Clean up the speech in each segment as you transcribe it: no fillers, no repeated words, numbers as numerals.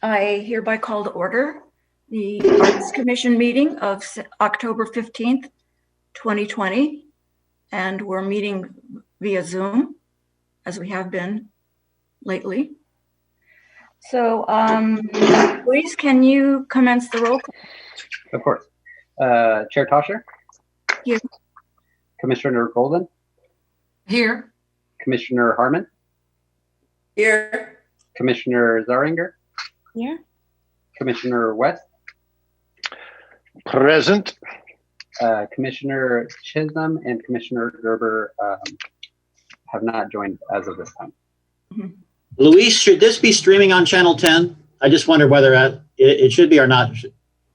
I hereby call to order the Arts Commission meeting of October 15th, 2020. And we're meeting via Zoom, as we have been lately. So, please, can you commence the roll call? Of course. Chair Tosher? Here. Commissioner Golden? Here. Commissioner Harmon? Here. Commissioner Zaringer? Here. Commissioner West? Present. Commissioner Chisholm and Commissioner Gerber have not joined as of this time. Mm-hmm. Luis, should this be streaming on Channel 10? I just wonder whether it should be or not.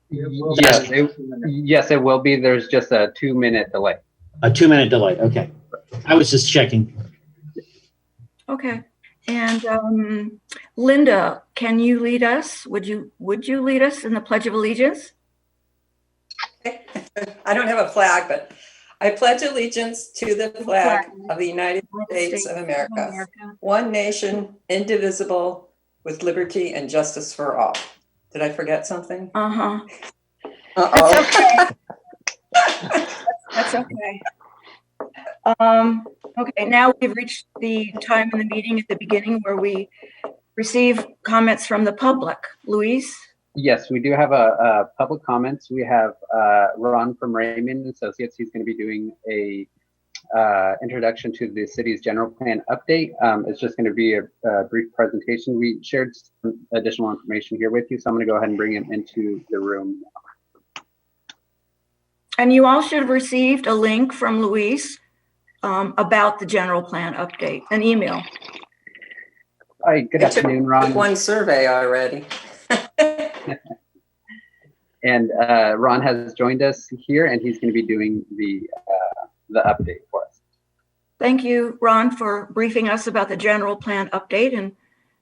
Yes, it will be. There's just a 2-minute delay. A 2-minute delay. Okay. I was just checking. Okay. And Linda, can you lead us? Would you lead us in the Pledge of Allegiance? I don't have a flag, but I pledge allegiance to the flag of the United States of America, one nation, indivisible, with liberty and justice for all. Did I forget something? Uh-huh. Uh-oh. That's okay. Okay, now we've reached the time in the meeting at the beginning where we receive comments from the public. Luis? Yes, we do have a public comments. We have Ron from Raymond Associates. He's going to be doing a introduction to the city's general plan update. It's just going to be a brief presentation. We shared some additional information here with you, so I'm going to go ahead and bring him into the room now. And you all should have received a link from Luis about the general plan update, an email. Hi, good afternoon, Ron. One survey already. And Ron has joined us here, and he's going to be doing the update for us. Thank you, Ron, for briefing us about the general plan update, and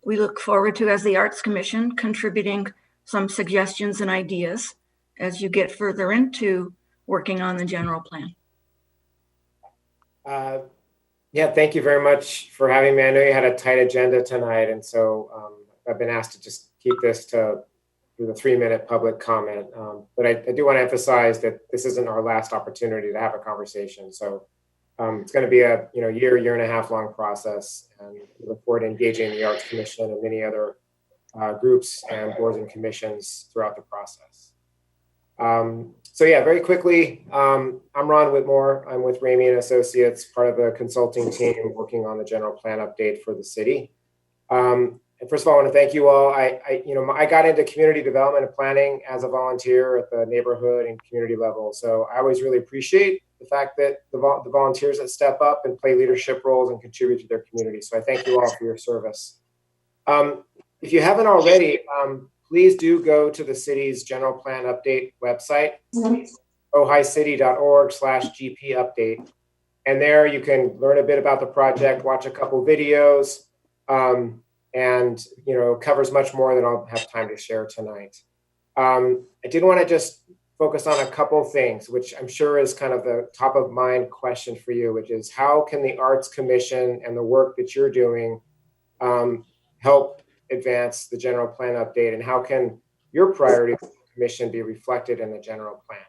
we look forward to, as the Arts Commission, contributing some suggestions and ideas as you get further into working on the general plan. Yeah, thank you very much for having me. I know you had a tight agenda tonight, and so I've been asked to just keep this to the 3-minute public comment. But I do want to emphasize that this isn't our last opportunity to have a conversation. So it's going to be a year and a half long process, and we look forward to engaging the Arts Commission and many other groups and boards and commissions throughout the process. So yeah, very quickly, I'm Ron Whitmore. I'm with Ramey & Associates, part of the consulting team working on the general plan update for the city. And first of all, I want to thank you all. I got into community development and planning as a volunteer at the neighborhood and community level. So I always really appreciate the fact that the volunteers that step up and play leadership roles and contribute to their community. So I thank you all for your service. If you haven't already, please do go to the city's general plan update website, ojaicity.org/GP update. And there you can learn a bit about the project, watch a couple videos, and covers much more than I'll have time to share tonight. I did want to just focus on a couple things, which I'm sure is kind of the top of mind question for you, which is how can the Arts Commission and the work that you're doing help advance the general plan update, and how can your priorities as a commission be reflected in the general plan?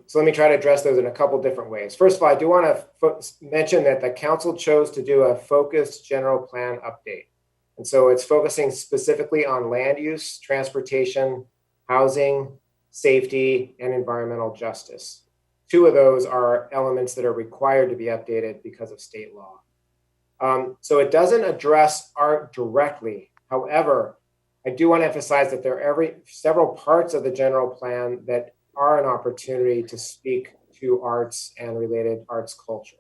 So let me try to address those in a couple different ways. First of all, I do want to mention that the council chose to do a focused general plan update. And so it's focusing specifically on land use, transportation, housing, safety, and environmental justice. 2 of those are elements that are required to be updated because of state law. So it doesn't address art directly. However, I do want to emphasize that there are several parts of the general plan that are an opportunity to speak to arts and related arts culture.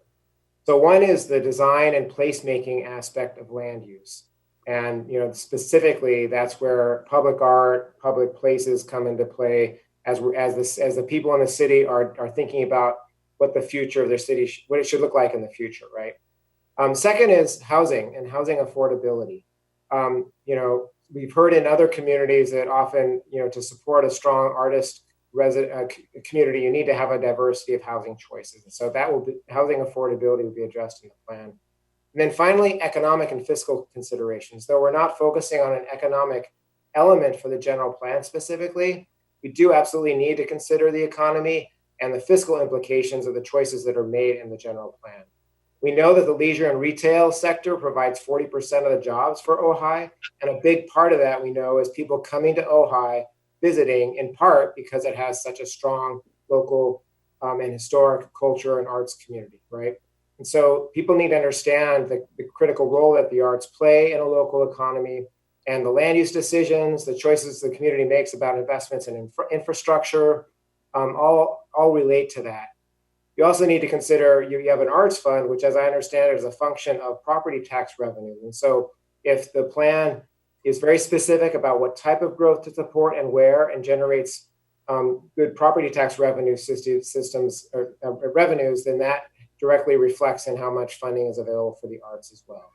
So one is the design and placemaking aspect of land use. And specifically, that's where public art, public places come into play as the people in the city are thinking about what the future of their city, what it should look like in the future, right? Second is housing and housing affordability. We've heard in other communities that often, to support a strong artist community, you need to have a diversity of housing choices. So that will be housing affordability will be addressed in the plan. And then finally, economic and fiscal considerations. Though we're not focusing on an economic element for the general plan specifically, we do absolutely need to consider the economy and the fiscal implications of the choices that are made in the general plan. We know that the leisure and retail sector provides 40% of the jobs for Ojai, and a big part of that we know is people coming to Ojai visiting, in part because it has such a strong local and historic culture and arts community, right? And so people need to understand the critical role that the arts play in a local economy, and the land use decisions, the choices the community makes about investments in infrastructure, all relate to that. You also need to consider you have an arts fund, which, as I understand it, is a function of property tax revenue. And so if the plan is very specific about what type of growth to support and where, and generates good property tax revenue systems or revenues, then that directly reflects in how much funding is available for the arts as well.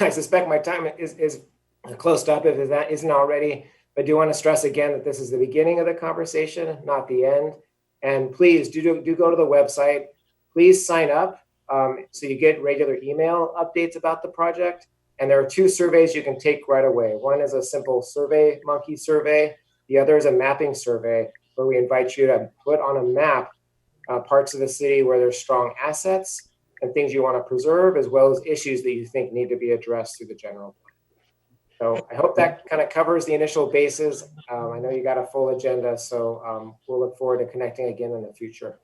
I suspect my time is close up if that isn't already, but I do want to stress again that this is the beginning of the conversation, not the end. And please do go to the website. Please sign up so you get regular email updates about the project. And there are 2 surveys you can take right away. One is a simple survey monkey survey. The other is a mapping survey where we invite you to put on a map parts of the city where there's strong assets and things you want to preserve, as well as issues that you think need to be addressed through the general plan. So I hope that kind of covers the initial bases. I know you got a full agenda, so we'll look forward to connecting again in the future.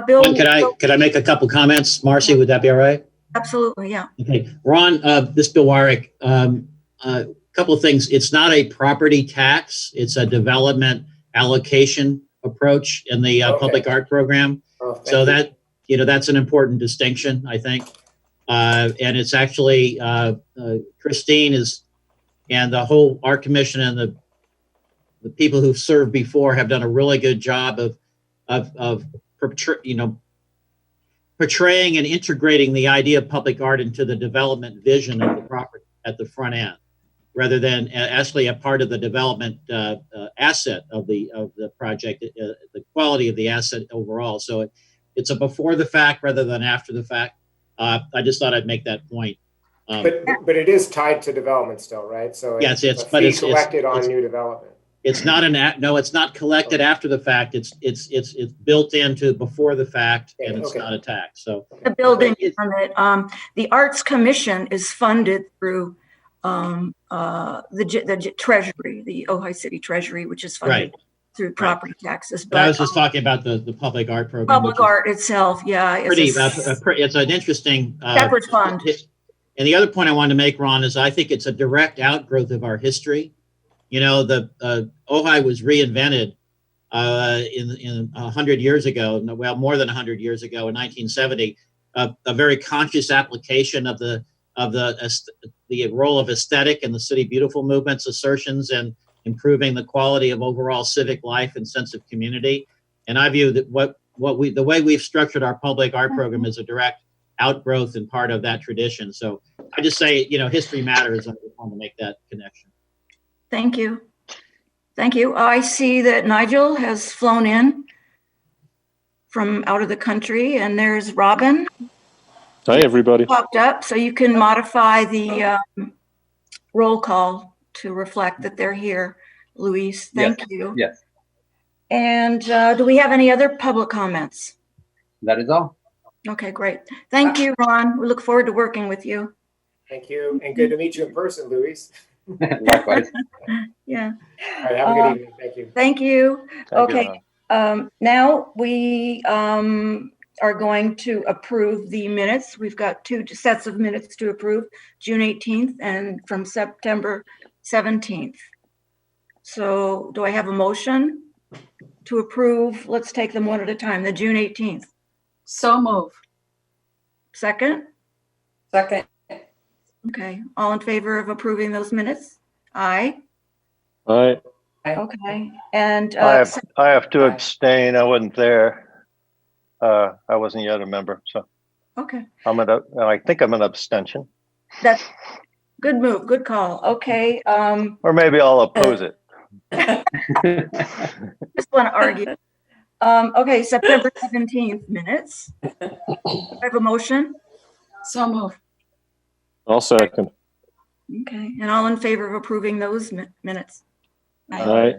Bill, Could I make a couple comments, Marcy? Would that be all right? Absolutely, yeah. Okay, Ron, this is Bill Warwick. A couple of things. It's not a property tax. It's a development allocation approach in the public art program. So that, that's an important distinction, I think. And it's actually, Christine and the whole art commission and the people who've served before have done a really good job of portraying and integrating the idea of public art into the development vision of the property at the front end, rather than actually a part of the development asset of the project, the quality of the asset overall. So it's a before the fact rather than after the fact. I just thought I'd make that point. But it is tied to development still, right? So yes, it's collected on new development. It's not it's not collected after the fact. It's built into before the fact, and it's not a tax. So the building permit, the Arts Commission is funded through the Treasury, the Ojai City Treasury, which is funded through property taxes. But I was just talking about the public art program. Public art itself, yeah. It's an interesting separate fund. And the other point I wanted to make, Ron, is I think it's a direct outgrowth of our history. The Ojai was reinvented in 100 years ago, well, more than 100 years ago, in 1970. A very conscious application of the role of aesthetic and the City Beautiful movement's assertions and improving the quality of overall civic life and sense of community. And I view that the way we've structured our public art program is a direct outgrowth and part of that tradition. So I just say, history matters. I just want to make that connection. Thank you. Thank you. I see that Nigel has flown in from out of the country, and there's Robin. Hi, everybody. Popped up, so you can modify the roll call to reflect that they're here. Luis, thank you. Yes. And do we have any other public comments? That is all. Okay, great. Thank you, Ron. We look forward to working with you. Thank you, and good to meet you in person, Luis. Likewise. Yeah. All right, have a good evening. Thank you. Thank you. Thank Okay. Now we are going to approve the minutes. We've got 2 sets of minutes to approve, June 18th and from September 17th. So do I have a motion to approve? Let's take them one at a time. The June 18th. So move. Second? Second. Okay. All in favor of approving those minutes? Aye. Aye. Okay. And I have to abstain. I wasn't there. I wasn't yet a member, so okay. I think I'm an abstention. That's good move. Good call. Okay. Or maybe I'll oppose it. Just want to argue. Okay, September 17th minutes. I have a motion. So move. I'll second. Okay, and all in favor of approving those minutes? Aye.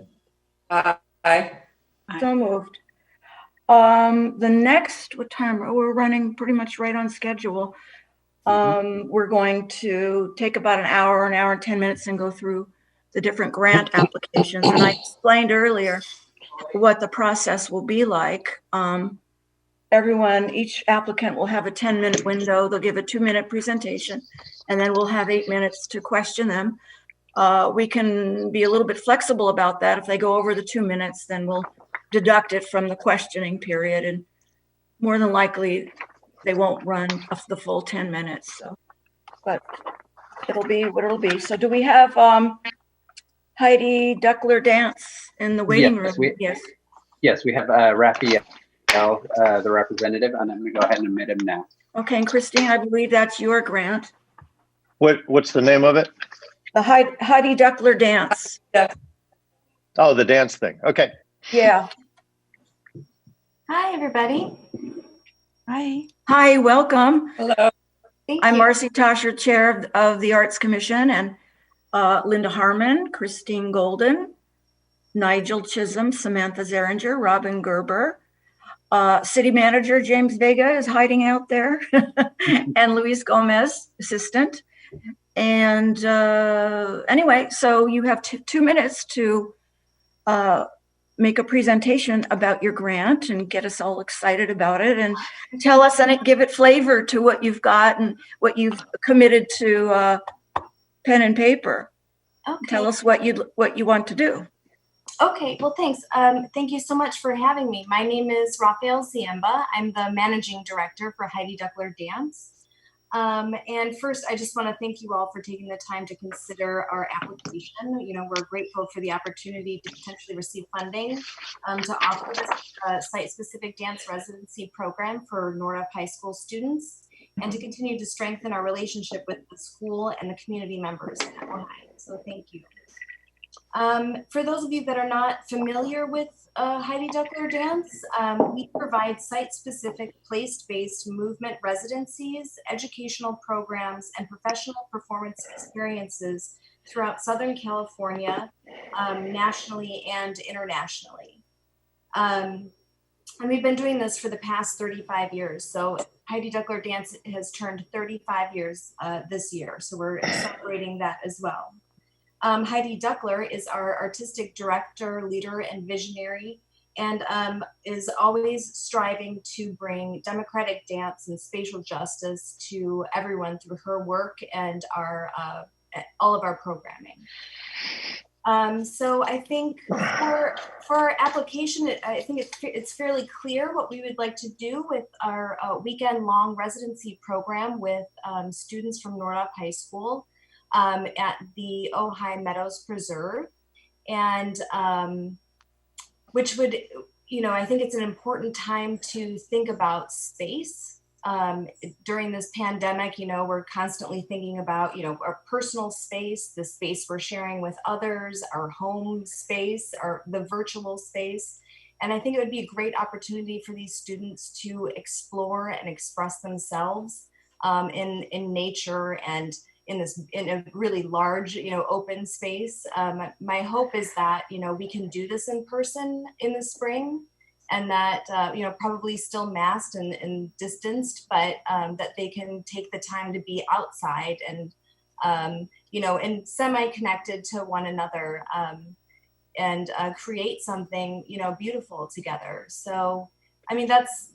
Aye. So moved. The next, what time? We're running pretty much right on schedule. We're going to take about an hour and 10 minutes and go through the different grant applications. And I explained earlier what the process will be like. Each applicant will have a 10-minute window. They'll give a 2-minute presentation, and then we'll have 8 minutes to question them. We can be a little bit flexible about that. If they go over the 2 minutes, then we'll deduct it from the questioning period, and more than likely they won't run the full 10 minutes. So, but it'll be what it'll be. So do we have Heidi Duckler dance in the waiting room? Yes. Yes, we have Raphael, the representative, and I'm going to go ahead and admit him now. Okay, and Christine, I believe that's your grant. What's the name of it? The Heidi Duckler dance. Oh, the dance thing. Okay. Yeah. Hi, everybody. Hi, welcome. Hello. Thank I'm you. Marcy Tosher, Chair of the Arts Commission, and Linda Harmon, Christine Golden, Nigel Chisholm, Samantha Zeringer, Robin Gerber. City Manager James Vega is hiding out there, and Luis Gomez, assistant. And anyway, so you have 2 minutes to make a presentation about your grant and get us all excited about it, and tell us and give it flavor to what you've got and what you've committed to pen and paper. Okay. Tell us what you want to do. Okay, well, thanks. Thank you so much for having me. My name is Raphael Ziemba. I'm the Managing Director for Heidi Duckler Dance. And first, I just want to thank you all for taking the time to consider our application. You know, we're grateful for the opportunity to potentially receive funding to offer this site-specific dance residency program for Nordup High School students, and to continue to strengthen our relationship with the school and the community members at Ojai. So thank you. For those of you that are not familiar with Heidi Duckler Dance, we provide site-specific, place-based movement residencies, educational programs, and professional performance experiences throughout Southern California, nationally and internationally. And we've been doing this for the past 35 years. So Heidi Duckler Dance has turned 35 years this year. So we're celebrating that as well. Heidi Duckler is our artistic director, leader, and visionary, and is always striving to bring democratic dance and spatial justice to everyone through her work and all of our programming. So I think for our application, I think it's fairly clear what we would like to do with our weekend-long residency program with students from Nordup High School. At the Ojai Meadows Preserve, and which would, you know, I think it's an important time to think about space. During this pandemic, you know, we're constantly thinking about, you know, our personal space, the space we're sharing with others, our home space, the virtual space. And I think it would be a great opportunity for these students to explore and express themselves in nature and in a really large, you know, open space. My hope is that, you know, we can do this in person in the spring, and that, you know, probably still masked and distanced, but that they can take the time to be outside and, you know, and semi-connected to one another, and create something, you know, beautiful together. So, I mean, that's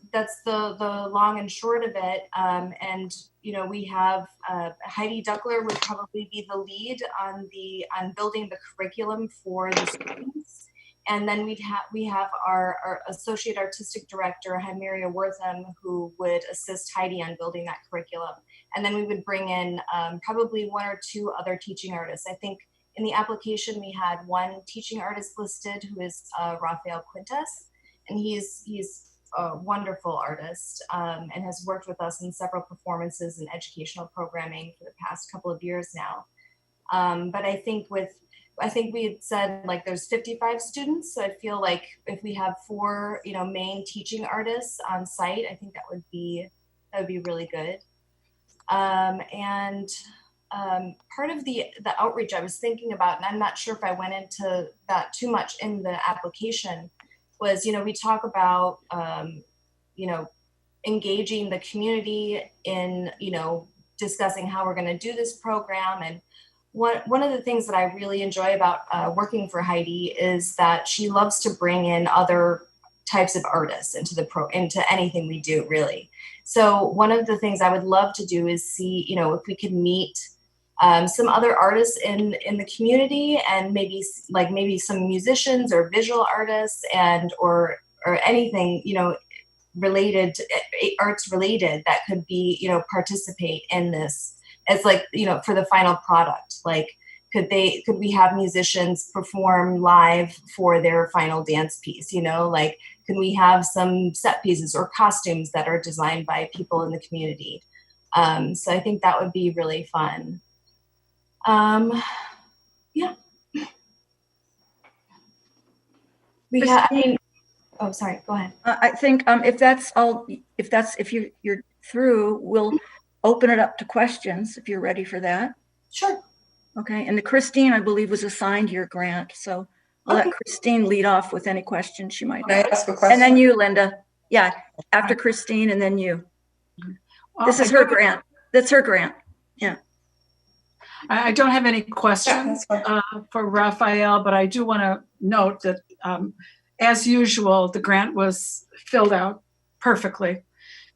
the long and short of it. And, you know, we have Heidi Duckler would probably be the lead on building the curriculum for the students. And then we have our associate artistic director, Hymeria Wortham, who would assist Heidi on building that curriculum. And then we would bring in probably 1 or 2 other teaching artists. I think in the application, we had 1 teaching artist listed, who is Rafael Quintas. And he's a wonderful artist, and has worked with us in several performances and educational programming for the past couple of years now. But I think we had said, like, there's 55 students. So I feel like if we have 4, you know, main teaching artists on site, I think that would be really good. And part of the outreach I was thinking about, and I'm not sure if I went into that too much in the application, was, we talk about, engaging the community in, discussing how we're going to do this program. And one of the things that I really enjoy about working for Heidi is that she loves to bring in other types of artists into anything we do, really. So one of the things I would love to do is see, if we could meet some other artists in the community, and maybe some musicians or visual artists, and or anything, related, arts related, that could be, participate in this as for the final product. Could we have musicians perform live for their final dance piece? Could we have some set pieces or costumes that are designed by people in the community? So I think that would be really fun. Yeah. Oh, sorry, go ahead. I think if you're through, we'll open it up to questions if you're ready for that. Sure. Okay, and Christine, I believe, was assigned your grant, so I'll let Christine lead off with any questions she might have. Can I ask a question? And then you, Linda. Yeah, after Christine, and then you. This is her grant. That's her grant. Yeah. I don't have any questions for Raphael, but I do want to note that, as usual, the grant was filled out perfectly,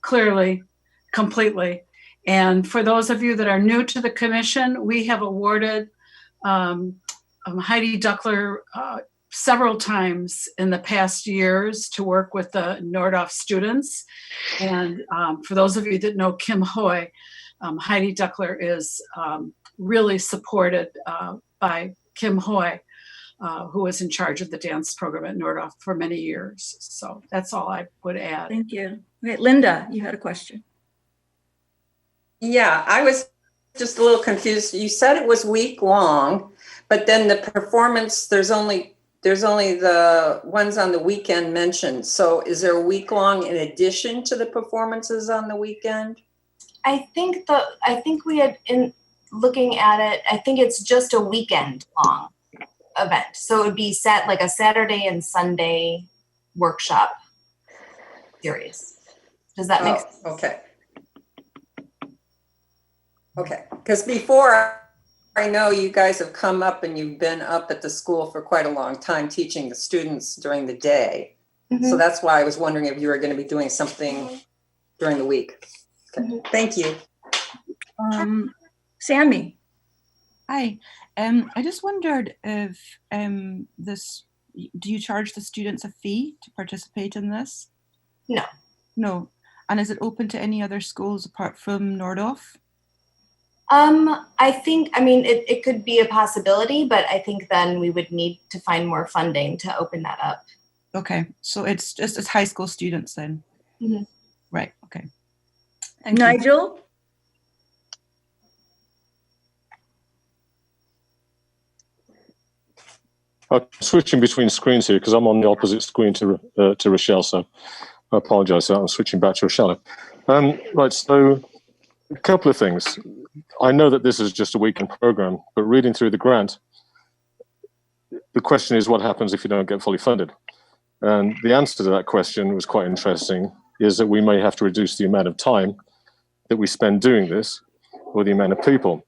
clearly, completely. And for those of you that are new to the commission, we have awarded Heidi Duckler several times in the past years to work with the Nordhoff students. And for those of you that know Kim Hoy, Heidi Duckler is really supported by Kim Hoy, who was in charge of the dance program at Nordhoff for many years. So that's all I would add. Thank you. Okay, Linda, you had a question. Yeah, I was just a little confused. You said it was week long, but then the performance, there's only the ones on the weekend mentioned. So is there a week long in addition to the performances on the weekend? I think we had, in looking at it, I think it's just a weekend long event. So it would be set like a Saturday and Sunday workshop series. Does that make sense? Okay. Okay, because before, I know you guys have come up and you've been up at the school for quite a long time teaching the students during the day. Mm-hmm. So that's why I was wondering if you were going to be doing something during the week. Okay. Thank you. Sammy. Hi. I just wondered if do you charge the students a fee to participate in this? No. No. And is it open to any other schools apart from Nordhoff? It could be a possibility, but I think then we would need to find more funding to open that up. Okay, so it's just as high school students then? Mm-hmm. Right, okay. Thank Nigel? I'm switching between screens here because I'm on the opposite screen to Rochelle, so I apologize. I'm switching back to Rochelle. Right, so a couple of things. I know that this is just a weekend program, but reading through the grant, the question is what happens if you don't get fully funded? And the answer to that question was quite interesting, is that we may have to reduce the amount of time that we spend doing this or the amount of people.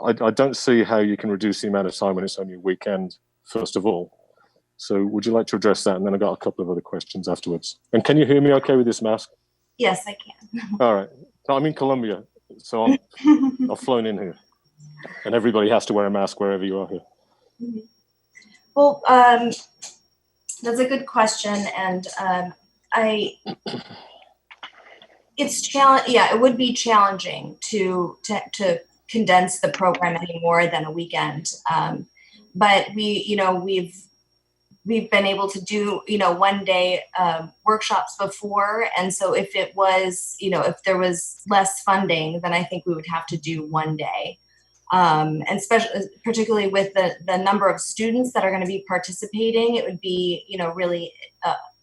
I don't see how you can reduce the amount of time when it's only a weekend, first of all. So would you like to address that? And then I've got a couple of other questions afterwards. And can you hear me okay with this mask? Yes, I can. All right. I'm in Colombia, so I've flown in here. And everybody has to wear a mask wherever you are here. Mm-hmm. Well, that's a good question. And it would be challenging to condense the program any more than a weekend. But we've been able to do, one day workshops before. And so if it was, if there was less funding, then I think we would have to do one day. And particularly with the number of students that are going to be participating, it would be, really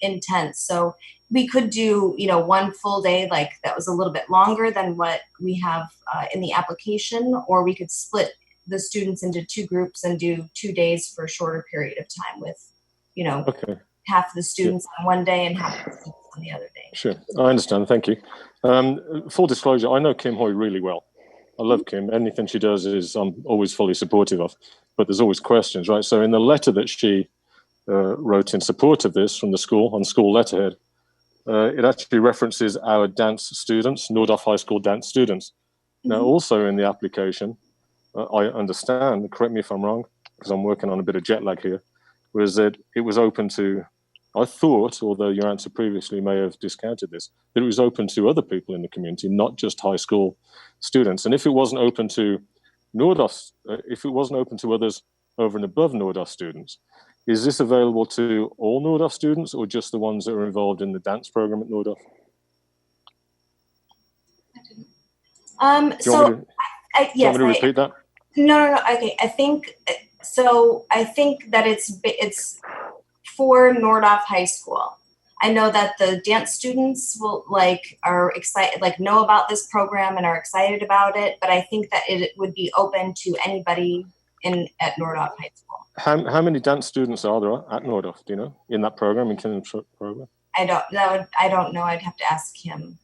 intense. So we could do, one full day, like that was a little bit longer than what we have in the application, or we could split the students into 2 groups and do 2 days for a shorter period of time with, Okay. half the students on one day and half the students on the other day. Sure, I understand. Thank you. Full disclosure, I know Kim Hoy really well. I love Kim. Anything she does I'm always fully supportive of, but there's always questions, right? So in the letter that she wrote in support of this from the school on school letterhead, it actually references our dance students, Nordhoff High School dance students. Now, also in the application, I understand, correct me if I'm wrong, because I'm working on a bit of jet lag here, was that it was open to, I thought, although your answer previously may have discounted this, that it was open to other people in the community, not just high school students. And if it wasn't open to Nordhoff, if it wasn't open to others over and above Nordhoff students, is this available to all Nordhoff students or just the ones that are involved in the dance program at Nordhoff? Yes. Do you want me to repeat that? No. Okay. I think that it's for Nordhoff High School. I know that the dance students are excited, know about this program and are excited about it, but I think that it would be open to anybody at Nordhoff High School. How many dance students are there at Nordhoff, do you know, in that program, in Kim's program? I don't know. I'd have to ask him.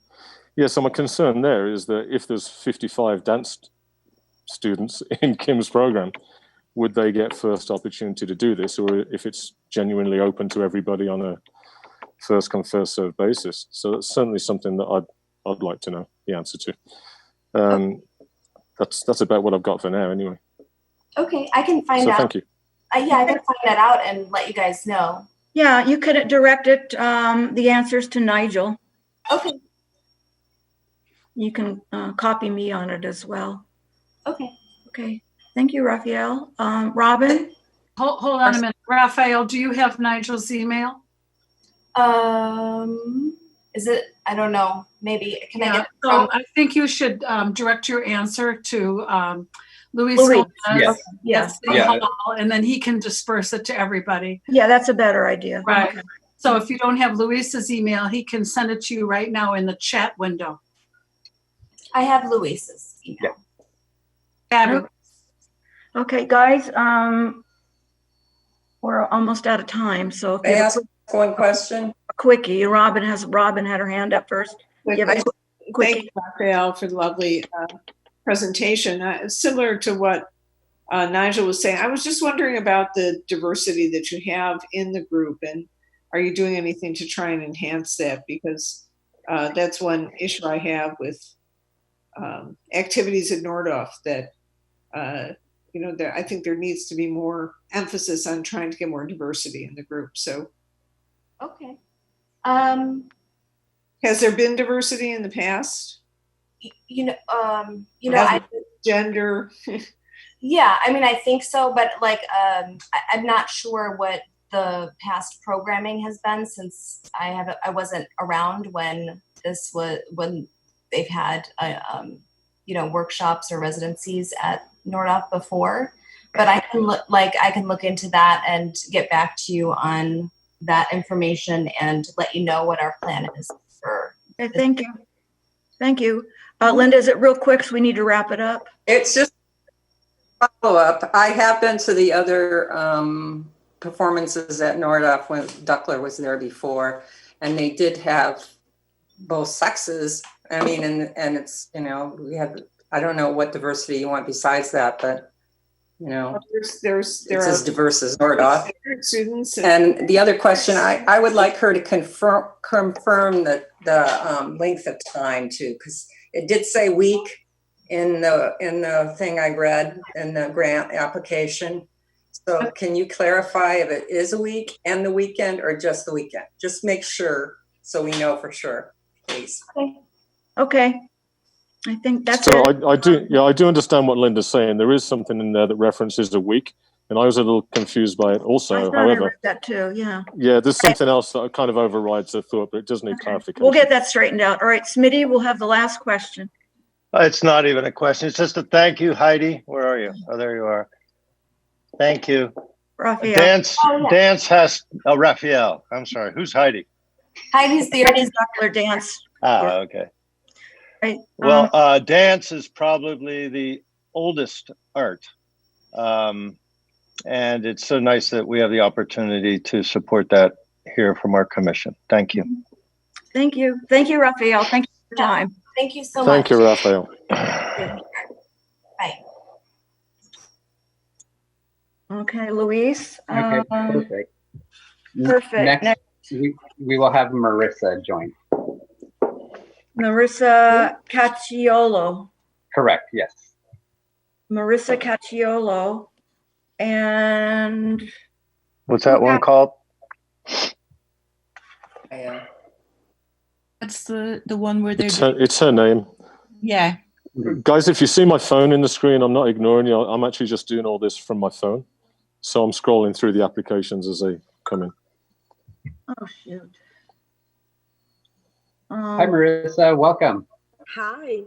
Yeah, so my concern there is that if there's 55 dance students in Kim's program, would they get first opportunity to do this, or if it's genuinely open to everybody on a first come first served basis? So that's certainly something that I'd like to know the answer to. That's about what I've got for now, anyway. Okay, I can find out. Thank you. I can find that out and let you guys know. Yeah, you could direct it, the answers to Nigel. Okay. You can copy me on it as well. Okay. Okay. Thank you, Raphael. Robin? Hold on a minute. Raphael, do you have Nigel's email? Is it? I don't know. Maybe. Can I get it so from? I think you should direct your answer to Luis. Yes. Yes. And then he can disperse it to everybody. Yeah, that's a better idea. Right. Okay. So if you don't have Luis's email, he can send it to you right now in the chat window. I have Luis's email. Fabulous. Okay, guys, we're almost out of time. So if May I ask one question? a quickie, Robin had her hand up first. Give it a quickie. Thank you, Raphael, for the lovely presentation. Similar to what Nigel was saying, I was just wondering about the diversity that you have in the group, and are you doing anything to try and enhance that? Because that's one issue I have with activities at Nordhoff that, I think there needs to be more emphasis on trying to get more diversity in the group. So, Okay. has there been diversity in the past? Gender. Yeah, I mean, I think so, but I'm not sure what the past programming has been since I wasn't around when they've had workshops or residencies at Nordhoff before. But I can look into that and get back to you on that information and let you know what our plan is for. Okay, thank you. Linda, is it real quick so we need to wrap it up? It's just follow up. I have been to the other performances at Nordhoff when Duckler was there before, and they did have both sexes. I mean, and it's, we have, I don't know what diversity you want besides that, but there it's are as diverse as Nordhoff. Students and the other question, I would like her to confirm the length of time too, because it did say week in the thing I read in the grant application. So can you clarify if it is a week and the weekend or just the weekend? Just make sure so we know for sure, please. Okay. I think that's so it. I do understand what Linda's saying. There is something in there that references a week, and I was a little confused by it also. I thought However, I read that too, yeah. Yeah, there's something else that kind of overrides the thought, but it does need clarification. We'll get that straightened out. All right, Smitty, we'll have the last question. It's not even a question. It's just a thank you, Heidi. Where are you? Oh, there you are. Thank you. Raphael. Dance has Raphael. I'm sorry. Who's Heidi? Heidi's the Heidi's Duckler dance. Okay. Right. Well, dance is probably the oldest art. And it's so nice that we have the opportunity to support that here from our commission. Thank you. Thank you. Thank you, Raphael. Thank you for your time. Thank you so much. Thank you, Raphael. Bye. Okay, Luis. Okay, perfect. Perfect. Next, we will have Marissa join. Marissa Cacciolo. Correct, yes. Marissa Cacciolo. And what's that one called? That's the one where they're. It's her name. Yeah. Guys, if you see my phone in the screen, I'm not ignoring you. I'm actually just doing all this from my phone. So I'm scrolling through the applications as they come in. oh shoot. Hi, Marissa. Welcome. Hi.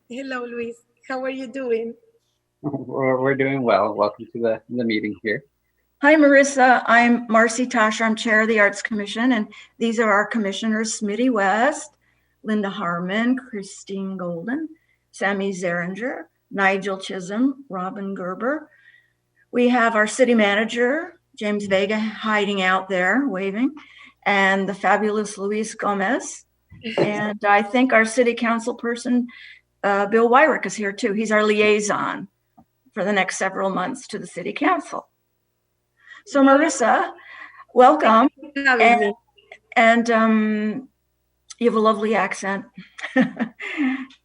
Hello, Luis. How are you doing? We're doing well. Welcome to the meeting here. Hi, Marissa. I'm Marcy Tasher. I'm chair of the Arts Commission, and these are our commissioners: Smitty West, Linda Harmon, Christine Golden, Sammy Zeringer, Nigel Chisholm, Robin Gerber. We have our city manager, James Vega, hiding out there, waving, and the fabulous Luis Gomez. And I think our city council person, Bill Wyrick, is here too. He's our liaison for the next several months to the city council. So Marissa, welcome. And you have a lovely accent.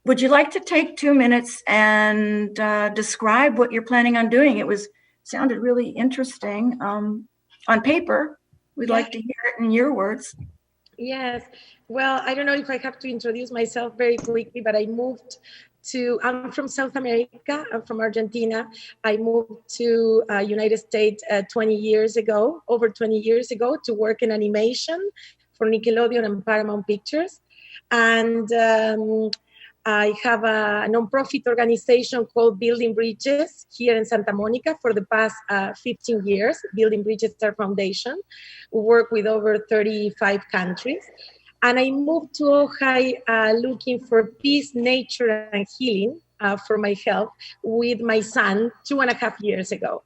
Would you like to take 2 minutes and describe what you're planning on doing? It sounded really interesting. On paper, we'd like to hear it in your words. Yes. Well, I don't know if I have to introduce myself very quickly, but I'm from South America. I'm from Argentina. I moved to United States over 20 years ago, to work in animation for Nickelodeon and Paramount Pictures. And I have a nonprofit organization called Building Bridges here in Santa Monica for the past 15 years, Building Bridges Star Foundation. We work with over 35 countries. And I moved to Ojai looking for peace, nature, and healing for my health with my son 2.5 years ago.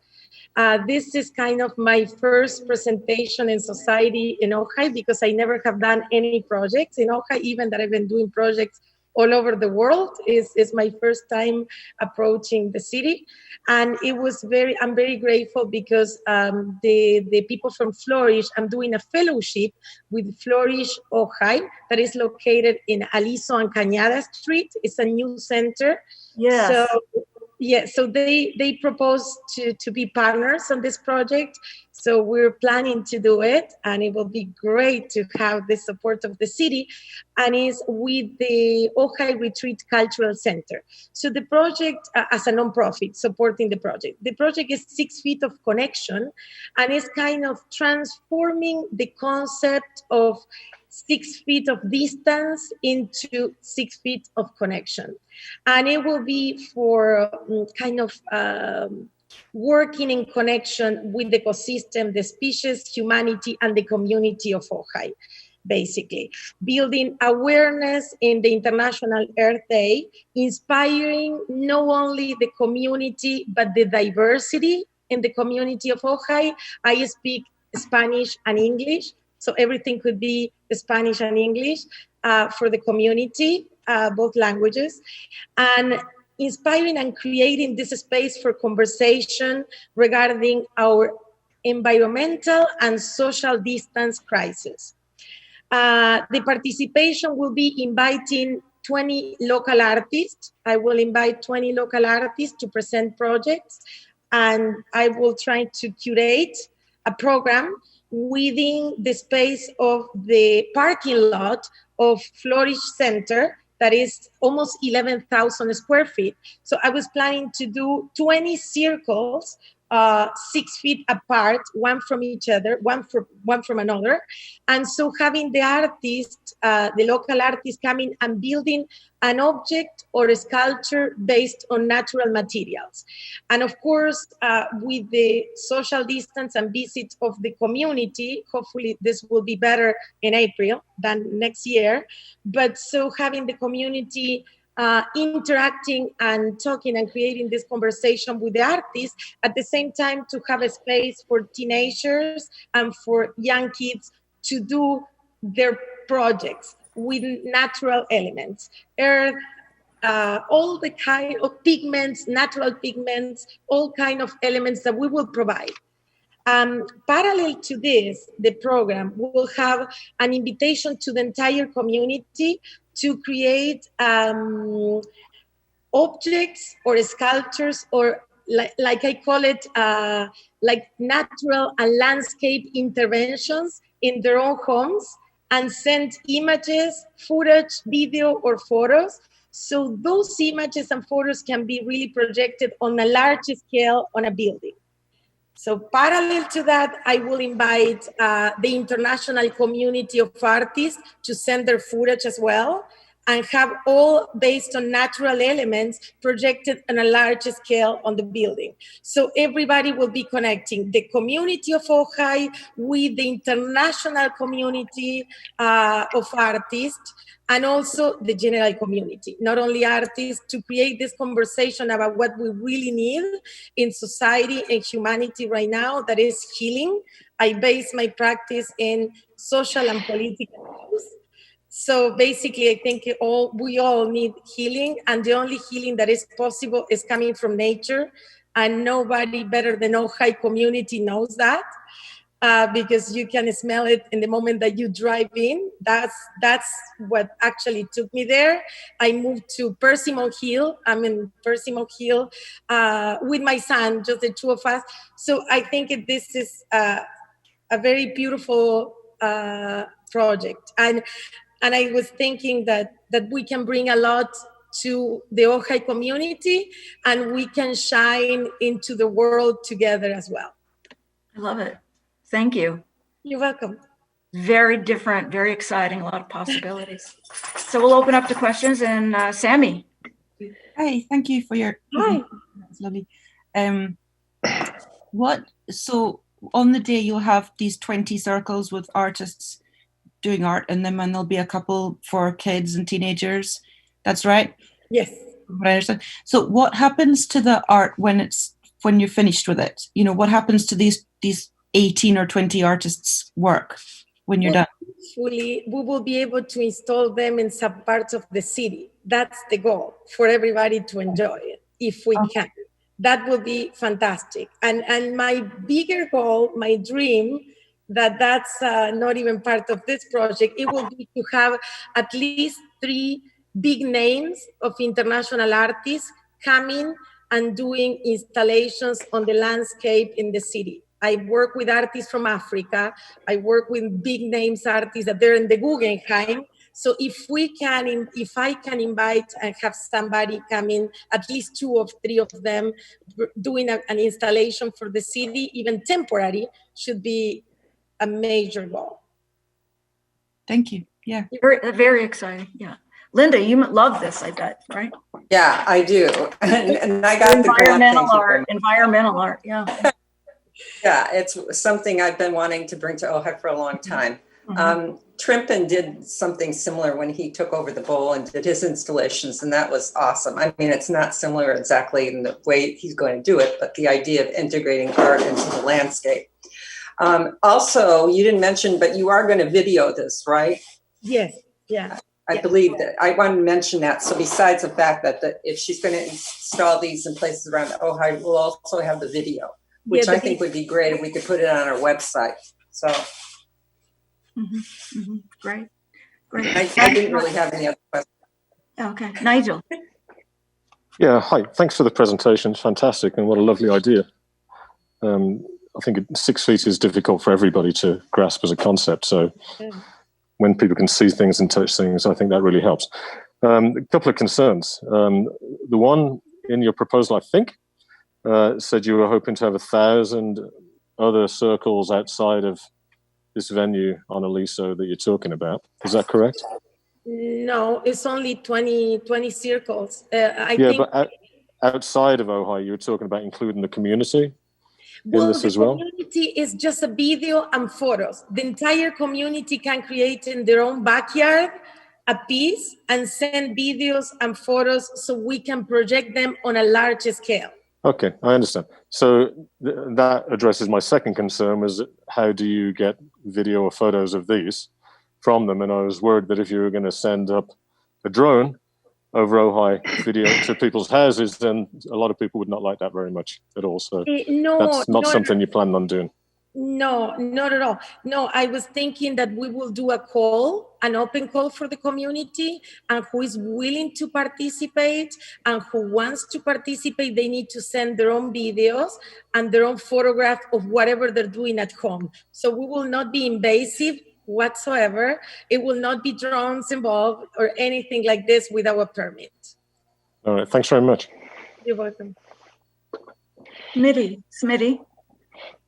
This is kind of my first presentation in society in Ojai because I never have done any projects in Ojai, even that I've been doing projects all over the world. Is my first time approaching the city. And I'm very grateful because the people from Flourish, I'm doing a fellowship with Flourish Ojai that is located in Aliso and Cañada Street. It's a new center. Yes. So they proposed to be partners on this project. So we're planning to do it, and it will be great to have the support of the city, and it's with the Ojai Retreat Cultural Center. So the project, as a nonprofit, supporting the project. The project is 6 feet of connection, and it's kind of transforming the concept of 6 feet of distance into 6 feet of connection. And it will be for kind of working in connection with the ecosystem, the species, humanity, and the community of Ojai, basically. Building awareness in the International Earth Day, inspiring not only the community, but the diversity in the community of Ojai. I speak Spanish and English, so everything could be Spanish and English for the community, both languages, and inspiring and creating this space for conversation regarding our environmental and social distance crisis. The participation will be inviting 20 local artists. I will invite 20 local artists to present projects, and I will try to curate a program within the space of the parking lot of Flourish Center that is almost 11,000 square feet. So I was planning to do 20 circles 6 feet apart, one from each other, one from another. And so having the artists, the local artists coming and building an object or a sculpture based on natural materials. And of course, with the social distance and visit of the community, hopefully this will be better in April than next year. But so having the community interacting and talking and creating this conversation with the artists, at the same time to have a space for teenagers and for young kids to do their projects with natural elements, earth, all the kind of pigments, natural pigments, all kind of elements that we will provide. Parallel to this, the program will have an invitation to the entire community to create objects or sculptures, or like I call it, like natural and landscape interventions in their own homes, and send images, footage, video, or photos. So those images and photos can be really projected on a large scale on a building. So parallel to that, I will invite the international community of artists to send their footage as well, and have all based on natural elements projected on a large scale on the building. So everybody will be connecting the community of Ojai with the international community of artists, and also the general community, not only artists, to create this conversation about what we really need in society and humanity right now, that is healing. I base my practice in social and political issues. So basically, I think we all need healing, and the only healing that is possible is coming from nature, and nobody better than Ojai community knows that. Because you can smell it in the moment that you drive in. That's what actually took me there. I moved to Persimmon Hill. I'm in Persimmon Hill with my son, just the two of us. So I think this is a very beautiful project. And I was thinking that we can bring a lot to the Ojai community, and we can shine into the world together as well. I love it. Thank you. You're welcome. Very different, very exciting, a lot of possibilities. So we'll open up to questions, and Sammy. Hi, thank you for your. Hi. That's lovely. So on the day you'll have these 20 circles with artists doing art, and then there'll be a couple for kids and teenagers. That's right? Yes. What I understand. So what happens to the art when you're finished with it? You know, what happens to these 18 or 20 artists' work when you're done? Usually, we will be able to install them in some parts of the city. That's the goal, for everybody to enjoy it, if we can. That would be fantastic. And my bigger goal, my dream, that's not even part of this project, it will be to have at least 3 big names of international artists coming and doing installations on the landscape in the city. I work with artists from Africa. I work with big names artists that they're in the Guggenheim. So if I can invite and have somebody come in, at least 2 or 3 of them doing an installation for the city, even temporary, should be a major goal. Thank you. Yeah. Very, very exciting. Yeah. Linda, you love this, I bet, right? Yeah, I do. And I got the environmental art. Yeah. Yeah, it's something I've been wanting to bring to Ojai for a long time. Mm-hmm. Trimpen did something similar when he took over the bowl and did his installations, and that was awesome. I mean, it's not similar exactly in the way he's going to do it, but the idea of integrating art into the landscape. Also, you didn't mention, but you are going to video this, right? Yes, yeah. I believe that. I want to mention that. So besides the fact that if she's going to install these in places around Ojai, we'll also have the video, which I think would be great if we could put it on our website. So. Great. I didn't really have any other questions. Okay, Nigel. Yeah, hi. Thanks for the presentation. It's fantastic, and what a lovely idea. I think 6 feet is difficult for everybody to grasp as a concept. So when people can see things and touch things, I think that really helps. A couple of concerns. The one in your proposal, I think, said you were hoping to have 1,000 other circles outside of this venue on Aliso that you're talking about. Is that correct? No, it's only 20 circles. But outside of Ojai, you were talking about including the community in this as well? The community is just a video and photos. The entire community can create in their own backyard a piece and send videos and photos so we can project them on a large scale. Okay, I understand. So that addresses my second concern, was how do you get video or photos of these from them? And I was worried that if you were going to send up a drone over Ojai video to people's houses, then a lot of people would not like that very much at all. So that's not something you plan on doing. No, not at all. No, I was thinking that we will do an open call for the community, and who is willing to participate and who wants to participate, they need to send their own videos and their own photograph of whatever they're doing at home. So we will not be invasive whatsoever. It will not be drones involved or anything like this without a permit. All right, thanks very much. You're welcome. Smitty.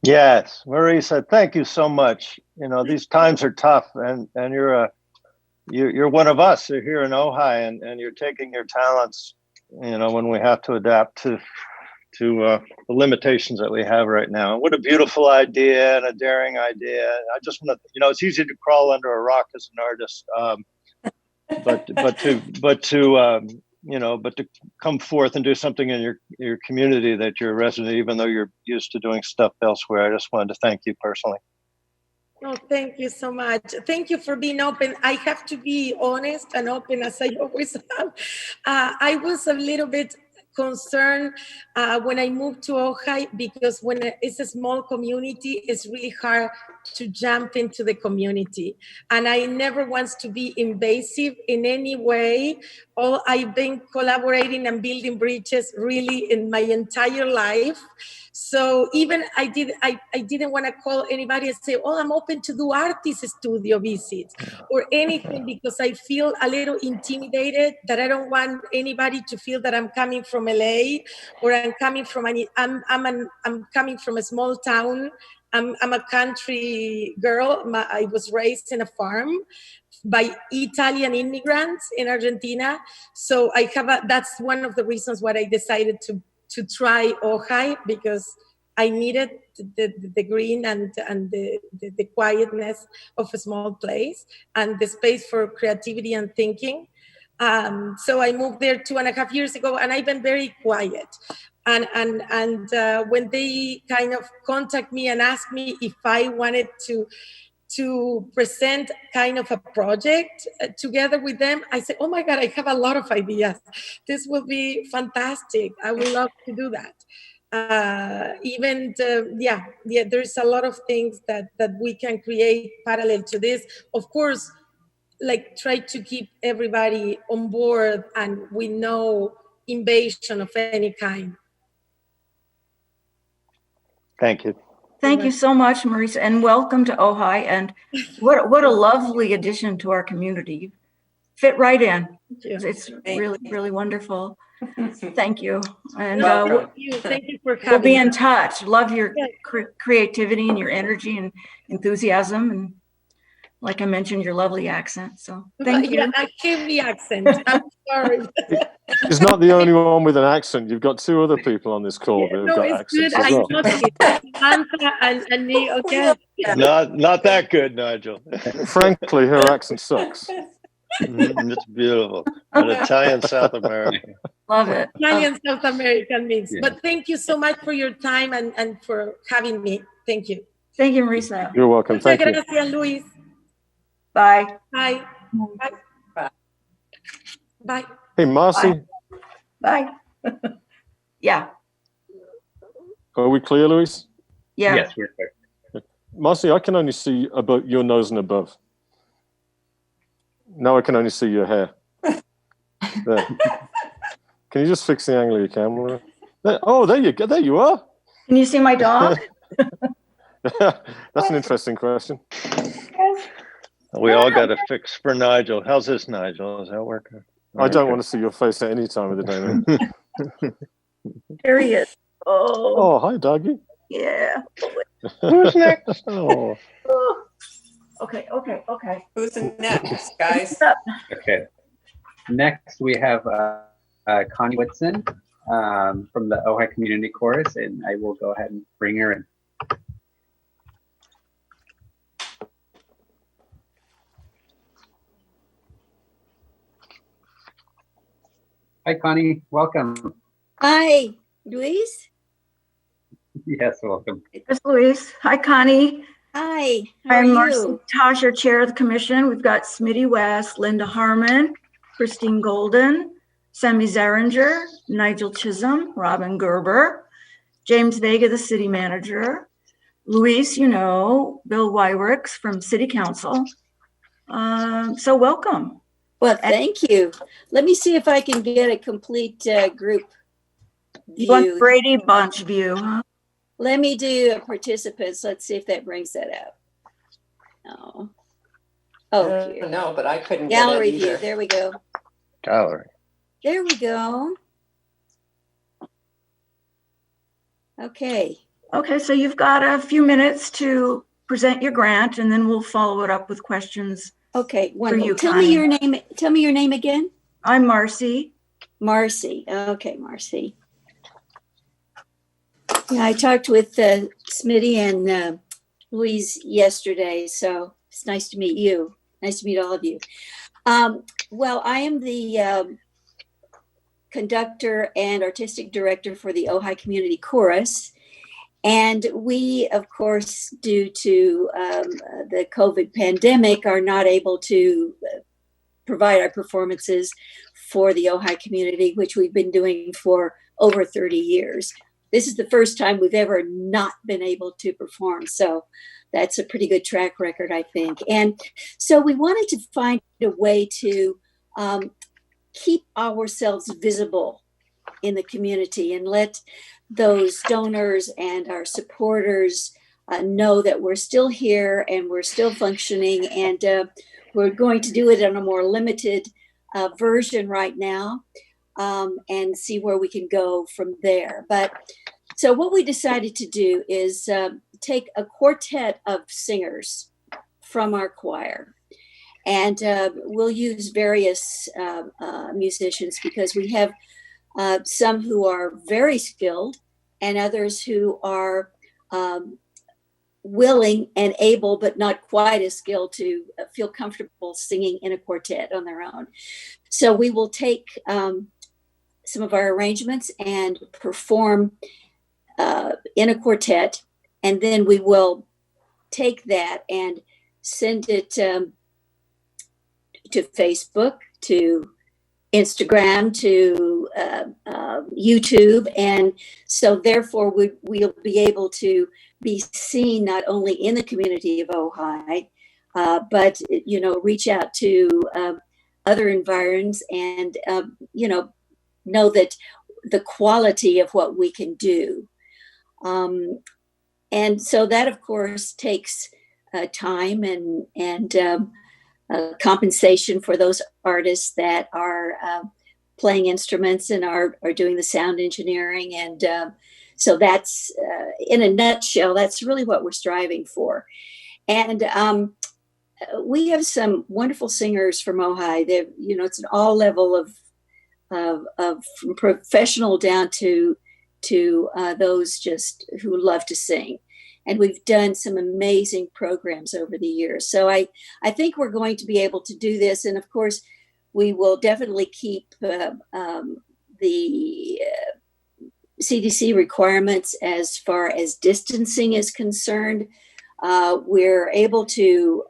Yes, Marisa, thank you so much. You know, these times are tough, and you're one of us. You're here in Ojai, and you're taking your talents, you know, when we have to adapt to the limitations that we have right now. What a beautiful idea and a daring idea. I just want to, you know, it's easy to crawl under a rock as an artist, but to come forth and do something in your community that you're a resident, even though you're used to doing stuff elsewhere. I just wanted to thank you personally. Oh, thank you so much. Thank you for being open. I have to be honest and open, as I always have. I was a little bit concerned when I moved to Ojai, because when it's a small community, it's really hard to jump into the community. And I never want to be invasive in any way. I've been collaborating and building bridges really in my entire life. So even I didn't want to call anybody and say, oh, I'm open to do artist studio visits or anything, because I feel a little intimidated, that I don't want anybody to feel that I'm coming from LA or I'm coming from I'm coming from a small town. I'm a country girl. I was raised in a farm by Italian immigrants in Argentina. So that's one of the reasons why I decided to try Ojai, because I needed the green and the quietness of a small place and the space for creativity and thinking. So I moved there 2.5 years ago, and I've been very quiet. And when they kind of contact me and ask me if I wanted to present kind of a project together with them, I said, oh my God, I have a lot of ideas. This will be fantastic. I would love to do that. There's a lot of things that we can create parallel to this. Of course, like try to keep everybody on board and with no invasion of any kind. Thank you. Thank you so much, Marisa, and welcome to Ojai. And what a lovely addition to our community. Fit right in. It's really, really wonderful. Thank you. And thank you for coming. We'll be in touch. Love your creativity and your energy and enthusiasm. And like I mentioned, your lovely accent. So thank you. A heavy accent. I'm sorry. He's not the only one with an accent. You've got two other people on this call that have got accents as well. Samantha and me, okay. Not that good, Nigel. Frankly, her accent sucks. It's beautiful. But Italian South American. Love it. Italian South American mix. Yeah. But thank you so much for your time and for having me. Thank you. Thank you, Marisa. You're welcome. Thank you. Gracias, Luis. Bye. Bye. Bye. Bye. Bye. Hey, Marcy. Bye. Yeah. Are we clear, Luis? Yeah. Yes, we're clear. Marcy, I can only see about your nose and above. Now I can only see your hair. There. Can you just fix the angle of your camera? There you go. There you are. Can you see my dog? That's an interesting question. We all got a fix for Nigel. How's this, Nigel? Is that working? I don't want to see your face at any time of the day, man. There he is. Oh, Oh, hi, Dougie. yeah. Who's next? Oh, Oh. Okay. Who's next, guys? Okay. Next, we have Connie Witson from the Ojai Community Chorus, and I will go ahead and bring her in. Hi, Connie. Welcome. Hi, Luis. Yes, welcome. It's Louise. Hi, Connie. Hi, how are I'm Marcy you? Tasha, Chair of the Commission. We've got Smitty West, Linda Harmon, Christine Golden, Sammy Zeringer, Nigel Chisholm, Robin Gerber, James Vega, the City Manager, Luis, Bill Wyricks from City Council. So welcome. Well, thank you. Let me see if I can get a complete group You want view. Brady Bunch view, huh? Let me do participants. Let's see if that brings that up. No. Oh, here. No, but I couldn't Gallery get it view. either. There we go. Gallery. There we go. Okay. Okay, so you've got a few minutes to present your grant, and then we'll follow it up with questions. Okay. For you, Tell Connie. me your name. Tell me your name again. I'm Marcy. Marcy. Okay, Marcy. Yeah, I talked with Smitty and Louise yesterday, so it's nice to meet you. Nice to meet all of you. Well, I am the conductor and artistic director for the Ojai Community Chorus. And we, of course, due to the COVID pandemic, are not able to provide our performances for the Ojai community, which we've been doing for over 30 years. This is the first time we've ever not been able to perform. So that's a pretty good track record, I think. And so we wanted to find a way to keep ourselves visible in the community and let those donors and our supporters know that we're still here and we're still functioning, and we're going to do it in a more limited version right now, and see where we can go from there. But so what we decided to do is take a quartet of singers from our choir, and we'll use various musicians because we have some who are very skilled and others who are willing and able, but not quite as skilled to feel comfortable singing in a quartet on their own. So we will take some of our arrangements and perform in a quartet, and then we will take that and send it to Facebook, to Instagram, to YouTube. And so therefore we'll be able to be seen not only in the community of Ojai, but, reach out to other environs and, know that the quality of what we can do. And so that, of course, takes time and compensation for those artists that are playing instruments and are doing the sound engineering. And so that's, in a nutshell, that's really what we're striving for. And we have some wonderful singers from Ojai. It's an all level of from professional down to those just who love to sing. And we've done some amazing programs over the years. So I think we're going to be able to do this. And of course, we will definitely keep the CDC requirements as far as distancing is concerned. We're able to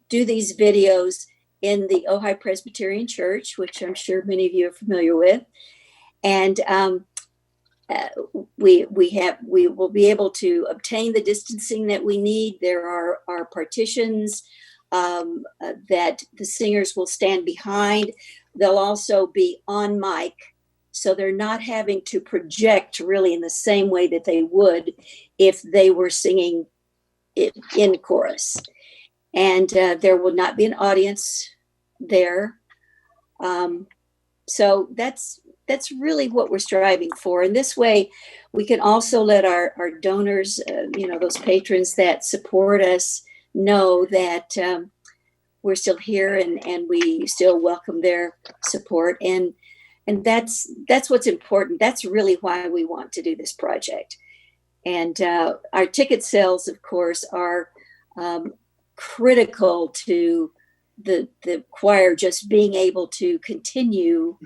do these videos in the Ojai Presbyterian Church, which I'm sure many of you are familiar with. And we will be able to obtain the distancing that we need. There are partitions that the singers will stand behind. They'll also be on mic, so they're not having to project really in the same way that they would if they were singing in chorus. And there will not be an audience there. So that's that's really what we're striving for. And this way, we can also let our donors, those patrons that support us, know that we're still here and we still welcome their support. And that's what's important. That's really why we want to do this project. And our ticket sales, of course, are critical to the choir just being able to continue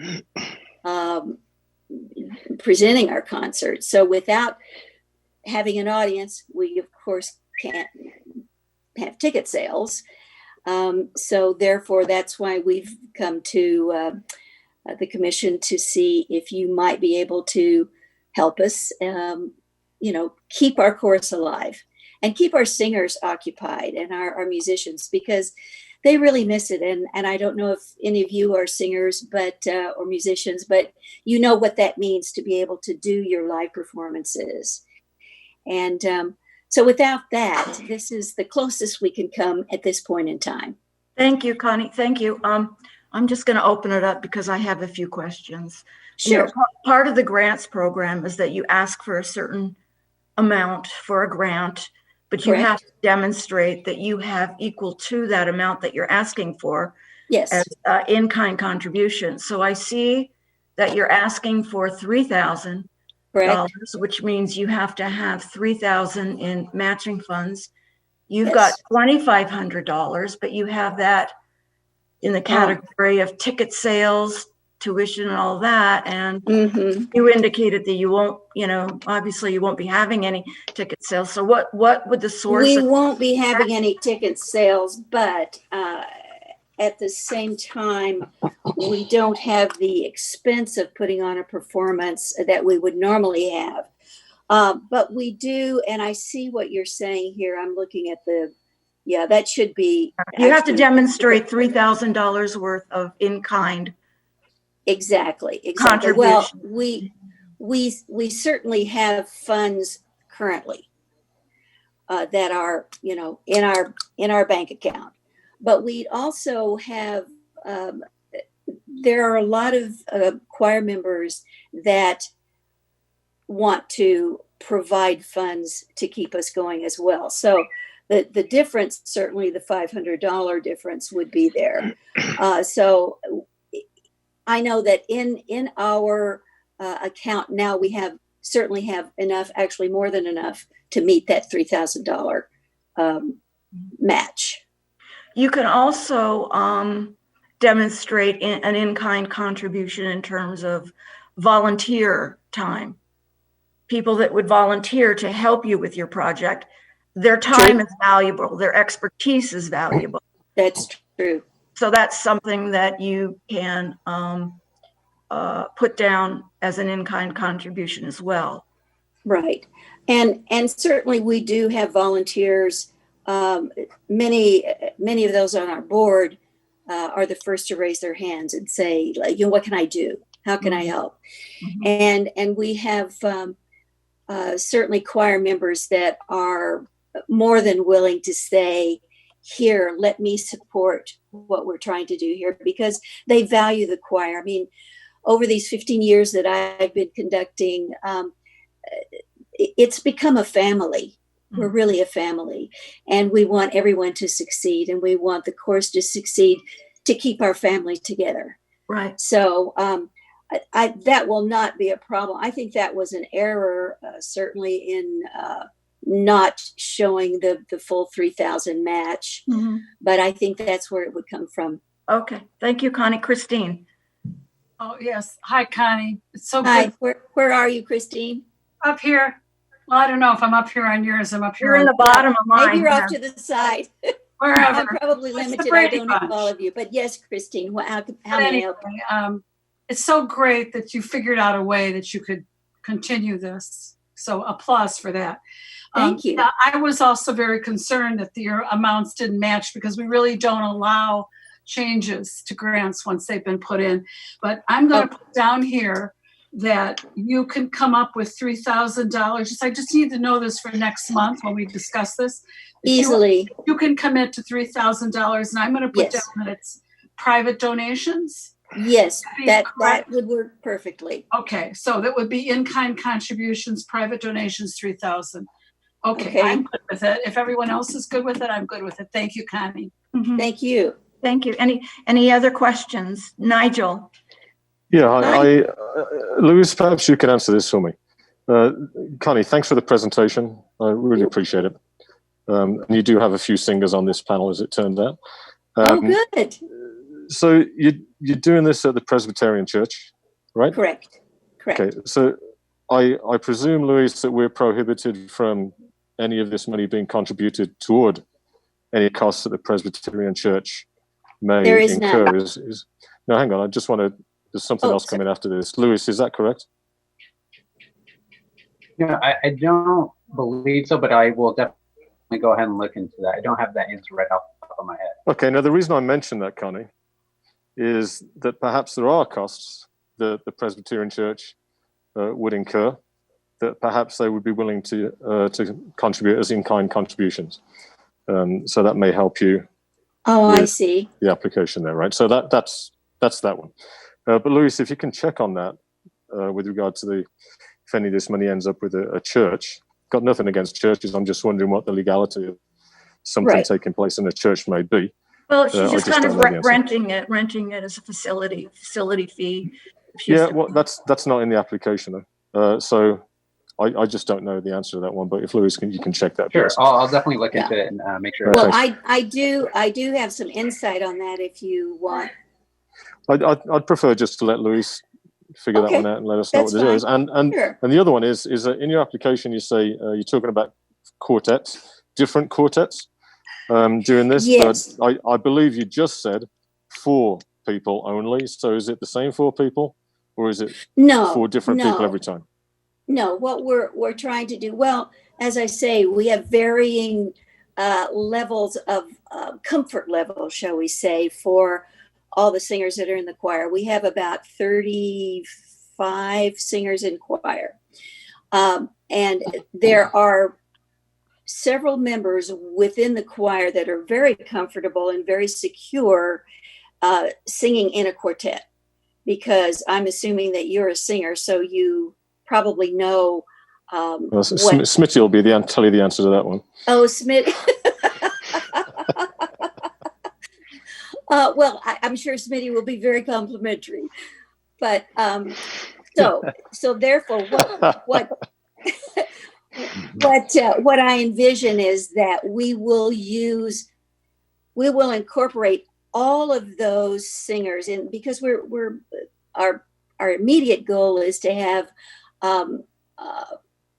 presenting our concerts. So without having an audience, we of course can't have ticket sales. So therefore, that's why we've come to the commission to see if you might be able to help us, keep our chorus alive and keep our singers occupied and our musicians, because they really miss it. And I don't know if any of you are singers, or musicians, but you know what that means to be able to do your live performances. And so without that, this is the closest we can come at this point in time. Thank you, Connie. Thank you. I'm just going to open it up because I have a few questions. Sure. Part of the grants program is that you ask for a certain amount for a grant, but you Correct. have to demonstrate that you have equal to that amount that you're asking for. Yes. As in-kind contribution. So I see that you're asking for $3,000, which means you have to have $3,000 in matching funds. You've got $2,500, but you have that in the category of ticket sales, tuition, and all that. And you indicated that you won't, obviously you won't be having any ticket sales. So what would the source? We won't be having any ticket sales, but at the same time, we don't have the expense of putting on a performance that we would normally have. But we do, and I see what you're saying here. I'm looking at that should be. You have to demonstrate $3,000 worth of in-kind. Exactly. Well, we certainly have funds currently that are, in our bank account. But we also have, there are a lot of choir members that want to provide funds to keep us going as well. So the difference, certainly the $500 difference would be there. So I know that in our account now we certainly have enough, actually more than enough, to meet that $3,000 match. You can also demonstrate an in-kind contribution in terms of volunteer time. People that would volunteer to help you with your project, their time is valuable, their expertise is valuable. That's true. So that's something that you can put down as an in-kind contribution as well. Right. And certainly we do have volunteers. Many of those on our board are the first to raise their hands and say, what can I do? How can I help? And we have certainly choir members that are more than willing to say, here, let me support what we're trying to do here, because they value the choir. I mean, over these 15 years that I've been conducting, it's become a family. We're really a family, and we want everyone to succeed, and we want the course to succeed to keep our family together. Right. So that will not be a problem. I think that was an error, certainly in not showing the full 3,000 match, but I think that's where it would come from. Okay. Thank you, Connie. Christine. Oh, yes. Hi, Connie. It's so Hi. good. Where are you, Christine? Up here. Well, I don't know if I'm up here on yours. I'm up here. You're in the bottom of mine. Maybe you're off to the side. Wherever. I'm probably limited. I don't have all of you, but yes, Christine. How may I help you? It's so great that you figured out a way that you could continue this. So applause for that. Thank you. I was also very concerned that the amounts didn't match, because we really don't allow changes to grants once they've been put in. But I'm going to put down here that you can come up with $3,000. I just need to know this for next month when we discuss this. Easily. You can commit to $3,000, and I'm going to put down that it's private donations. Yes, that correct? would work perfectly. Okay, so that would be in-kind contributions, private donations, 3,000. Okay, Okay. I'm good with it. If everyone else is good with it, I'm good with it. Thank you, Connie. Thank you. Thank you. Any other questions? Nigel? Yeah, Louis, perhaps you can answer this for me. Connie, thanks for the presentation. I really appreciate it. And you do have a few singers on this panel, as it turned out. Oh, good. So you're doing this at the Presbyterian Church, right? Correct. Okay, so I presume, Louis, that we're prohibited from any of this money being contributed toward any costs that the Presbyterian Church may There is incur. none. No, hang on. I just want to. There's something else coming after this. Louis, is that correct? No, I don't believe so, but I will definitely go ahead and look into that. I don't have that answer right off the top of my head. Okay. Now, the reason I mention that, Connie, is that perhaps there are costs that the Presbyterian Church would incur, that perhaps they would be willing to contribute as in-kind contributions. So that may help you. Oh, I see. The application there, right? So that's that one. But Louis, if you can check on that with regard to if any of this money ends up with a church. Got nothing against churches. I'm just wondering what the legality of something taking place in a church may be. Well, she's just kind of renting it as a facility fee. Yeah, well, that's not in the application though. So I just don't know the answer to that one. But if Louis you can check that. Sure, I'll definitely look into it and make sure. Well, I do have some insight on that if you want. I'd prefer just to let Louis figure that one out and let us know what it is. And the other one is that in your application you say you're talking about quartets, different quartets doing this. Yes. But I believe you just said 4 people only. So is it the same 4 people, or is it 4 different people every time? No, what we're trying to do, well, as I say, we have varying levels of comfort level, shall we say, for all the singers that are in the choir. We have about 35 singers in choir. And there are several members within the choir that are very comfortable and very secure singing in a quartet, because I'm assuming that you're a singer, so you probably know. Smitty will tell you the answer to that one. Oh, Smitty. Well, I'm sure Smitty will be very complimentary, but so therefore, what I envision is that we will incorporate all of those singers in, because our immediate goal is to have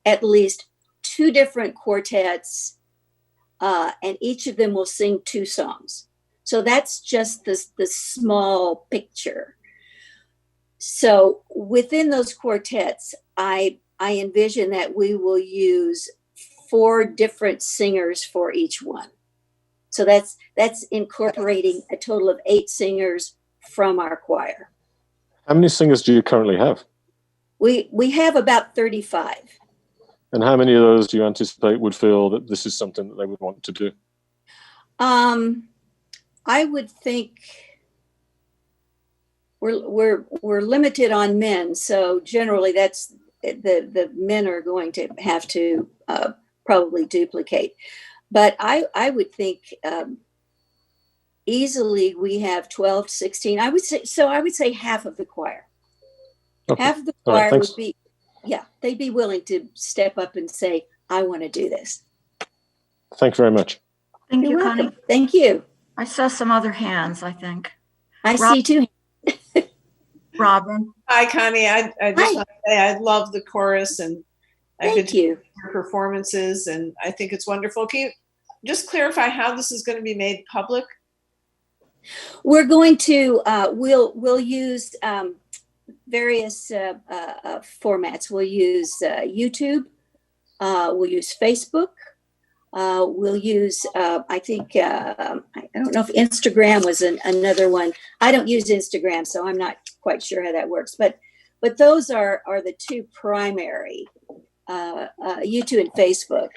at least 2 different quartets, and each of them will sing 2 songs. So that's just the small picture. So within those quartets, I envision that we will use 4 different singers for each one. So that's incorporating a total of 8 singers from our choir. How many singers do you currently have? We have about 35. And how many of those do you anticipate would feel that this is something that they would want to do? I would think we're limited on men, so generally that's the men are going to have to probably duplicate. But I would think easily we have 12, 16. I would say half of the choir. Okay. Half of the choir would be, they'd be willing to step up and say, I want to do this. Thank you very much. Thank you, Connie. Thank you. I saw some other hands, I think. I see 2 hands. Robin. Hi, Connie. I just want to say I love the chorus, and I've been to your performances, and I think it's wonderful. Can you just clarify how this is going to be made public? We're going to we'll use various formats. We'll use YouTube. We'll use Facebook. We'll use, I think, I don't know if Instagram was another one. I don't use Instagram, so I'm not quite sure how that works. But those are the 2 primary, YouTube and Facebook.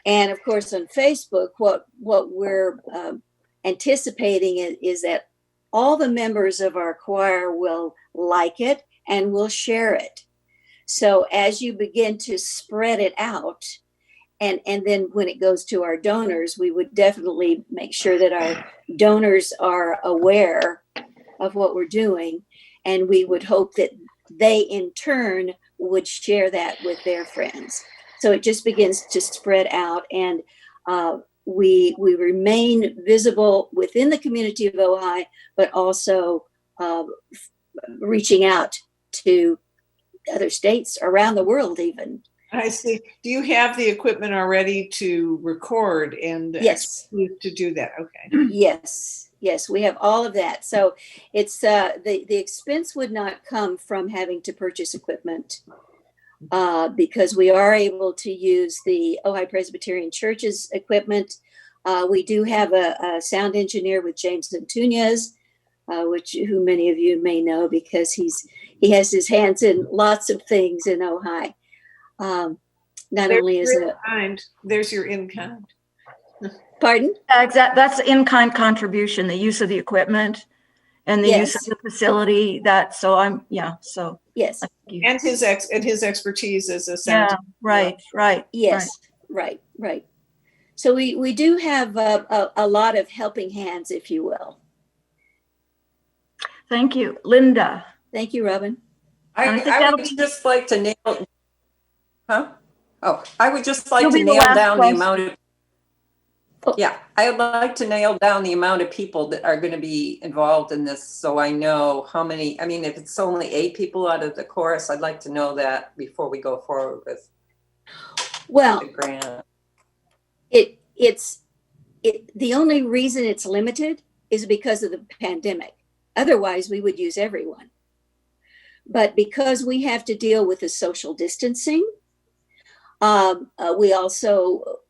And of course, on Facebook, what we're anticipating is that all the members of our choir will like it and will share it. So as you begin to spread it out, and then when it goes to our donors, we would definitely make sure that our donors are aware of what we're doing. And we would hope that they in turn would share that with their friends. So it just begins to spread out, and we remain visible within the community of Ojai, but also reaching out to other states around the world even. I see. Do you have the equipment already to record and Yes, to do that? Okay. Yes, we have all of that. So it's the expense would not come from having to purchase equipment, because we are able to use the Ojai Presbyterian Church's equipment. We do have a sound engineer with James Antunes, who many of you may know because he has his hands in lots of things in Ojai. Not only is it there's your in-kind. Pardon? Exactly. That's in-kind contribution, the use of the equipment and the use of the facility. Yes. And his expertise as a sound. Yeah, right. Yes, right. So we do have a lot of helping hands, if you will. Thank you. Linda. Thank you, Robin. I would just like to nail, I would just like to nail down the amount of, I would like to nail down the amount of people that are going to be involved in this, so I know how many. I mean, if it's only 8 people out of the chorus, I'd like to know that before we go forward with the grant. The only reason it's limited is because of the pandemic. Otherwise, we would use everyone. But because we have to deal with the social distancing, we also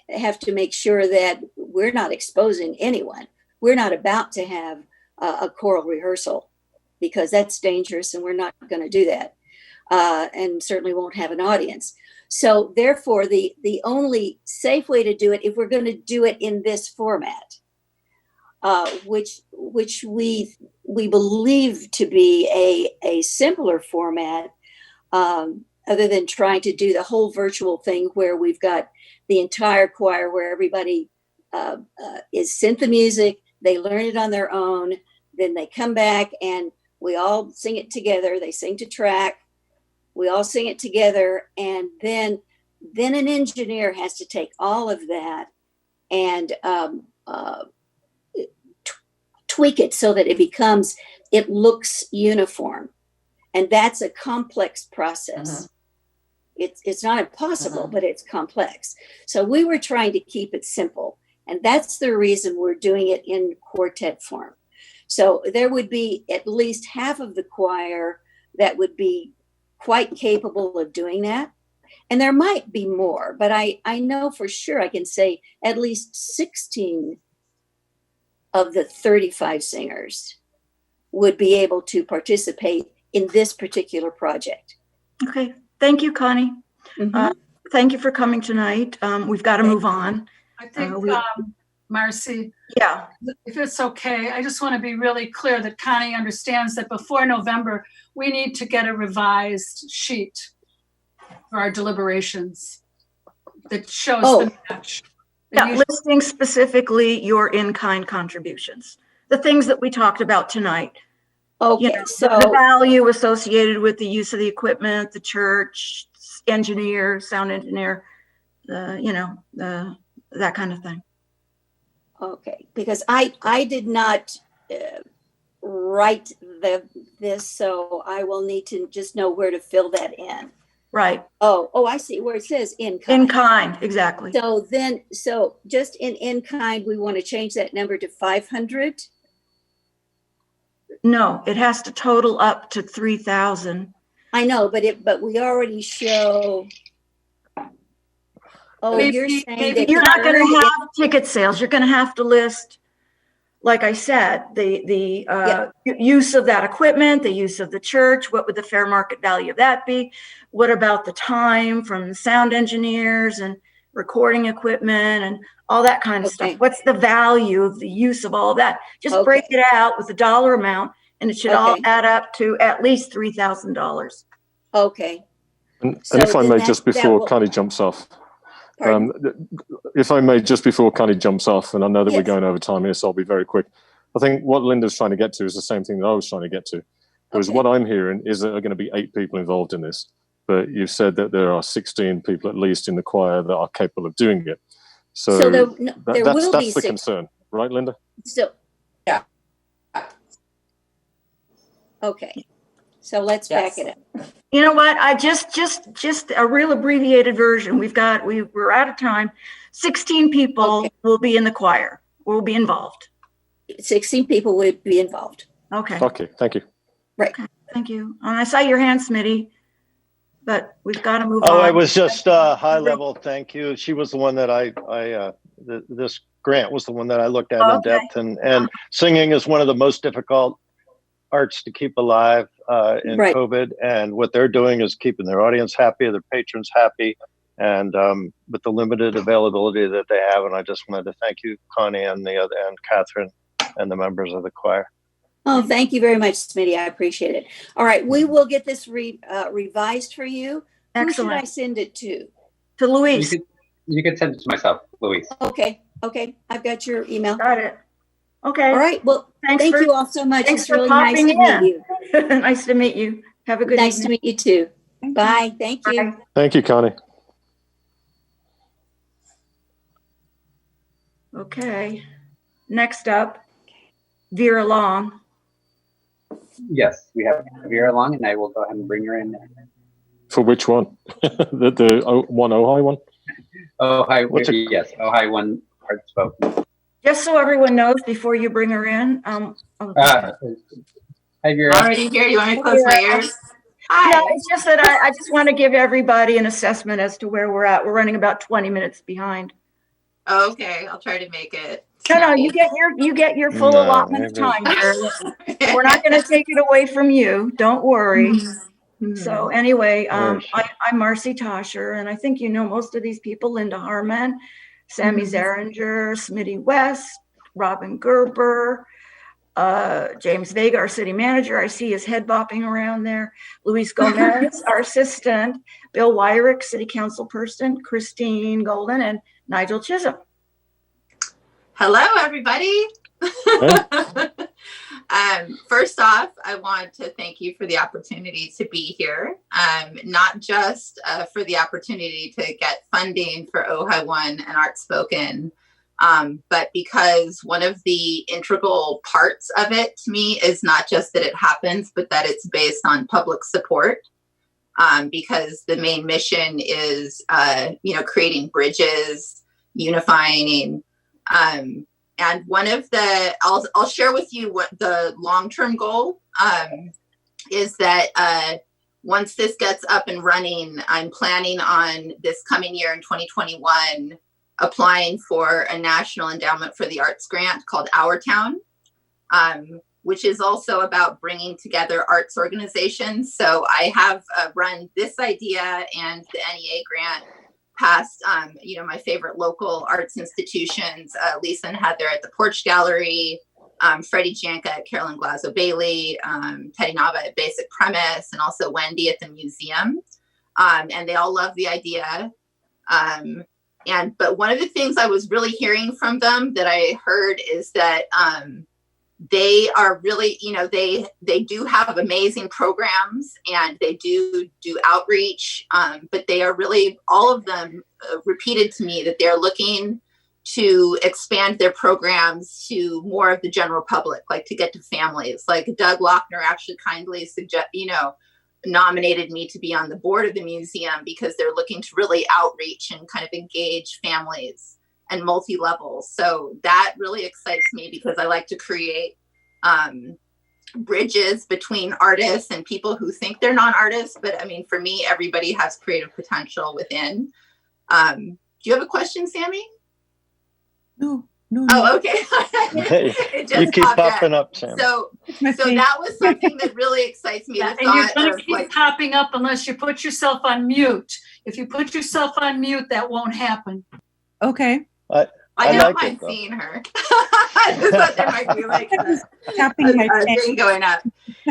have to make sure that we're not exposing anyone. We're not about to have a choral rehearsal because that's dangerous and we're not going to do that, and certainly won't have an audience. So therefore, the only safe way to do it, if we're going to do it in this format, which we believe to be a simpler format, other than trying to do the whole virtual thing where we've got the entire choir where everybody is sent the music, they learn it on their own, then they come back and we all sing it together. They sing to track, we all sing it together, and then an engineer has to take all of that and tweak it so that it looks uniform. And that's a complex process. It's not impossible, but it's complex. So we were trying to keep it simple. And that's the reason we're doing it in quartet form. So there would be at least half of the choir that would be quite capable of doing that. And there might be more, but I know for sure I can say at least 16 of the 35 singers would be able to participate in this particular project. Okay. Thank you, Connie. Thank you for coming tonight. We've got to move on. I think, Marcy, if it's okay, I just want to be really clear that Connie understands that before November, we need to get a revised sheet for our deliberations that shows the match. Listing specifically your in-kind contributions, the things that we talked about tonight. Okay, so the value associated with the use of the equipment, the church, engineer, sound engineer, that kind of thing. Okay, because I did not write this, so I will need to just know where to fill that in. Right. Oh, I see where it says in kind. In kind, exactly. So just in kind, we want to change that number to 500. No, it has to total up to 3,000. I know, but we already show. Oh, you're saying that you're not going to have ticket sales. You're going to have to list, like I said, the use of that equipment, the use of the church. What would the fair market value of that be? What about the time from the sound engineers? And recording equipment and all that kind of Okay. stuff. What's the value of the use of all of that? Just Okay. break it out with a dollar amount, and it should all Okay. add up to at least $3,000. Okay. And So if I then may, that- just that before will- Connie jumps off, Pardon? if I may, just before Connie jumps off, and I know that we're Yes. going over time here, so I'll be very quick. I think what Linda's trying to get to is the same thing that I was trying to get to. Because Okay. what I'm hearing is that there are going to be 8 people involved in this, but you've said that there are 16 people at least in the choir that are capable of doing it. So, So there that's will be the 6. concern, right, Linda? So, Yeah. okay. So let's Yes. back it up. You know what? I just a real abbreviated version. We're out of time. 16 people Okay. will be in the choir. Will be involved. 16 people would be involved. Okay. Okay, thank you. Right. Thank you. And I saw your hand, Smitty, but we've got to move on. Oh, it was just high level. Thank you. She was the one that this grant was the one that I looked at in Okay. depth, and singing is one of the most difficult arts to keep alive in Right. COVID. And what they're doing is keeping their audience happy, their patrons happy, and with the limited availability that they have. And I just wanted to thank you, Connie, and Catherine, and the members of the choir. Oh, thank you very much, Smitty. I appreciate it. All right. We will get this revised for you. Excellent. Who should I send it to? To Luis. You could send it to myself, Louise. Okay. Okay. I've got your email. Got it. Okay. All right. Well, Thanks thank for- you all so much. thanks It's for really nice popping to in. meet you. Nice to meet you. Have a good Nice to evening. meet you too. Bye. Thank you. Bye. Thank you, Connie. Okay. Next up, Vera Long. Yes, we have Vera Long, and I will go ahead and bring her in. For which one? the one Ojai one? Ojai, What's it- yes, Ojai one heart spoken. Just so everyone knows before you bring her in. Hi, Vera. Already here. You want me to close my ears? No, it's just that I just want to give everybody an assessment as to where we're at. We're running about 20 minutes behind. Okay, I'll try to make it. No, you get your full No, allotment of maybe- time, Vera. We're not going to take it away from you. Don't worry. Mm-hmm. So anyway, Yes. I'm Marcy Toscher, and I think you know most of these people: Linda Harmon, Sammy Zeringer, Smitty West, Robin Gerber, James Vega, our city manager. I see his head bopping around there. Luis Gomez, our assistant, Bill Wyrick, city council person, Christine Golden, and Nigel Chisholm. Hello, everybody. First off, I want to thank you for the opportunity to be here. Not just for the opportunity to get funding for Ojai One and Art Spoken, but because one of the integral parts of it to me is not just that it happens, but that it's based on public support. Because the main mission is, creating bridges, unifying. And one of the, I'll share with you what the long-term goal is that once this gets up and running, I'm planning on this coming year in 2021, applying for a National Endowment for the Arts grant called Our Town, which is also about bringing together arts organizations. So I have run this idea and the NEA grant past, my favorite local arts institutions, Lisa and Heather at the Porch Gallery, Freddie Janka at Carolyn Glasgow Bailey, Teddy Nava at Basic Premise, and also Wendy at the museum. And they all love the idea. But one of the things I was really hearing from them that I heard is that they are really, they do have amazing programs and they do outreach, but they are really, all of them repeated to me that they're looking to expand their programs to more of the general public, like to get to families. Like Doug Lochner actually kindly nominated me to be on the board of the museum because they're looking to really outreach and kind of engage families and multi-levels. So that really excites me because I like to create bridges between artists and people who think they're non-artists. But I mean, for me, everybody has creative potential within. Do you have a question, Sammy? No, No, Oh, okay. It just You keep popped popping up, Sam. So that was something that really excites me. Yeah, the and you're thought going to of, keep like, popping up unless you put yourself on mute. If you put yourself on mute, that won't happen. Okay. I don't like mind it, though. seeing her. I just thought there might be like Tapping my a pen. thing going up.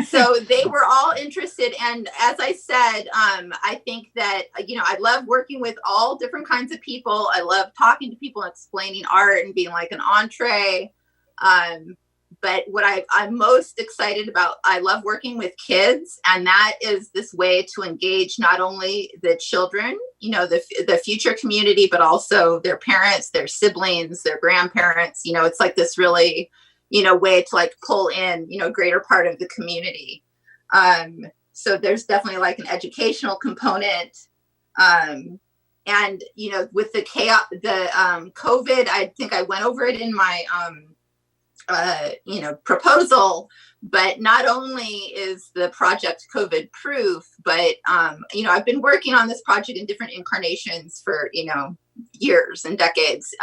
So they were all interested. And as I said, I think that, I love working with all different kinds of people. I love talking to people and explaining art and being like an entree. But what I'm most excited about, I love working with kids, and that is this way to engage not only the children, the future community, but also their parents, their siblings, their grandparents. It's like this really, way to like pull in, a greater part of the community. So there's definitely like an educational component. And, with the chaos, the COVID, I think I went over it in my, proposal, but not only is the project COVID proof, but, I've been working on this project in different incarnations for, years and decades.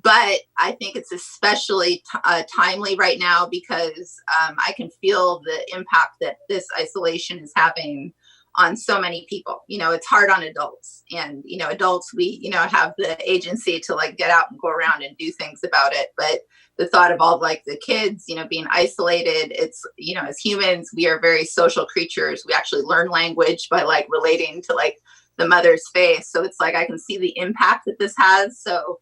But I think it's especially timely right now because I can feel the impact that this isolation is having on so many people. It's hard on adults, and, adults, we, have the agency to like get out and go around and do things about it. But the thought of all like the kids, being isolated, it's, as humans, we are very social creatures. We actually learn language by like relating to like the mother's face. So it's like, I can see the impact that this has. So,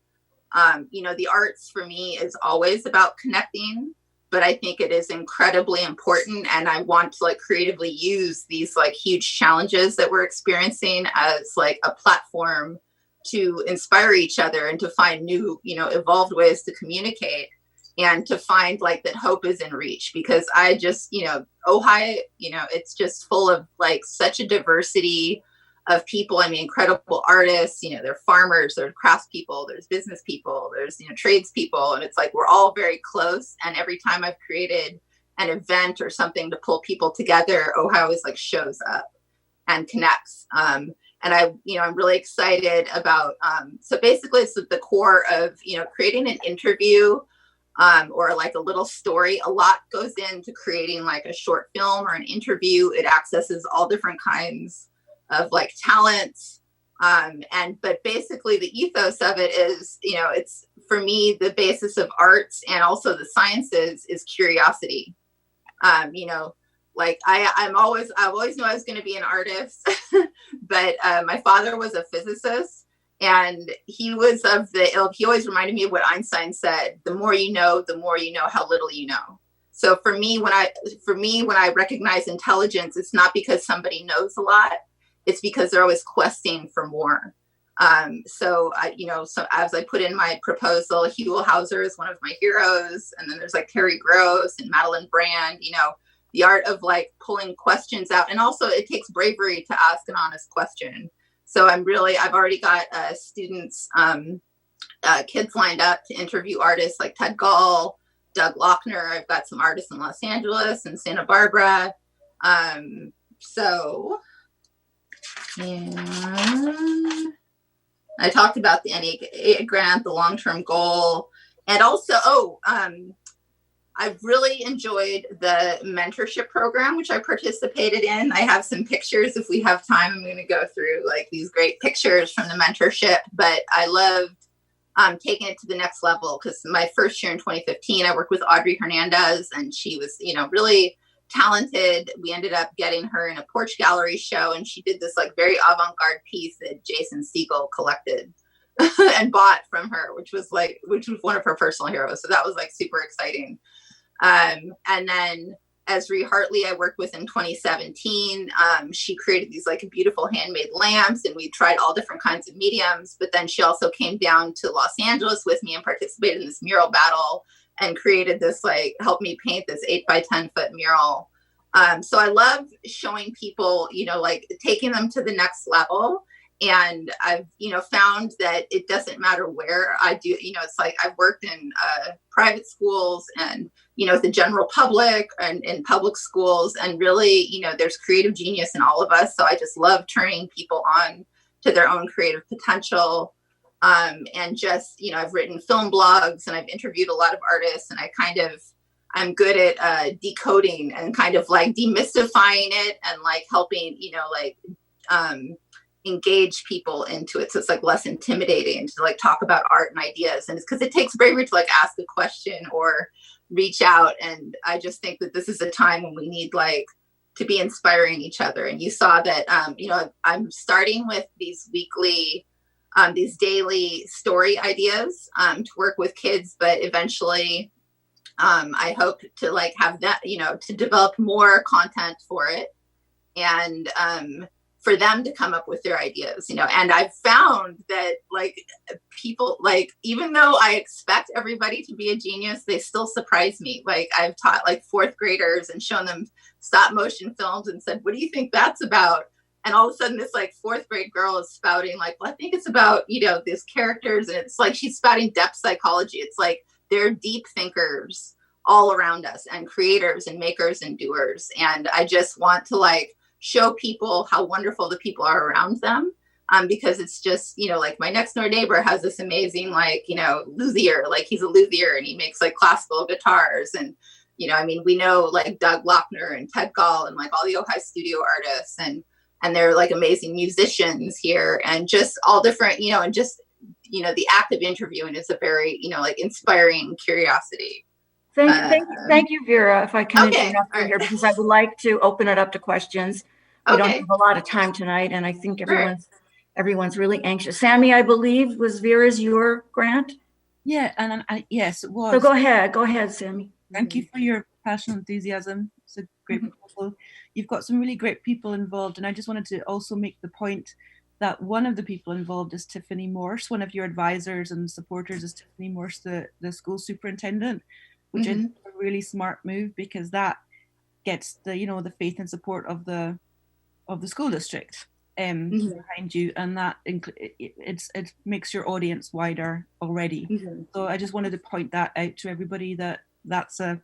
the arts for me is always about connecting, but I think it is incredibly important. And I want to like creatively use these like huge challenges that we're experiencing as like a platform to inspire each other and to find new, evolved ways to communicate and to find like that hope is in reach. Because I just, Ojai, it's just full of like such a diversity of people. I mean, incredible artists, they're farmers, there's craftspeople, there's business people, there's, tradespeople. And it's like, we're all very close. And every time I've created an event or something to pull people together, Ojai always like shows up and connects. And I'm really excited about, so basically it's the core of, creating an interview or like a little story. A lot goes into creating like a short film or an interview. It accesses all different kinds of like talents. But basically the ethos of it is, it's for me, the basis of arts and also the sciences is curiosity. Like I've always knew I was going to be an artist, but my father was a physicist, and he was of the ilk. He always reminded me of what Einstein said: the more you know how little you know. So for me, when I recognize intelligence, it's not because somebody knows a lot. It's because they're always questing for more. So as I put in my proposal, Hugo Hauser is one of my heroes. And then there's like Terry Gross and Madeline Brand, the art of like pulling questions out. And also it takes bravery to ask an honest question. So I've already got students, kids lined up to interview artists like Ted Gall, Doug Lochner. I've got some artists in Los Angeles and Santa Barbara. And I talked about the NEA grant, the long-term goal, and also, I've really enjoyed the mentorship program, which I participated in. I have some pictures. If we have time, I'm going to go through like these great pictures from the mentorship, but I loved taking it to the next level because my first year in 2015, I worked with Audrey Hernandez, and she was, really talented. We ended up getting her in a porch gallery show, and she did this like very avant-garde piece that Jason Siegel collected and bought from her, which was one of her personal heroes. So that was like super exciting. And then Esri Hartley, I worked with in 2017. She created these like beautiful handmade lamps, and we tried all different kinds of mediums, but then she also came down to Los Angeles with me and participated in this mural battle and created this, like, helped me paint this 8 by 10 foot mural. So I love showing people, like taking them to the next level. And I've, found that it doesn't matter where I do, it's like I've worked in private schools and, the general public and in public schools. And really, there's creative genius in all of us. So I just love turning people on to their own creative potential. And just, I've written film blogs and I've interviewed a lot of artists, and I'm good at decoding and kind of like demystifying it and like helping, engage people into it. So it's like less intimidating to like talk about art and ideas. And it's because it takes bravery to like ask a question or reach out. And I just think that this is a time when we need like to be inspiring each other. And you saw that, I'm starting with these weekly, these daily story ideas to work with kids, but eventually I hope to like have that, to develop more content for it and for them to come up with their ideas, and I've found that like people, like, even though I expect everybody to be a genius, they still surprise me. Like I've taught like fourth graders and shown them stop motion films and said, what do you think that's about? And all of a sudden this like fourth grade girl is spouting like, well, I think it's about, these characters. And it's like, she's spouting depth psychology. It's like, they're deep thinkers all around us and creators and makers and doers. And I just want to like show people how wonderful the people are around them. Because it's just, like my next door neighbor has this amazing, like, luthier, like he's a luthier and he makes like classical guitars. And, we know like Doug Lochner and Ted Gall and like all the Ojai studio artists and they're like amazing musicians here and just all different, and just, the act of interviewing is a very, like inspiring curiosity. Thank you, Vera. If I can interrupt you right. here, because I would like to open it up to questions. We don't have a lot of time tonight, and I think everyone's really anxious. Sammy, I believe, was Vera's your grant? Yeah, and yes, it was. So go ahead, Sammy. Thank you for your passion and enthusiasm. It's a great proposal. You've got some really great people involved, and I just wanted to also make the point that one of the people involved is Tiffany Morse. One of your advisors and supporters is Tiffany Morse, the school superintendent, which is a really smart move because that gets the the faith and support of the school district behind you, and that it makes your audience wider already. So I just wanted to point that out to everybody that's a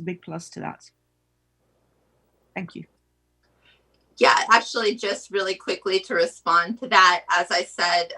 big plus to that. Thank you. Yeah, actually, just really quickly to respond to that, as I said,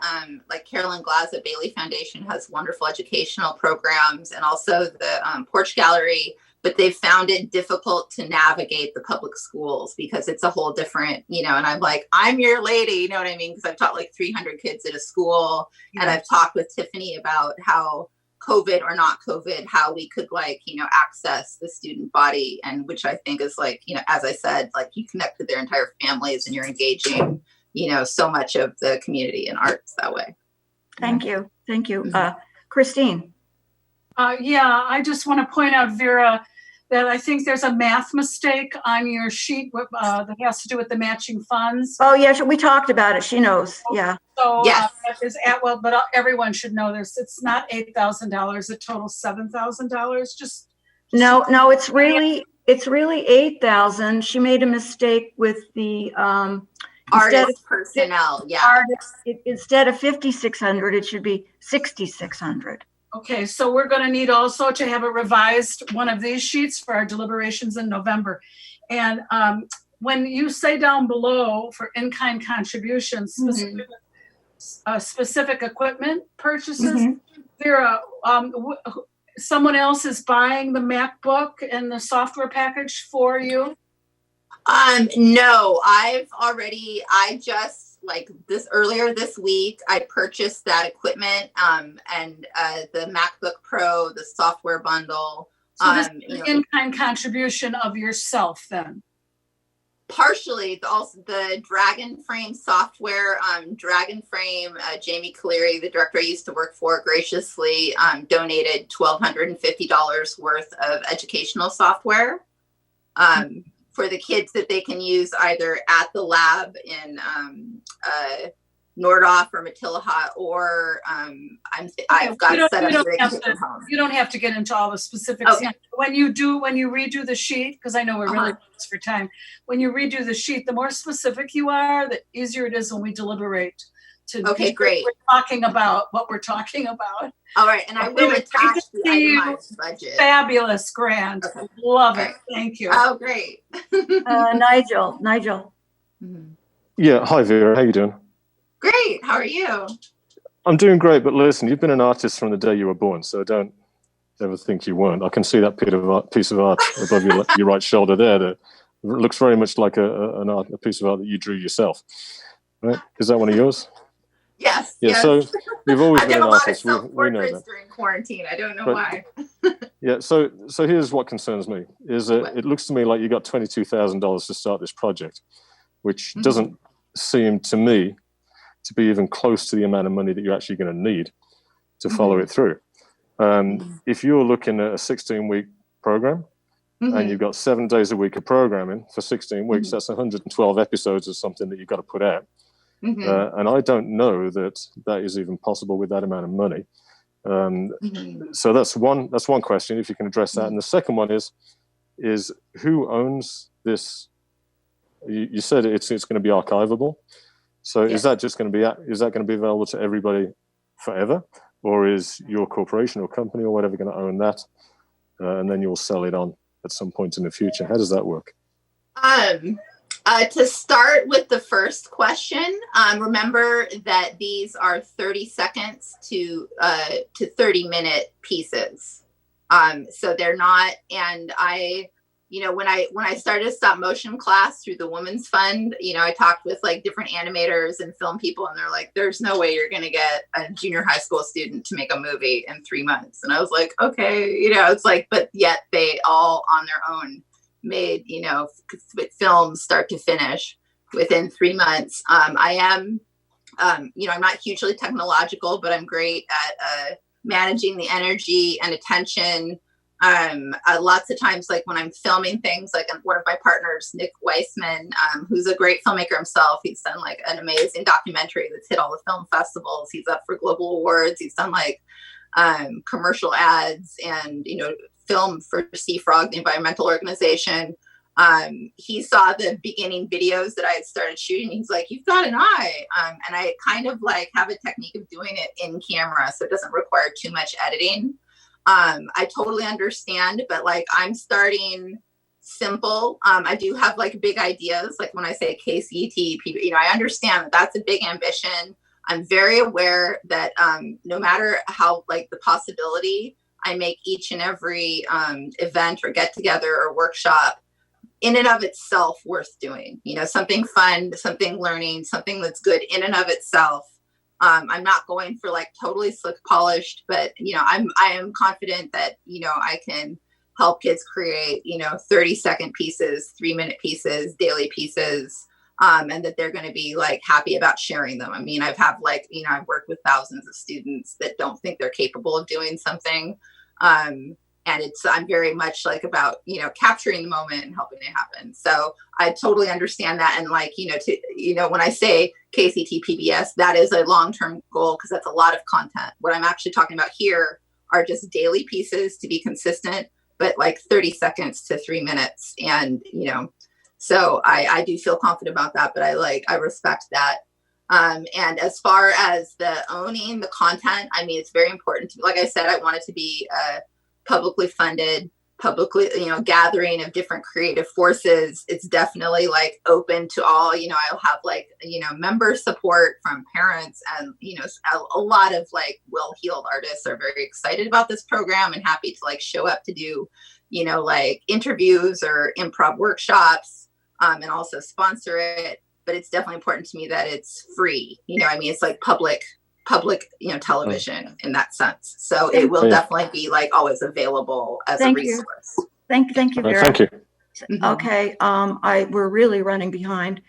like Carolyn Glass at Bailey Foundation has wonderful educational programs and also the Porch Gallery, but they've found it difficult to navigate the public schools because it's a whole different, and I'm like, I'm your lady, you know what I mean? Because I've taught like 300 kids at a school and I've talked with Tiffany about how COVID or not COVID, how we could like, access the student body, and which I think is like, as I said, like you connect with their entire families and you're engaging, so much of the community in arts that way. Thank you. Christine. Yeah, I just want to point out, Vera, that I think there's a math mistake on your sheet that has to do with the matching funds. Oh, yeah, we talked about it. She knows. Yeah. So yes. But everyone should know this. It's not $8,000. It totals $7,000. No, it's really $8,000. She made a mistake with the artist personnel. Yeah. Artists, instead of $5,600, it should be $6,600. Okay, so we're going to need also to have a revised one of these sheets for our deliberations in November. And when you say down below for in-kind contributions, specific equipment purchases, Vera, someone else is buying the MacBook and the software package for you? No, I just like this earlier this week, I purchased that equipment and the MacBook Pro, the software bundle. So this is an in-kind contribution of yourself then? Partially, also the Dragon Frame software. Dragon Frame, Jamie Caleri, the director I used to work for, graciously donated $1,250 worth of educational software for the kids that they can use either at the lab in Nordhoff or Matilahat, or I've got it set up so they can take them home. You don't have to get into all the specifics. Okay. When you redo the sheet, because I know we're really close for time, when you redo the sheet, the more specific you are, the easier it is when we deliberate. Okay, great. We're talking about what we're talking about. All right, and I will attach the itemized budget. Fabulous, grand. Okay. Love it. Thank you. Oh, great. Nigel. Yeah, hi Vera, how you doing? Great, how are you? I'm doing great, but listen, you've been an artist from the day you were born, so don't ever think you weren't. I can see that piece of art above your right shoulder there that looks very much like a piece of art that you drew yourself. Right? Is that one of yours? Yes. Yeah. Yes. So you've always been an artist. I did a lot of We know self-portraits that. during quarantine. I don't know But, why. Yeah. So here's what concerns me: is it looks to me like you got $22,000 to start this project, which doesn't seem to me to be even close to the amount of money that you're actually going to need to follow it through. If you're looking at a 16-week program and you've got 7 days a week of programming for 16 weeks, that's 112 episodes or something that you've got to put out. And I don't know that is even possible with that amount of money. So that's one question, if you can address that. And the second one is who owns this? You said it's going to be archivable. So is that going to be available to everybody forever, or is your corporation or company or whatever going to own that, and then you'll sell it on at some point in the future? How does that work? To start with the first question, remember that these are 30 seconds to 30-minute pieces. So they're not, and when I started a stop motion class through the Women's Fund, I talked with like different animators and film people, and they're like, there's no way you're going to get a junior high school student to make a movie in 3 months. And I was like, okay, it's like, but yet they all on their own made, films start to finish within 3 months. I am, I'm not hugely technological, but I'm great at managing the energy and attention. Lots of times, like when I'm filming things, like one of my partners, Nick Weissman, who's a great filmmaker himself, he's done like an amazing documentary that's hit all the film festivals. He's up for global awards. He's done like commercial ads and, film for Sea Frog, the environmental organization. He saw the beginning videos that I had started shooting. He's like, you've got an eye. And I kind of like have a technique of doing it in camera, so it doesn't require too much editing. I totally understand, but like I'm starting simple. I do have like big ideas. Like when I say KCET, I understand that that's a big ambition. I'm very aware that no matter how like the possibility, I make each and every event or get together or workshop in and of itself worth doing. Something fun, something learning, something that's good in and of itself. I'm not going for like totally slick polished, but I am confident that I can help kids create 30-second pieces, 3-minute pieces, daily pieces, and that they're going to be like happy about sharing them. I mean, I've worked with thousands of students that don't think they're capable of doing something, and I'm very much like about capturing the moment and helping it happen. So I totally understand that, and like when I say KCT PBS, that is a long-term goal because that's a lot of content. What I'm actually talking about here are just daily pieces to be consistent, but like 30 seconds to 3 minutes. And, so I do feel confident about that, but I respect that. And as far as the owning the content, I mean, it's very important to me. Like I said, I want it to be publicly funded, gathering of different creative forces. It's definitely like open to all, I'll have like, member support from parents, and, a lot of like well-heeled artists are very excited about this program and happy to like show up to do, like interviews or improv workshops, and also sponsor it. But it's definitely important to me that it's free. It's like public, television in that sense. So it will definitely be like always available as a resource. Thank you, Vera. Thank you. Okay, we're really running behind.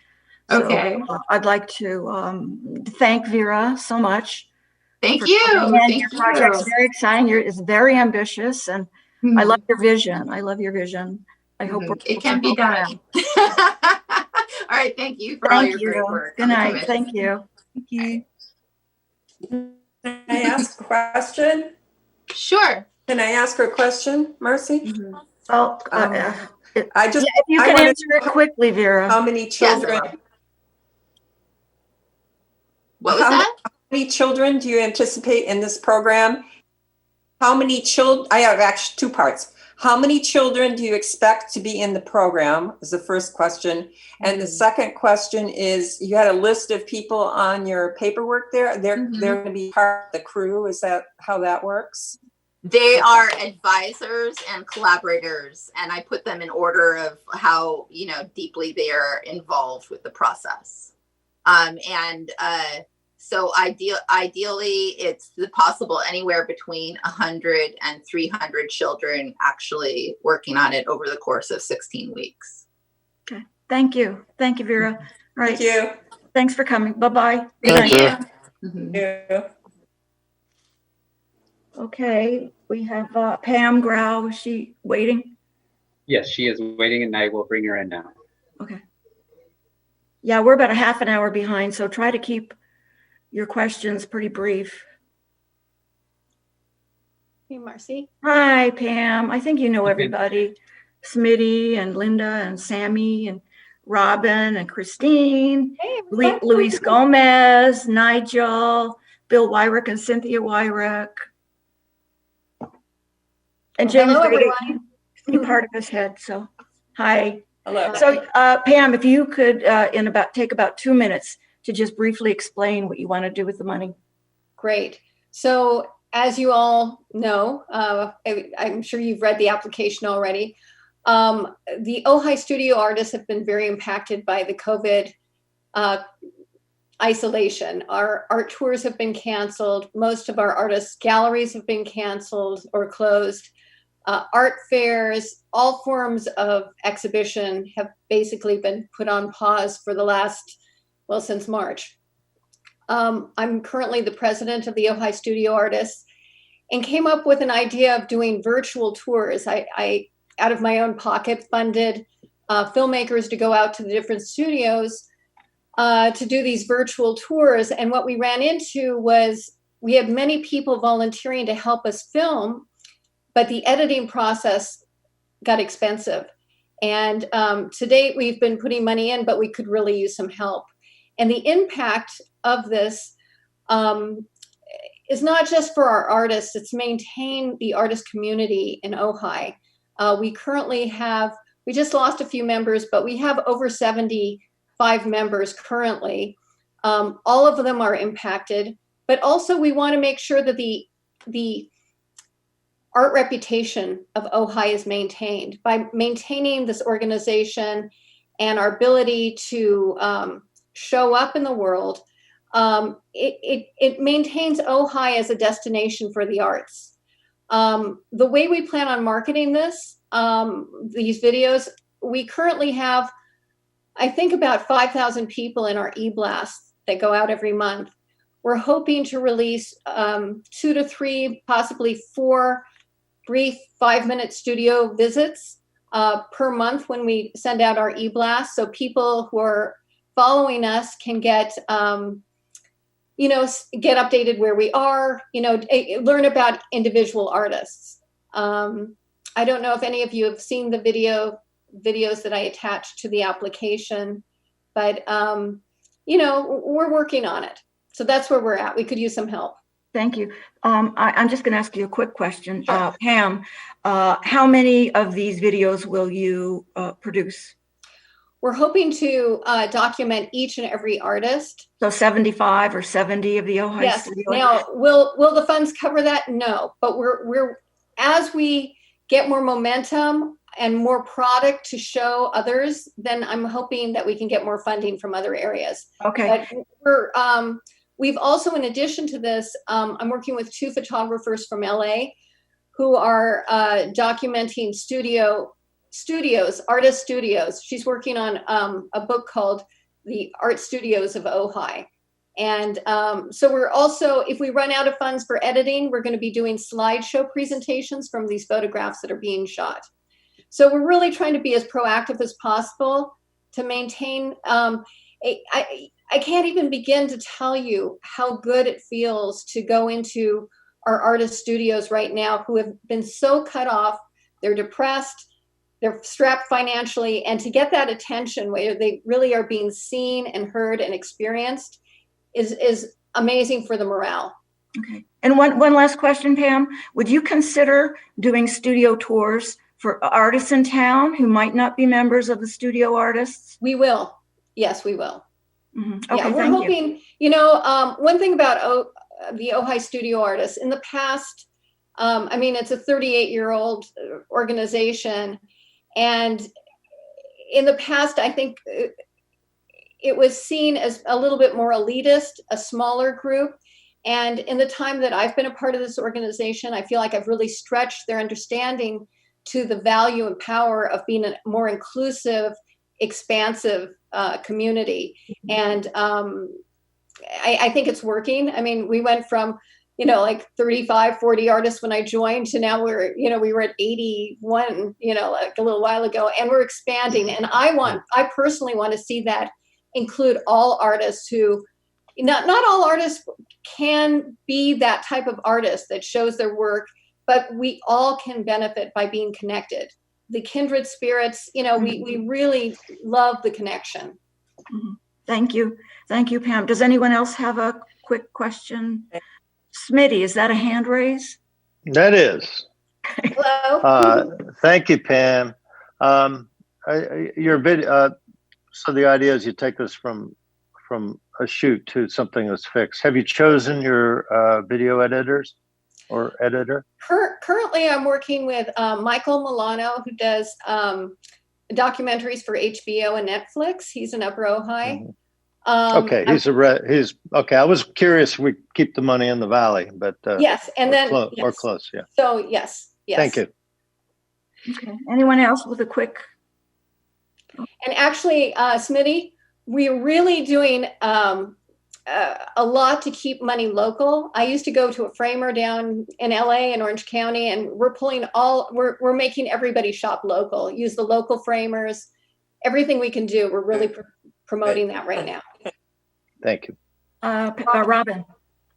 Okay. So, I'd like to thank Vera so much. Thank you. Your project's very exciting. It's very ambitious, and I love your vision. I hope it can be done. All right. Thank you for all your great work. Good night. Thank you. Thank you. Can I ask a question? Sure. Can I ask her a question, Marcy? Well, if you can answer it quickly, Vera. How many children? Yes. What was that? How many children do you anticipate in this program? How many children? I have actually two parts. How many children do you expect to be in the program is the first question. And the second question is, you had a list of people on your paperwork there. They're going to be part of the crew. Is that how that works? They are advisors and collaborators, and I put them in order of how, deeply they are involved with the process. So ideally, it's possible anywhere between 100 and 300 children actually working on it over the course of 16 weeks. Okay. Thank you. Thank you, Vera. All right. Thank you. Thanks for coming. Bye-bye. Thank you. Thank you. Okay. We have Pam Grau. Is she waiting? Yes, she is waiting, and I will bring her in now. Okay. Yeah, we're about a half an hour behind, so try to keep your questions pretty brief. Hey, Marcy. Hi, Pam. I think you know everybody. Smitty and Linda and Sammy and Robin and Christine, Hey, Luis Gomez, Nigel, Bill Wyrick and Cynthia Wyrick. And James hello, Brady, everyone. part of his head. So, hi. Hello. So, Pam, if you could take about 2 minutes to just briefly explain what you want to do with the money. Great. So, as you all know, I'm sure you've read the application already. The Ojai studio artists have been very impacted by the COVID isolation. Our art tours have been canceled. Most of our artists' galleries have been canceled or closed. Art fairs, all forms of exhibition have basically been put on pause for the last, since March. I'm currently the president of the Ojai Studio Artists and came up with an idea of doing virtual tours. I out of my own pocket, funded filmmakers to go out to the different studios to do these virtual tours. And what we ran into was we had many people volunteering to help us film, but the editing process got expensive. And to date, we've been putting money in, but we could really use some help. And the impact of this is not just for our artists, it's maintain the artist community in Ojai. We currently have, we just lost a few members, but we have over 75 members currently. All of them are impacted, but also we want to make sure that the art reputation of Ojai is maintained. By maintaining this organization and our ability to show up in the world, it maintains Ojai as a destination for the arts. The way we plan on marketing this, these videos, we currently have, I think, about 5,000 people in our e-blasts that go out every month. We're hoping to release 2 to 3, possibly 4 brief 5-minute studio visits per month when we send out our e-blasts. So people who are following us can get updated where we are, learn about individual artists. I don't know if any of you have seen the videos that I attached to the application, but, we're working on it. So that's where we're at. We could use some help. Thank you. I'm just going to ask you a quick question. Sure. Pam, how many of these videos will you produce? We're hoping to document each and every artist. So 75 or 70 of the Ojai Yes. studio? Now, will the funds cover that? No. But we're as we get more momentum and more product to show others, then I'm hoping that we can get more funding from other areas. Okay. But we've also, in addition to this, I'm working with 2 photographers from LA who are documenting artist studios. She's working on a book called The Art Studios of Ojai. And so we're also, if we run out of funds for editing, we're going to be doing slideshow presentations from these photographs that are being shot. So we're really trying to be as proactive as possible to maintain. I can't even begin to tell you how good it feels to go into our artist studios right now who have been so cut off. They're depressed. They're strapped financially, and to get that attention where they really are being seen and heard and experienced is amazing for the morale. Okay. And one last question, Pam. Would you consider doing studio tours for artists in town who might not be members of the studio artists? We will. Yes, we will. Okay, Yeah, we're thank hoping, one thing about the Ojai studio artists in the past, I mean, it's a 38-year-old organization. And in the past, I think it was seen as a little bit more elitist, a smaller group. And in the time that I've been a part of this organization, I feel like I've really stretched their understanding to the value and power of being a more inclusive, expansive community. And I think it's working. I mean, we went from, like 35, 40 artists when I joined to now we were at 81, like a little while ago, and we're expanding. And I personally want to see that include all artists who, not all artists can be that type of artist that shows their work, but we all can benefit by being connected. The kindred spirits, we really love the connection. Thank you. Thank you, Pam. Does anyone else have a quick question? Smitty, is that a hand raise? That is. Hello. Thank you, Pam. Your video. So the idea is you take this from a shoot to something that's fixed. Have you chosen your video editors or editor? Currently, I'm working with Michael Milano, who does documentaries for HBO and Netflix. He's in Upper Ojai. Okay, he's okay. I was curious. We keep the money in the valley, but yes, and then or close, yeah. So yes. Thank you. Okay. Anyone else with a quick? And actually, Smitty, we're really doing a lot to keep money local. I used to go to a framer down in LA in Orange County, and we're making everybody shop local, use the local framers, everything we can do. We're really promoting that right now. Thank you. Robin.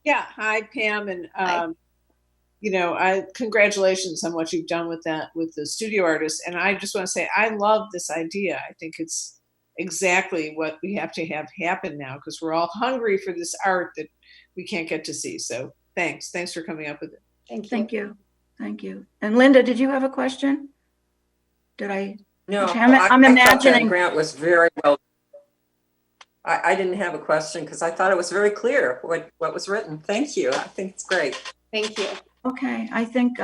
Yeah. Hi, Pam. And, congratulations on what you've done with the studio artists. And I just want to say, I love this idea. I think it's exactly what we have to have happen now, because we're all hungry for this art that we can't get to see. So thanks for coming up with it. Thank you. Thank you. And Linda, did you have a question? Did I? No, I'm imagining. I thought that grant was very well. I didn't have a question because I thought it was very clear what was written. Thank you. I think it's great. Thank you. Okay. I think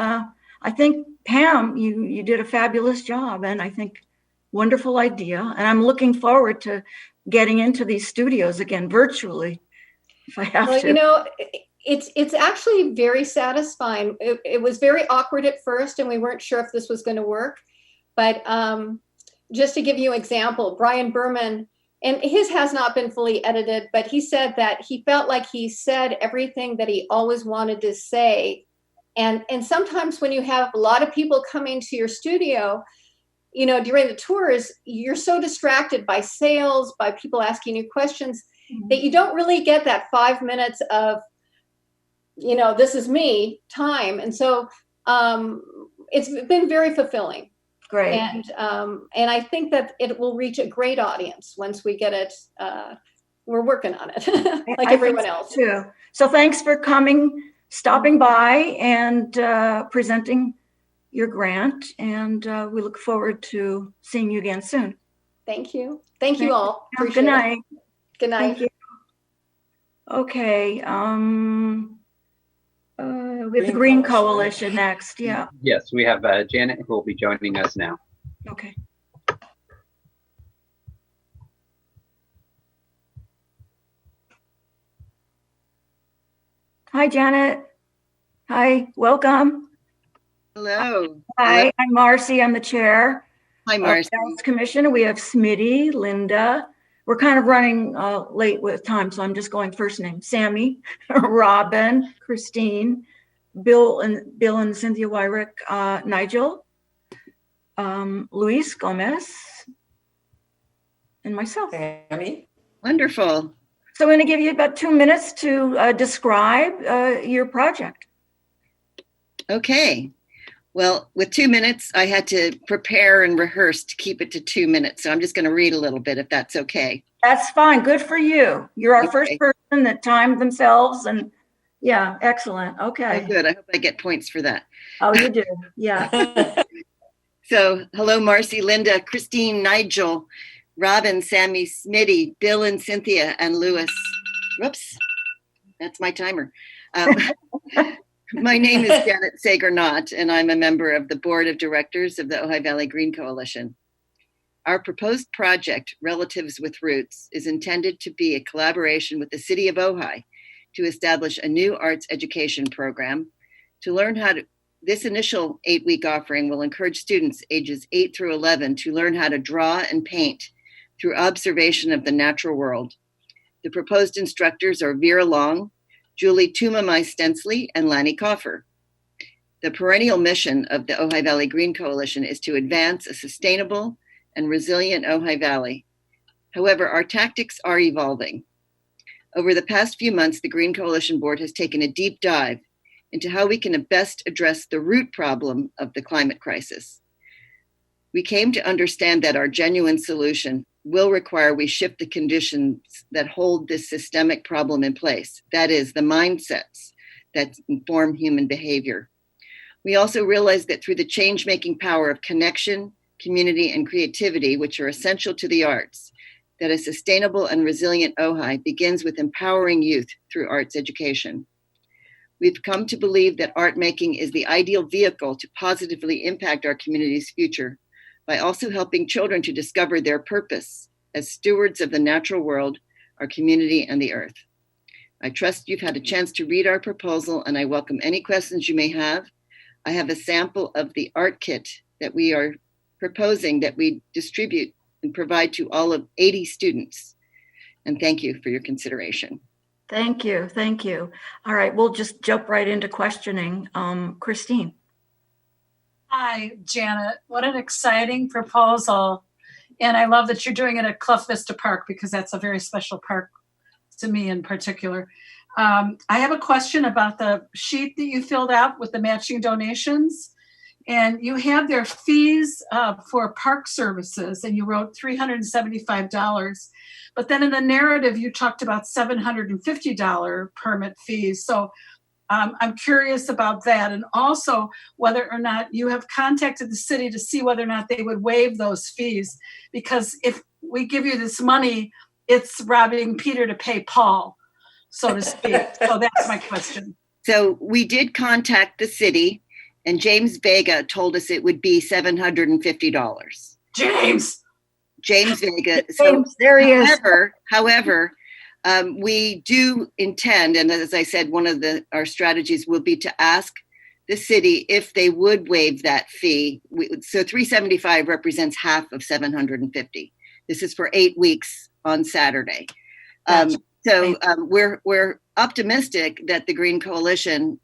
Pam, you did a fabulous job, and I think wonderful idea. And I'm looking forward to getting into these studios again virtually if I have to. It's actually very satisfying. It was very awkward at first, and we weren't sure if this was going to work. But just to give you an example, Brian Berman, and his has not been fully edited, but he said that he felt like he said everything that he always wanted to say. And sometimes when you have a lot of people coming to your studio, during the tours, you're so distracted by sales, by people asking you questions, that you don't really get that 5 minutes of, this is me time. And so it's been very fulfilling. Great. And I think that it will reach a great audience once we get it. We're working on it, like everyone else. Too. So thanks for stopping by and presenting your grant. And we look forward to seeing you again soon. Thank you. Thank you all. Good night. Good night. Thank you. Okay. We have the Green Coalition next. Yeah. Yes, we have Janet who will be joining us now. Okay. Hi, Janet. Hi, welcome. Hello. Hi, I'm Marcy. I'm the chair. Hi, Marcy. Of the Commission. We have Smitty, Linda. We're kind of running late with time, so I'm just going first name. Sammy, Robin, Christine, Bill and Cynthia Wyrick, Nigel, Luis Gomez, and myself. Sammy. Wonderful. So I'm going to give you about 2 minutes to describe your project. Okay. Well, with 2 minutes, I had to prepare and rehearse to keep it to 2 minutes. So I'm just going to read a little bit, if that's okay. That's fine. Good for you. You're our first person that timed themselves. And yeah, excellent. Okay. Oh, good. I hope I get points for that. Oh, you do. Yeah. So hello, Marcy, Linda, Christine, Nigel, Robin, Sammy, Smitty, Bill and Cynthia, and Lewis. Whoops, that's my timer. My name is Janet Sager-Knott, and I'm a member of the Board of Directors of the Ojai Valley Green Coalition. Our proposed project, Relatives with Roots, is intended to be a collaboration with the City of Ojai to establish a new arts education program. To learn how to, this initial 8-week offering will encourage students ages 8 through 11 to learn how to draw and paint through observation of the natural world. The proposed instructors are Vera Long, Julie Tumamai-Stensley, and Lanny Coffer. The perennial mission of the Ojai Valley Green Coalition is to advance a sustainable and resilient Ojai Valley. However, our tactics are evolving. Over the past few months, the Green Coalition Board has taken a deep dive into how we can best address the root problem of the climate crisis. We came to understand that our genuine solution will require we shift the conditions that hold this systemic problem in place. That is, the mindsets that inform human behavior. We also realized that through the change-making power of connection, community, and creativity, which are essential to the arts, that a sustainable and resilient Ojai begins with empowering youth through arts education. We've come to believe that art making is the ideal vehicle to positively impact our community's future by also helping children to discover their purpose as stewards of the natural world, our community, and the earth. I trust you've had a chance to read our proposal, and I welcome any questions you may have. I have a sample of the art kit that we are proposing that we distribute and provide to all of 80 students. And thank you for your consideration. Thank you. Thank you. All right, we'll just jump right into questioning. Christine. Hi, Janet. What an exciting proposal. And I love that you're doing it at Clough Vista Park because that's a very special park to me in particular. I have a question about the sheet that you filled out with the matching donations. And you have their fees for park services, and you wrote $375. But then in the narrative, you talked about $750 permit fees. So I'm curious about that, and also whether or not you have contacted the city to see whether or not they would waive those fees. Because if we give you this money, it's robbing Peter to pay Paul, so to speak. So that's my question. So we did contact the city. And James Vega told us it would be $750. James Vega. James, so, there he is. However, we do intend, and as I said, one of our strategies will be to ask the city if they would waive that fee. So $375 represents half of $750. This is for 8 weeks on Saturday. Gotcha. We're optimistic that the Green Coalition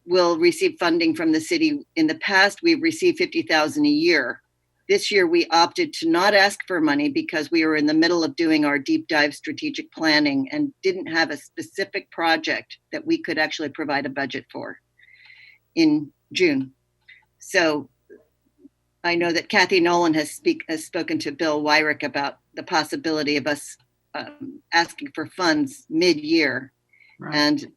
will receive funding from the city. In the past, we've received $50,000 a year. This year, we opted to not ask for money because we were in the middle of doing our deep dive strategic planning and didn't have a specific project that we could actually provide a budget for in June. So I know that Kathy Nolan has spoken to Bill Wyrick about the possibility of us asking for funds mid-year. Right. And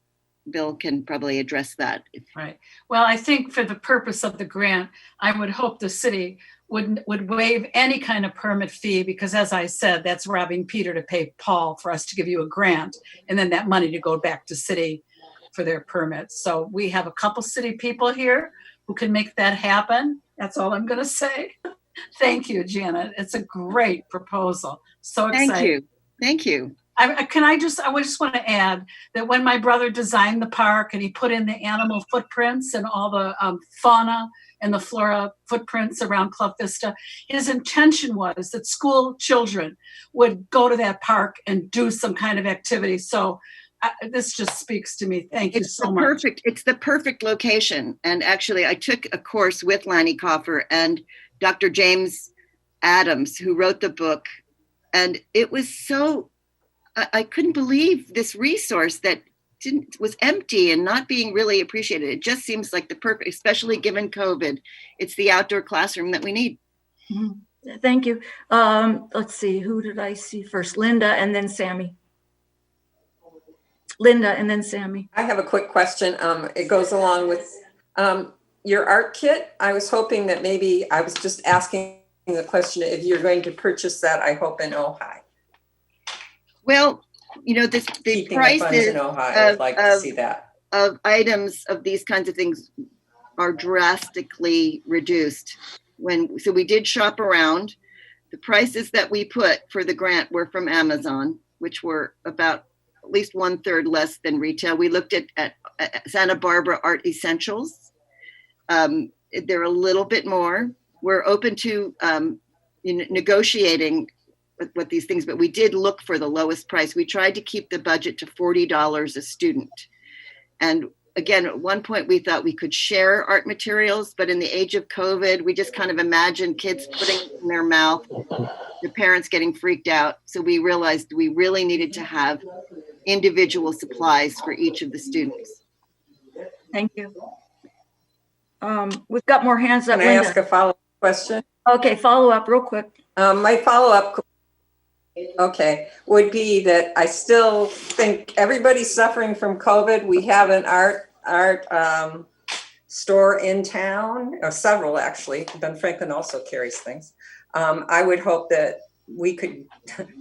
Bill can probably address that. Right. Well, I think for the purpose of the grant, I would hope the city would waive any kind of permit fee, because as I said, that's robbing Peter to pay Paul for us to give you a grant and then that money to go back to city for their permits. So we have a couple city people here who can make that happen. That's all I'm going to say. Thank you, Janet. It's a great proposal. So exciting. Thank you. I just want to add that when my brother designed the park and he put in the animal footprints and all the fauna and the flora footprints around Clough Vista, his intention was that school children would go to that park and do some kind of activity. So this just speaks to me. Thank you so much. It's the perfect location. And actually, I took a course with Lanny Coffer and Dr. James Adams, who wrote the book. And it was so, I couldn't believe this resource that was empty and not being really appreciated. It just seems like the perfect, especially given COVID, it's the outdoor classroom that we need. Mm-hmm. Thank you. Let's see, who did I see first? Linda and then Sammy. Linda and then Sammy. I have a quick question. It goes along with your art kit, I was hoping that maybe, I was just asking the question, if you're going to purchase that, I hope in Ojai. Well, you know, the Keeping the funds prices in Ojai, I would like to see that. of items of these kinds of things are drastically reduced. So we did shop around. The prices that we put for the grant were from Amazon, which were about at least 1/3 less than retail. We looked at Santa Barbara Art Essentials. They're a little bit more. We're open to negotiating with these things, but we did look for the lowest price. We tried to keep the budget to $40 a student. And again, at one point we thought we could share art materials, but in the age of COVID, we just kind of imagined kids putting it in their mouth, the parents getting freaked out. So we realized we really needed to have individual supplies for each of the students. Thank you. We've got more hands up. Can I ask a follow-up question? Okay, follow up real quick. My follow-up, okay, would be that I still think everybody's suffering from COVID. We have an art store in town, or several actually. Ben Franklin also carries things. I would hope that we could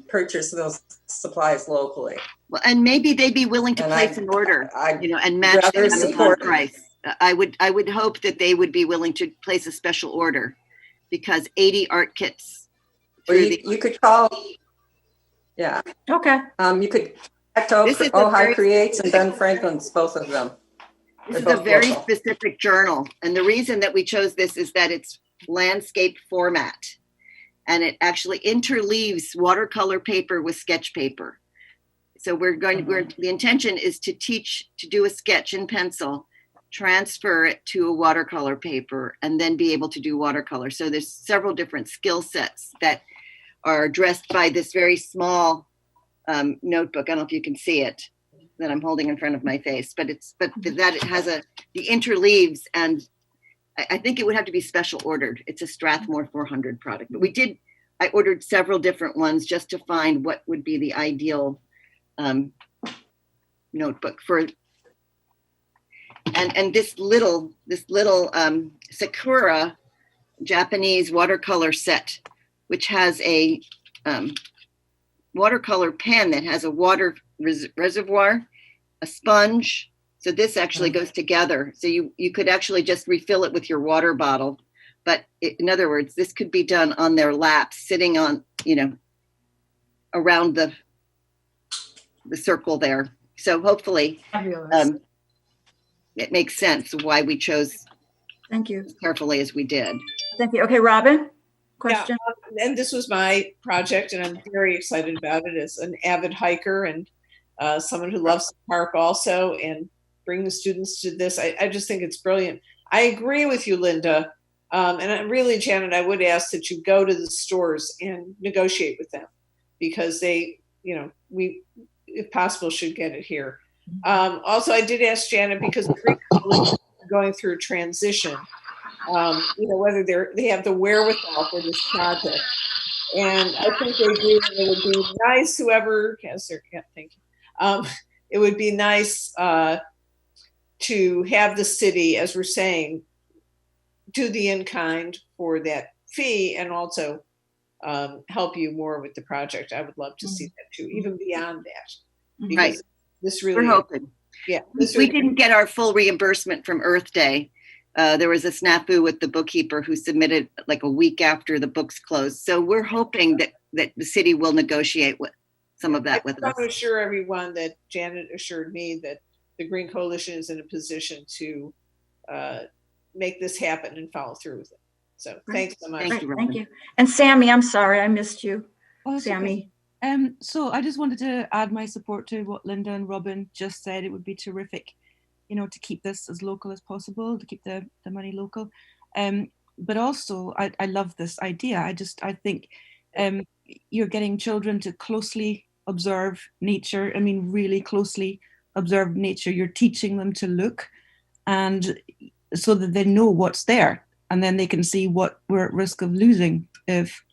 purchase those supplies locally. Well, and maybe they'd be willing to place an order, and match the Amazon price. I would hope that they would be willing to place a special order, because 80 art kits. Or you could call. Yeah. Okay. You could contact Ojai Creates and Ben Franklin's, both of them. This is a very specific journal, and the reason that we chose this is that it's landscape format, and it actually interleaves watercolor paper with sketch paper. So the intention is to teach to do a sketch in pencil, transfer it to a watercolor paper, and then be able to do watercolor. So there's several different skill sets that are addressed by this very small notebook. I don't know if you can see it that I'm holding in front of my face, but that it has the interleaves, and I think it would have to be special ordered. It's a Strathmore 400 product, but I ordered several different ones just to find what would be the ideal notebook for. And this little Sakura Japanese watercolor set, which has a watercolor pen that has a water reservoir, a sponge. So this actually goes together. So you could actually just refill it with your water bottle. But in other words, this could be done on their laps, sitting on, around the circle there. So hopefully it makes sense why we chose. Thank you. As carefully as we did. Thank you. Okay, Robin, question. Yeah, and this was my project, and I'm very excited about it as an avid hiker and someone who loves the park also, and bring the students to this. I just think it's brilliant. I agree with you, Linda. And really, Janet, I would ask that you go to the stores and negotiate with them, because they, we, if possible, should get it here. Also, I did ask Janet, because Greek colleges are going through a transition, whether they have the wherewithal for this project. And I think they do. It would be nice, whoever has their, thank you. It would be nice to have the city, as we're saying, do the in-kind for that fee, and also help you more with the project. I would love to see that too, even beyond that. Because right. This really, we're hoping. Yeah. We didn't get our full reimbursement from Earth Day. There was a snafu with the bookkeeper who submitted like a week after the books closed. So we're hoping that the city will negotiate with some of that with us. I want to assure everyone that Janet assured me that the Green Coalition is in a position to make this happen and follow through with it. So thanks so much. Thank you. And Sammy, I'm sorry, I missed you. Oh, Sammy. Okay. So I just wanted to add my support to what Linda and Robin just said. It would be terrific, to keep this as local as possible, to keep the money local. But also, I love this idea. I think you're getting children to closely observe nature. I mean, really closely observe nature. You're teaching them to look, and so that they know what's there, and then they can see what we're at risk of losing if,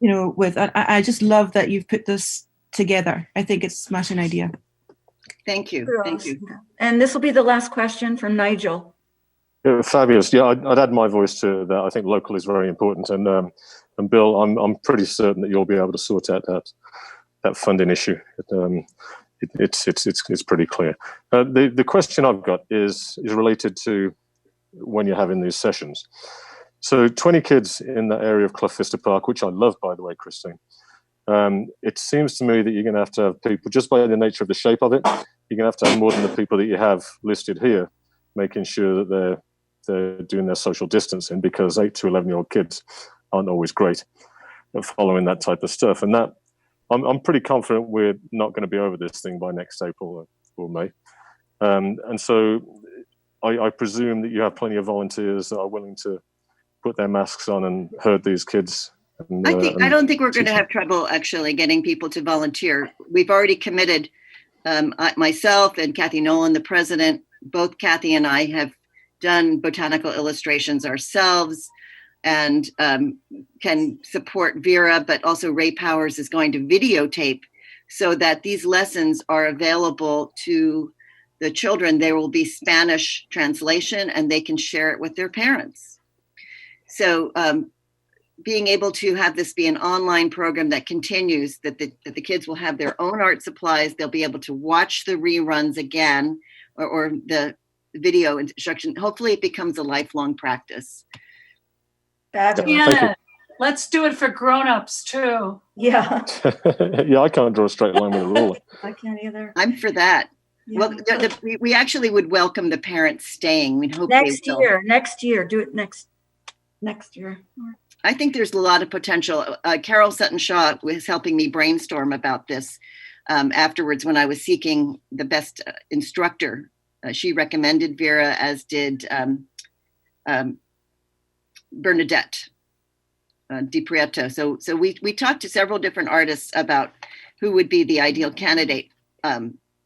I just love that you've put this together. I think it's a smashing idea. Thank you. Thank you. And this will be the last question from Nigel. Fabulous. Yeah, I'd add my voice to that. I think local is very important, and Bill, I'm pretty certain that you'll be able to sort out that funding issue. It's pretty clear. The question I've got is related to when you're having these sessions. So 20 kids in the area of Clough Vista Park, which I love, by the way, Christine. It seems to me that you're going to have people, just by the nature of the shape of it, you're going to have more than the people that you have listed here, making sure that they're doing their social distancing, because 8 to 11-year-old kids aren't always great at following that type of stuff. And that I'm pretty confident we're not going to be over this thing by next April or May. And so I presume that you have plenty of volunteers that are willing to put their masks on and herd these kids. I don't think we're going to have trouble actually getting people to volunteer. We've already committed, myself and Kathy Nolan, the president, both Kathy and I have done botanical illustrations ourselves and can support Vera, but also Ray Powers is going to videotape so that these lessons are available to the children. There will be Spanish translation and they can share it with their parents. So being able to have this be an online program that continues, that the kids will have their own art supplies, they'll be able to watch the reruns again or the video instruction. Hopefully it becomes a lifelong practice. Yeah, let's do it for grown-ups too. Yeah. Yeah, I can't draw a straight line with a ruler. I can't either. I'm for that. Yeah. Well, we actually would welcome the parents staying. We'd hope next they will. Next year, do it next year. I think there's a lot of potential. Carol Sutton-Shaw was helping me brainstorm about this afterwards when I was seeking the best instructor. She recommended Vera, as did Bernadette Di Prieto. So we talked to several different artists about who would be the ideal candidate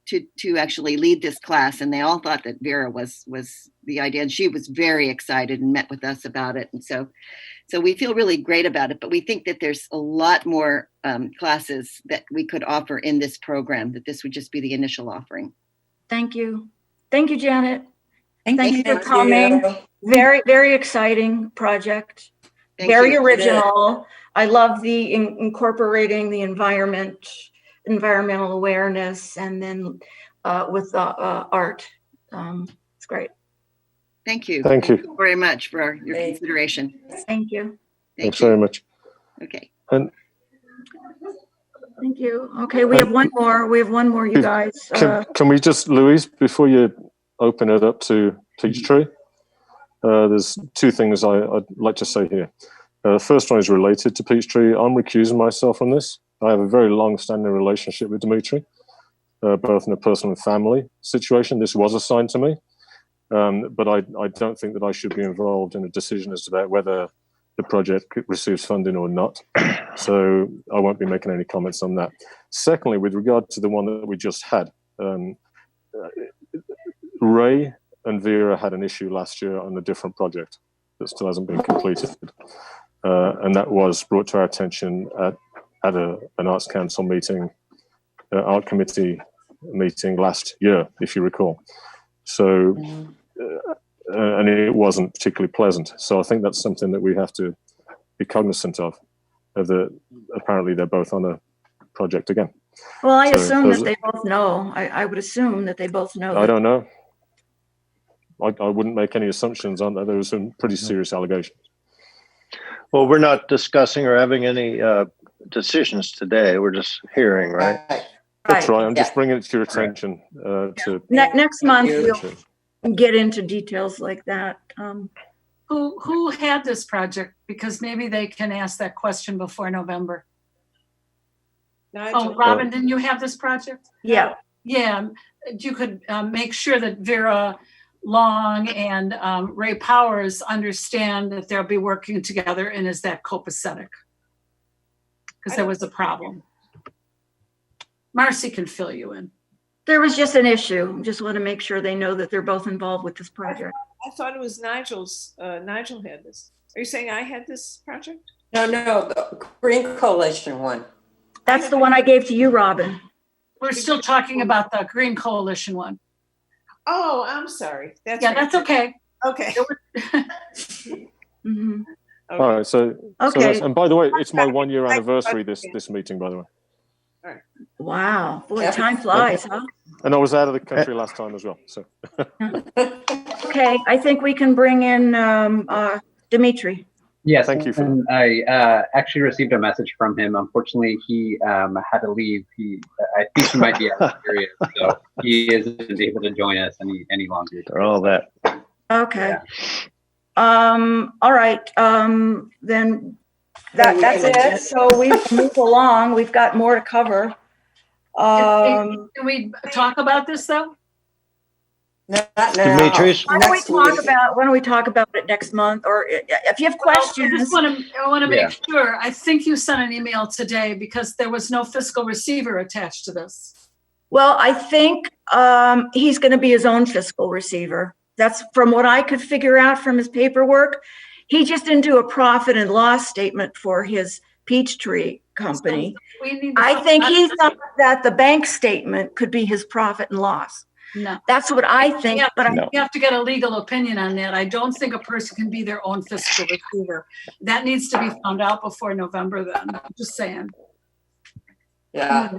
to actually lead this class, and they all thought that Vera was the idea, and she was very excited and met with us about it. And so we feel really great about it, but we think that there's a lot more classes that we could offer in this program, that this would just be the initial offering. Thank you, Janet. Thank you for coming. Very, very exciting project. Very original. I love the incorporating the environmental awareness, and then with art. It's great. Thank you. Thank you very much for your consideration. Thank you. Thanks very much. Okay. And thank you. Okay, we have one more, you guys. Can we just, Louise, before you open it up to Peachtree, there's two things I'd like to say here. The first one is related to Peachtree. I'm recusing myself from this. I have a very long-standing relationship with Dimitri, both in a personal and family situation. This was assigned to me, but I don't think that I should be involved in a decision as to whether the project receives funding or not. So I won't be making any comments on that. Secondly, with regard to the one that we just had, Ray and Vera had an issue last year on a different project that still hasn't been completed. And that was brought to our attention at an Arts Council meeting, Art Committee meeting last year, if you recall. So, and it wasn't particularly pleasant. So I think that's something that we have to be cognizant of, that apparently they're both on a project again. Well, I assume that they both know. I would assume that they both know. I don't know. I wouldn't make any assumptions on that. There were some pretty serious allegations. Well, we're not discussing or having any decisions today. We're just hearing, right? That's right. I'm just bringing it to your attention. Next month we'll get into details like that. Who had this project? Because maybe they can ask that question before November. Nigel. Oh, Robin, didn't you have this project? Yeah. Yeah. You could make sure that Vera Long and Ray Powers understand that they'll be working together, and is that copacetic? Because there was a problem. Marcy can fill you in. There was just an issue. Just want to make sure they know that they're both involved with this project. I thought it was Nigel's. Nigel had this. Are you saying I had this project? No, the Green Coalition one. That's the one I gave to you, Robin. We're still talking about the Green Coalition one. Oh, I'm sorry. That's okay. Okay. Mhm. All right. So Okay. and by the way, it's my 1 year anniversary. This meeting, by the way. Wow. Boy, Happy- time flies, huh? And I was out of the country last time as well. So Okay, I think we can bring in Dimitri. Yes, Thank you for and I actually received a message from him. Unfortunately, he had to leave. I think he might be out of the area, so he isn't able to join us any longer. For all that. Okay. Yeah. All right. Then that's it. So we move along. We've got more to cover. Can we talk about this though? Not now. Demetrius? Why don't we Next week. talk about it next month? Or if you have questions. I want to Yeah. make sure. I think you sent an email today because there was no fiscal receiver attached to this. Well, I think he's going to be his own fiscal receiver. That's from what I could figure out from his paperwork. He just didn't do a profit and loss statement for his Peachtree company. So we need to I find think out- he thought that the bank statement could be his profit and loss. No. That's what I think, but No. You have to get a legal opinion on that. I don't think a person can be their own fiscal receiver. That needs to be found out before November then. Just saying. Yeah.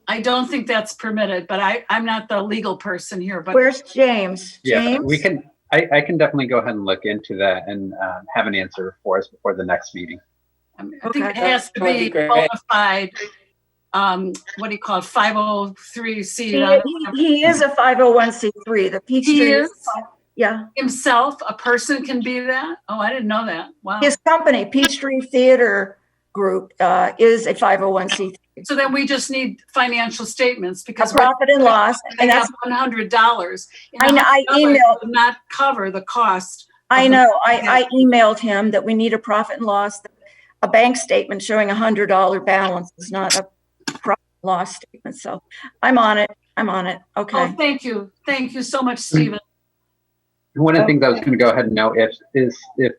I don't think that's permitted, but I'm not the legal person here, but where's James? Yeah, James? we can. I can definitely go ahead and look into that and have an answer for us before the next meeting. I think it Okay. has to That'd be be great. qualified, what do you call it, 503C. He is a 501c3. The Peachtree He is? Yeah. Himself, a person can be that? Oh, I didn't know that. Wow. His company, Peachtree Theater Group, is a 501c3. So then we just need financial statements A because profit and loss, they and have that's, $100. I know, I emailed, Would not cover the cost. I of the- know, I emailed him that we need a profit and loss. A bank statement showing $100 balance is not a profit and loss statement. So I'm on it. Oh, Okay. thank you. Thank you so much, Stephen. One of the things I was going to go ahead and note if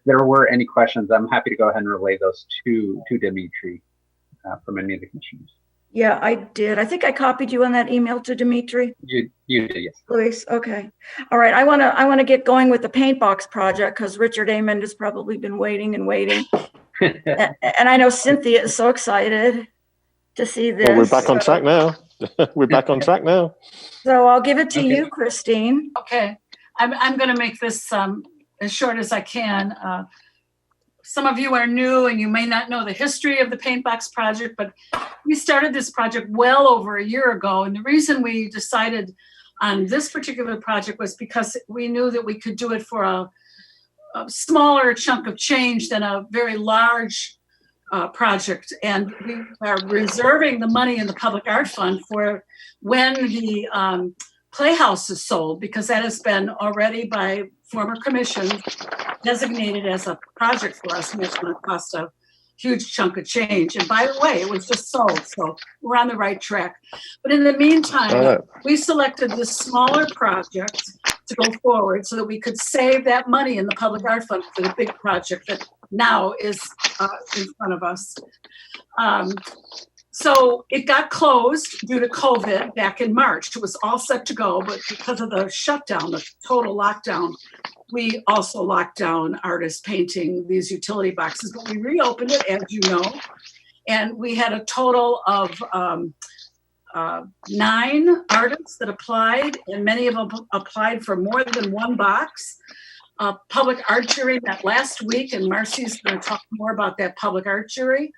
there were any questions, I'm happy to go ahead and relay those to Dimitri from any of the commissioners. Yeah, I did. I think I copied you on that email to Dimitri. You did, yes. Luis, okay. All right, I want to get going with the paint box project because Richard Amond has probably been waiting and waiting. And I know Cynthia is so excited to see this. Well, we're back on track now. We're back on track now. So I'll give it to Okay. you, Christine. Okay. I'm going to make this as short as I can. Some of you are new and you may not know the history of the paint box project, but we started this project well over a year ago. And the reason we decided on this particular project was because we knew that we could do it for a smaller chunk of change than a very large project. And we are reserving the money in the Public Art Fund for when the Playhouse is sold, because that has been already by former commission designated as a project for us, and it's going to cost a huge chunk of change. And by the way, it was just sold, so we're on the right track. But in the meantime, we selected this smaller project to go forward so that we could save that money in the Public Art Fund for the big project that now is in front of us. So it got closed due to COVID back in March. It was all set to go, but because of the shutdown, the total lockdown, we also locked down artists painting these utility boxes. But we reopened it, as you know, and we had a total of 9 artists that applied, and many of them applied for more than one box. Public art jury met last week, and Marcy's going to talk more about that public art jury.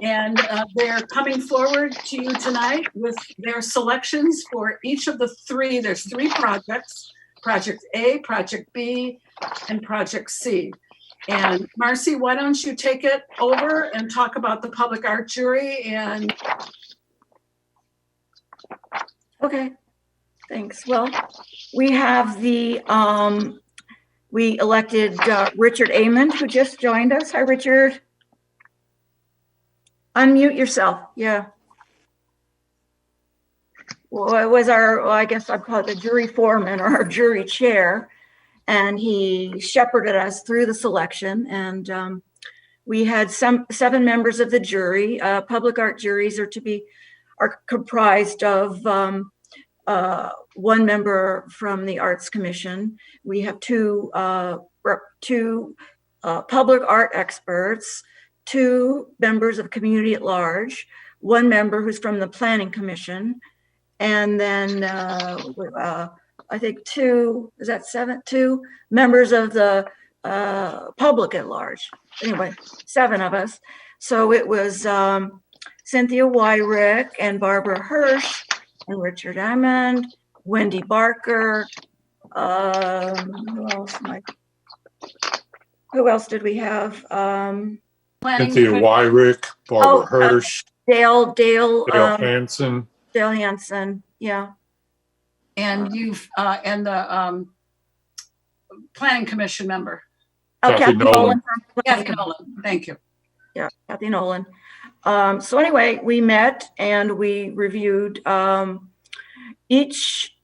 And they're coming forward to you tonight with their selections for each of the 3. There's 3 projects, Project A, Project B, and Project C. And Marcy, why don't you take it over and talk about the public art jury? And Okay, thanks. Well, we have we elected Richard Amond, who just joined us. Hi, Richard. Unmute yourself. Yeah. Well, it was I guess I'd call it the jury foreman or our jury chair. And he shepherded us through the selection. And we had 7 members of the jury. Public art juries are comprised of one member from the Arts Commission. We have two public art experts, two members of community at large, one member who's from the Planning Commission, and then I think two members of the public at large. Anyway, 7 of us. So it was Cynthia Wyrick and Barbara Hirsch and Richard Hammond, Wendy Barker. Who else did we have? Cynthia Wyrick, Barbara Hirsch, Dale Hansen. Dale Hansen, yeah. And and the Planning Commission member. Oh, Kathy Nolan. Kathy Nolan, thank you. Yeah, Kathy Nolan. So anyway, we met and we reviewed. Each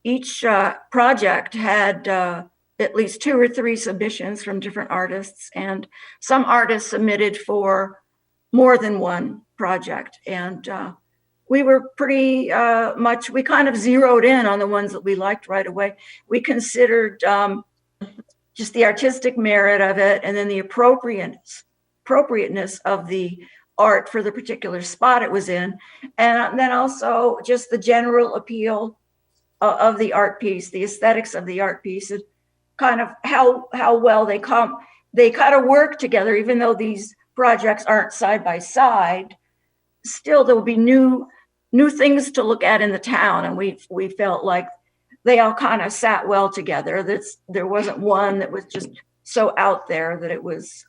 project had at least 2 or 3 submissions from different artists, and some artists submitted for more than one project. And we were pretty much, we kind of zeroed in on the ones that we liked right away. We considered just the artistic merit of it, and then the appropriateness of the art for the particular spot it was in, and then also just the general appeal of the art piece, the aesthetics of the art piece, and kind of how well they kind of work together. Even though these projects aren't side by side, still there will be new things to look at in the town, and we felt like they all kind of sat well together. There wasn't one that was just so out there that it was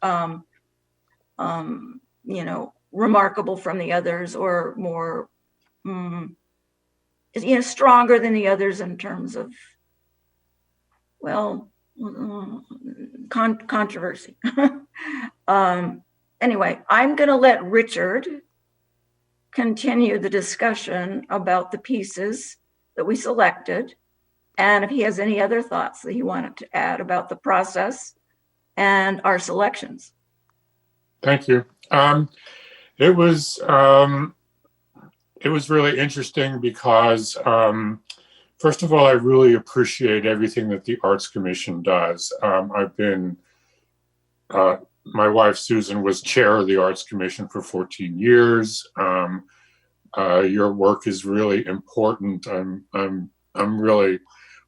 remarkable from the others, or more stronger than the others in terms of, controversy. Anyway, I'm going to let Richard continue the discussion about the pieces that we selected, and if he has any other thoughts that he wanted to add about the process and our selections. Thank you. It was really interesting because, first of all, I really appreciate everything that the Arts Commission does. My wife Susan was chair of the Arts Commission for 14 years. Your work is really important. I'm really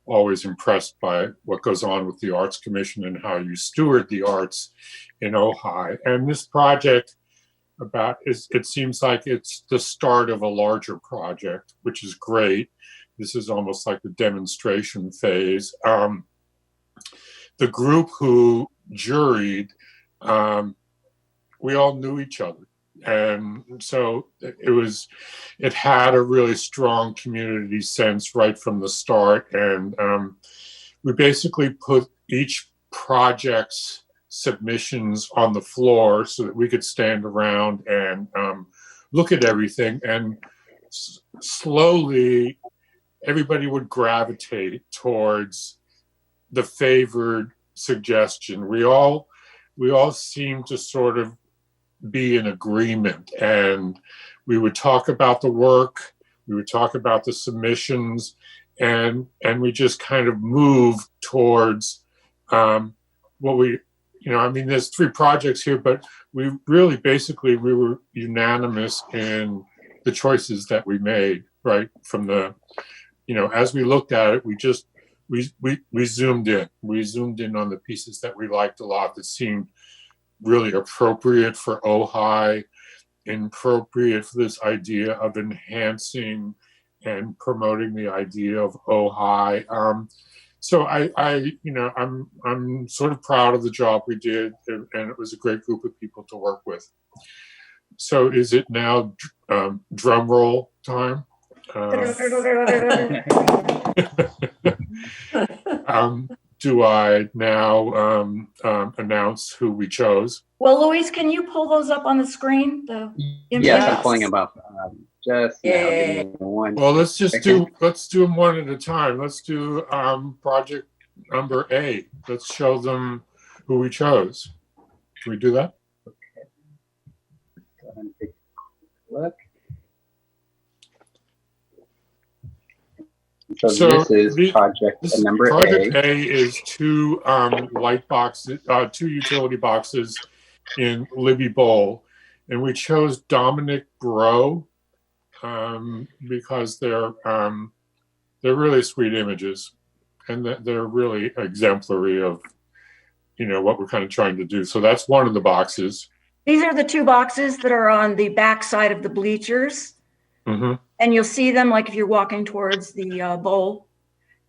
always impressed by what goes on with the Arts Commission and how you steward the arts in Ojai. And this project it seems like it's the start of a larger project, which is great. This is almost like the demonstration phase. The group who juried, we all knew each other. And so it had a really strong community sense right from the start. And we basically put each project's submissions on the floor so that we could stand around and look at everything. And slowly, everybody would gravitate towards the favored suggestion. We all seemed to sort of be in agreement, and we would talk about the work, we would talk about the submissions, and we just kind of move towards there's 3 projects here, but we really we were unanimous in the choices that we made, right from the, as we looked at it, we zoomed in on the pieces that we liked a lot, that seemed really appropriate for Ojai, appropriate for this idea of enhancing and promoting the idea of Ojai. So I'm sort of proud of the job we did, and it was a great group of people to work with. So is it now drum roll time? Do I now announce who we chose? Well, Louise, can you pull those up on the screen? Yes, I'm pulling them up. Just now, give me one. Well, let's do them one at a time. Let's do project number A. Let's show them who we chose. Can we do that? Okay. Go ahead and take a look. So this is project number Project A. A is two light boxes, two utility boxes in Libby Bowl, and we chose Dominic Bro because they're really sweet images, and they're really exemplary of what we're kind of trying to do. So that's one of the boxes. These are the two boxes that are on the back side of the bleachers. Mm-hmm. And you'll see them like if you're walking towards the bowl,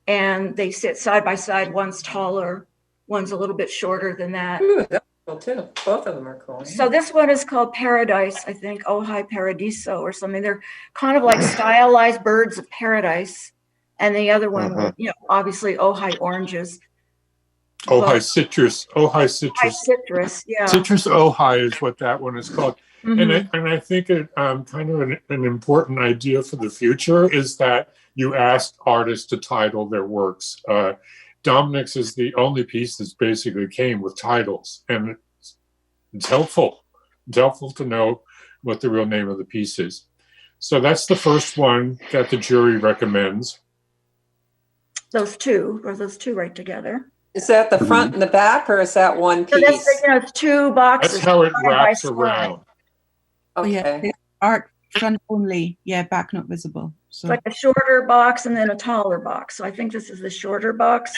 and they sit side by side. One's taller, one's a little bit shorter than that. Ooh, that's cool too. Both of them are cool. So this one is called Paradise, I think, Ojai Paradiso or something. They're kind of like stylized birds of paradise. And the other one, obviously Ojai oranges. Ojai citrus. Ojai citrus, yeah. Citrus Ojai is what that one is called. Mm-hmm. And I think it kind of an important idea for the future is that you ask artists to title their works. Dominic's is the only piece that's basically came with titles, and it's helpful. It's helpful to know what the real name of the piece is. So that's the first one that the jury recommends. Those two right together. Is that the front and the back, or is that one piece? So that's, it's two boxes. That's how it wraps around. Okay. Yeah, art front only, back not visible. So It's like a shorter box and then a taller box. So I think this is the shorter box.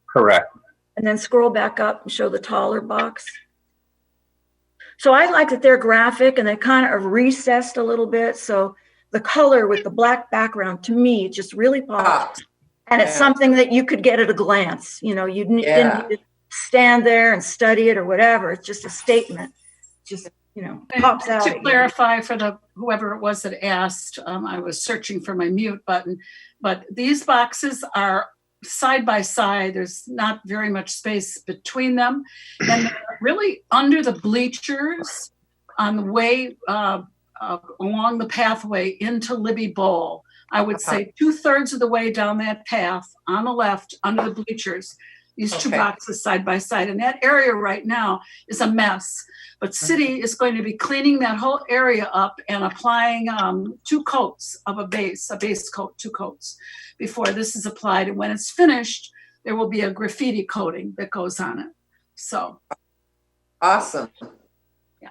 Correct. And then scroll back up and show the taller box. So I like that they're graphic and they kind of recessed a little bit. So the color with the black background, to me, it just really pops. And it's something that you could get at a glance. You didn't need to stand there and study it or whatever. It's just a statement. Just pops out. To clarify for whoever it was that asked, I was searching for my mute button, but these boxes are side by side. There's not very much space between them, and they're really under the bleachers on the way along the pathway into Libby Bowl. I would say 2/3 of the way down that path on the left under the bleachers. These two boxes side by side. And that area right now is a mess. But City is going to be cleaning that whole area up and applying 2 coats of a base coat, 2 coats before this is applied. And when it's finished, there will be a graffiti coating that goes on it. So. Awesome. Yeah.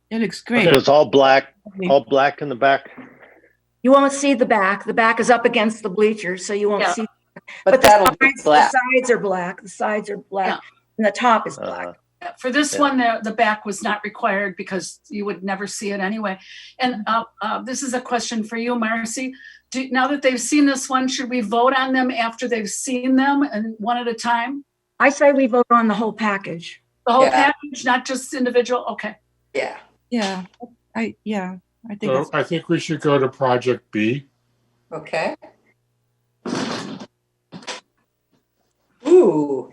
It looks great. So it's all black in the back. You won't see the back. The back is up against the bleachers, so you won't see. But the sides are black. The sides are black, and the top is black. For this one, the back was not required because you would never see it anyway. And this is a question for you, Marcy. Now that they've seen this one, should we vote on them after they've seen them and one at a time? I say we vote on the whole package. The whole package, not just individual? Okay. Yeah. Yeah. I think So I think we should go to Project B. Okay. Ooh.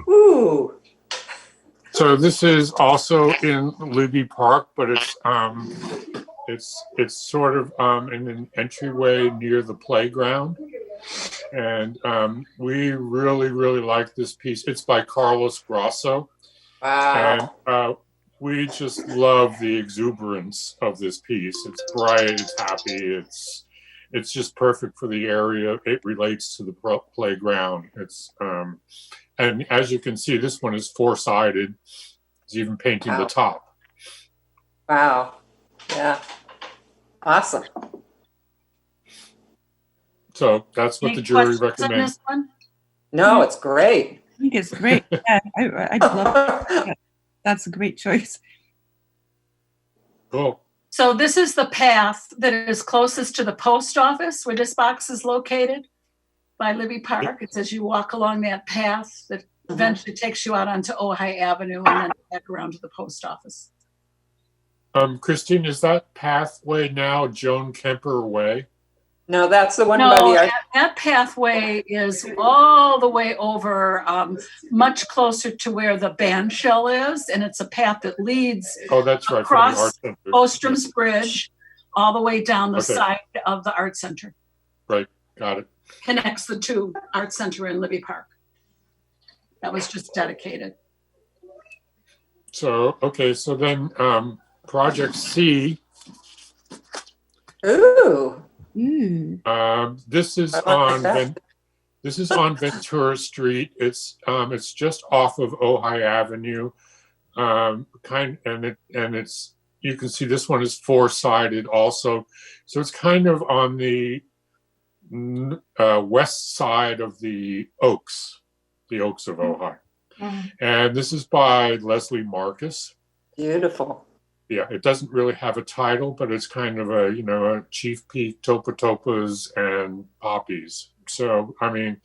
So this is also in Libby Park, but it's sort of in an entryway near the playground. And we really, really like this piece. It's by Carlos Grasso. Wow. And we just love the exuberance of this piece. It's bright, it's happy, it's just perfect for the area. It relates to the playground. It's and as you can see, this one is 4-sided. It's even painting the top. Wow. Yeah. Awesome. So that's what the jury recommends. No, it's great. I think it's great. Yeah, I love it. That's a great choice. Cool. So this is the path that is closest to the post office where this box is located by Libby Park. It's as you walk along that path that eventually takes you out onto Ojai Avenue and then back around to the post office. Christine, is that pathway now Joan Kemper Way? No, that's the one No, by the that pathway is all the way over, much closer to where the band shell is, and it's a path that leads that's right, across from the Art Center. Ostrom's Bridge, all the way down the side of the Art Center. Right, got it. Connects the two, Art Center and Libby Park. That was just dedicated. So, so then Project C. Ooh. This is This is on Ventura Street. It's just off of Ojai Avenue. It's, you can see this one is four-sided also. So it's kind of on the west side of the Oaks of Ojai. And this is by Leslie Marcus. Beautiful. Yeah, it doesn't really have a title, but it's kind of a Chief Peak, Topas, and Poppies. So, I mean,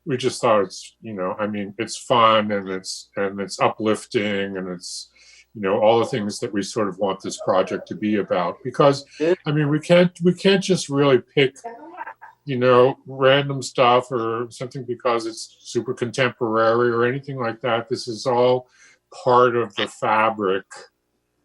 we just thought it's fun and it's uplifting and it's, all the things that we sort of want this project to be about. Because, I mean, we can't just really pick, random stuff or something because it's super contemporary or anything like that. This is all part of the fabric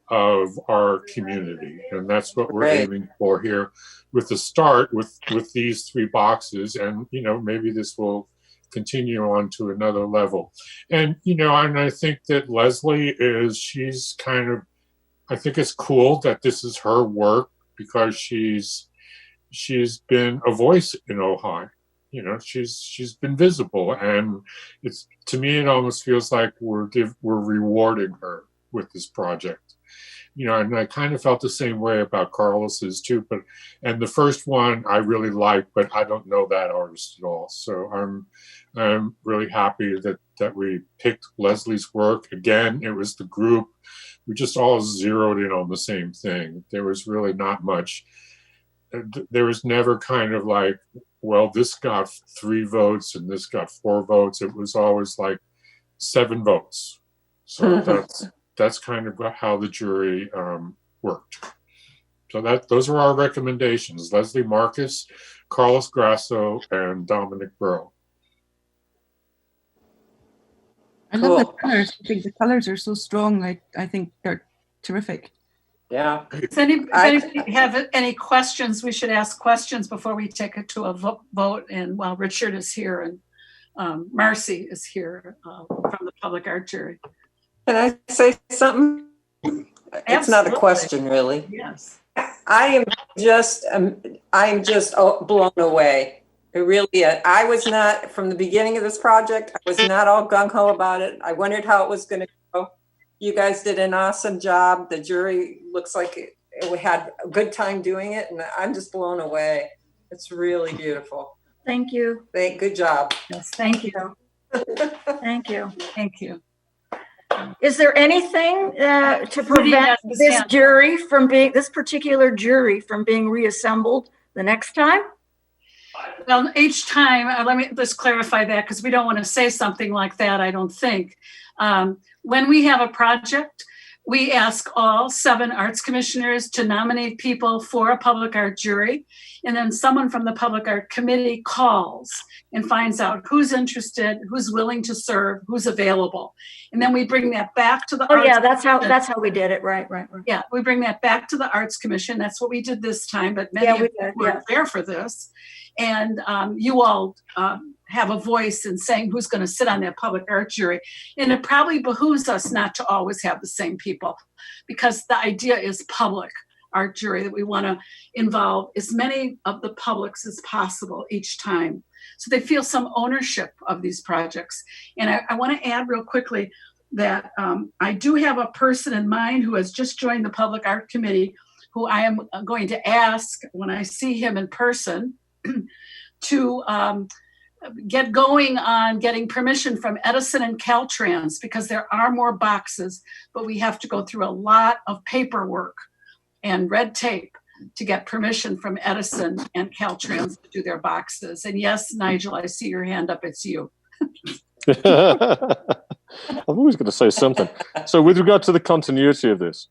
of our community, and that's what we're aiming for here with the start with these three boxes. And maybe this will continue on to another level. And and I think that Leslie she's kind of, I think it's cool that this is her work because she's been a voice in Ojai. She's been visible, and it's, to me, it almost feels like we're rewarding her with this project. And I kind of felt the same way about Carlos's too. And the first one I really liked, but I don't know that artist at all. So I'm really happy that we picked Leslie's work. Again, it was the group. We just all zeroed in on the same thing. There was really not much. There was never kind of like, well, this got 3 votes and this got 4 votes. It was always like 7 votes. So that's kind of how the jury worked. So those are our recommendations: Leslie Marcus, Carlos Grasso, and Dominic Burrow. I love the colors. I think the colors are so strong. I think they're terrific. Yeah. Does anybody have any questions? We should ask questions before we take it to a vote. And while Richard is here and Marcy is here from the Public Art Jury. Can I say something? Absolutely. It's not a question, really. Yes. I'm just blown away. It really, I was not, from the beginning of this project, I was not all gung-ho about it. I wondered how it was going to go. You guys did an awesome job. The jury looks like it had a good time doing it, and I'm just blown away. It's really beautiful. Thank you. Good job. Yes, thank you. Thank you. Thank you. Is there anything to prevent this particular jury from being reassembled the next time? Well, each time, let me just clarify that, because we don't want to say something like that, I don't think. When we have a project, we ask all 7 arts commissioners to nominate people for a public art jury. And then someone from the public art committee calls and finds out who's interested, who's willing to serve, who's available. And then we bring that back to the arts. Yeah, that's how we did it. Right. Yeah, we bring that back to the arts commission. That's what we did this time, but many of you weren't there for this. And you all have a voice in saying who's going to sit on that public art jury. And it probably behooves us not to always have the same people, because the idea is public art jury, that we want to involve as many of the publics as possible each time, so they feel some ownership of these projects. And I want to add real quickly that I do have a person in mind who has just joined the Public Art Committee, who I am going to ask when I see him in person to get going on getting permission from Edison and Caltrans, because there are more boxes, but we have to go through a lot of paperwork and red tape to get permission from Edison and Caltrans to do their boxes. And yes, Nigel, I see your hand up. It's you. I'm always going to say something. So with regard to the continuity of this,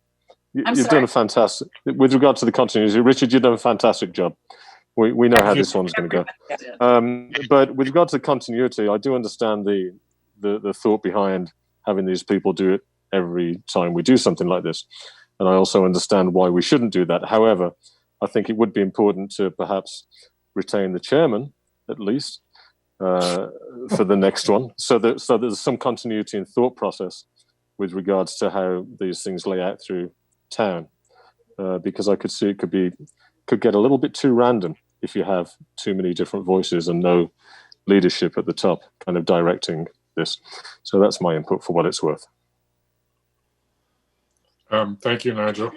you've done a fantastic, with regard to the continuity, Richard, you've done a fantastic job. We know how this one's going to go. But with regard to the continuity, I do understand the thought behind having these people do it every time we do something like this. And I also understand why we shouldn't do that. However, I think it would be important to perhaps retain the chairman, at least, for the next one, so there's some continuity in thought process with regards to how these things lay out through town. Because I could see it could get a little bit too random if you have too many different voices and no leadership at the top kind of directing this. So that's my input for what it's worth. Thank you, Nigel.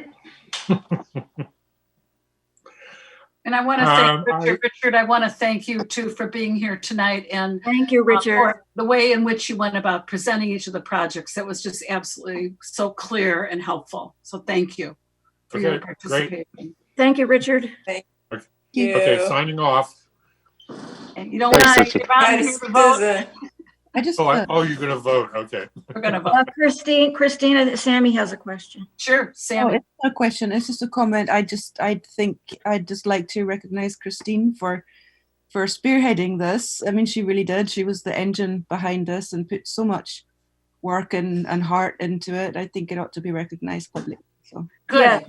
And I want to thank Richard. I want to thank you too for being here tonight, and thank you, Richard, for the way in which you went about presenting each of the projects. That was just absolutely so clear and helpful. So thank you for your participation. Great. Thank you, Richard. Thank you. Okay, signing off. And you don't want to vote. I just. you're going to vote. Okay. We're going to vote. Christina, Sammy has a question. Sure, Sammy. It's not a question. It's just a comment. I'd just like to recognize Christine for spearheading this. I mean, she really did. She was the engine behind this and put so much work and heart into it. I think it ought to be recognized publicly. So good. Yeah.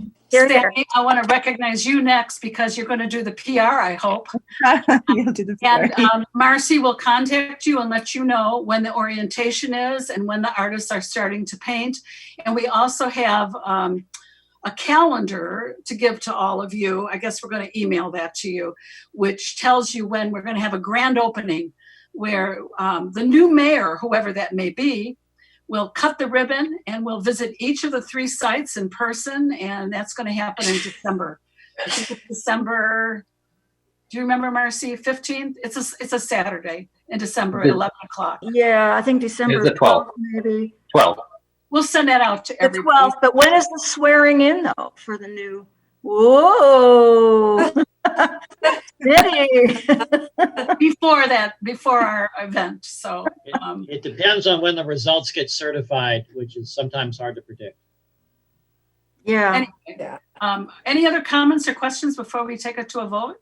Sammy, I want to recognize you next because you're going to do the PR, I hope. You'll do the PR. And Marcy will contact you and let you know when the orientation is and when the artists are starting to paint. And we also have a calendar to give to all of you. I guess we're going to email that to you, which tells you when we're going to have a grand opening where the new mayor, whoever that may be, will cut the ribbon and we'll visit each of the 3 sites in person, and that's going to happen in December. I think it's December. Do you remember, Marcy? 15th. It's a Saturday in December at 11 o'clock. Yeah, I think December is the 12th, maybe. 12th. We'll send that out to everybody. The 12th, but when is the swearing in though for the new? Whoa. before our event. So it depends on when the results get certified, which is sometimes hard to predict. Yeah. Anyway, any other comments or questions before we take it to a vote?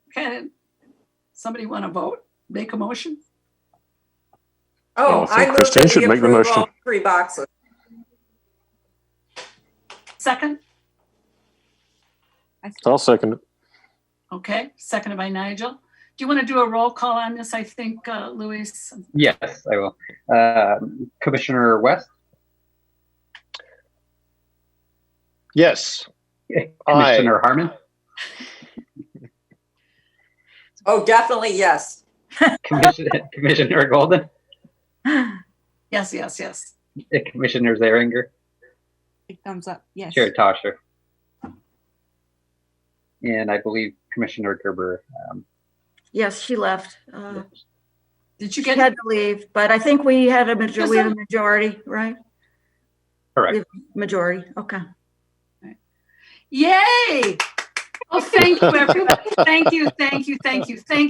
Okay. Somebody want to vote? Make a motion? I move Christine that should we make the approve motion. all 3 boxes. Second? I'll second it. Okay, seconded by Nigel. Do you want to do a roll call on this, I think, Luis? Yes, I will. Commissioner West? Yes. Commissioner Harmon? Oh, definitely yes. Commissioner Golden? Yes. Commissioner Zeringer? Big thumbs up. Yes. Chair Tosher? And I believe Commissioner Gerber. Yes, she left. Did you she had to leave, but I think we had a majority, right? Correct. Majority. Okay. Yay! Oh, thank you, everybody. Thank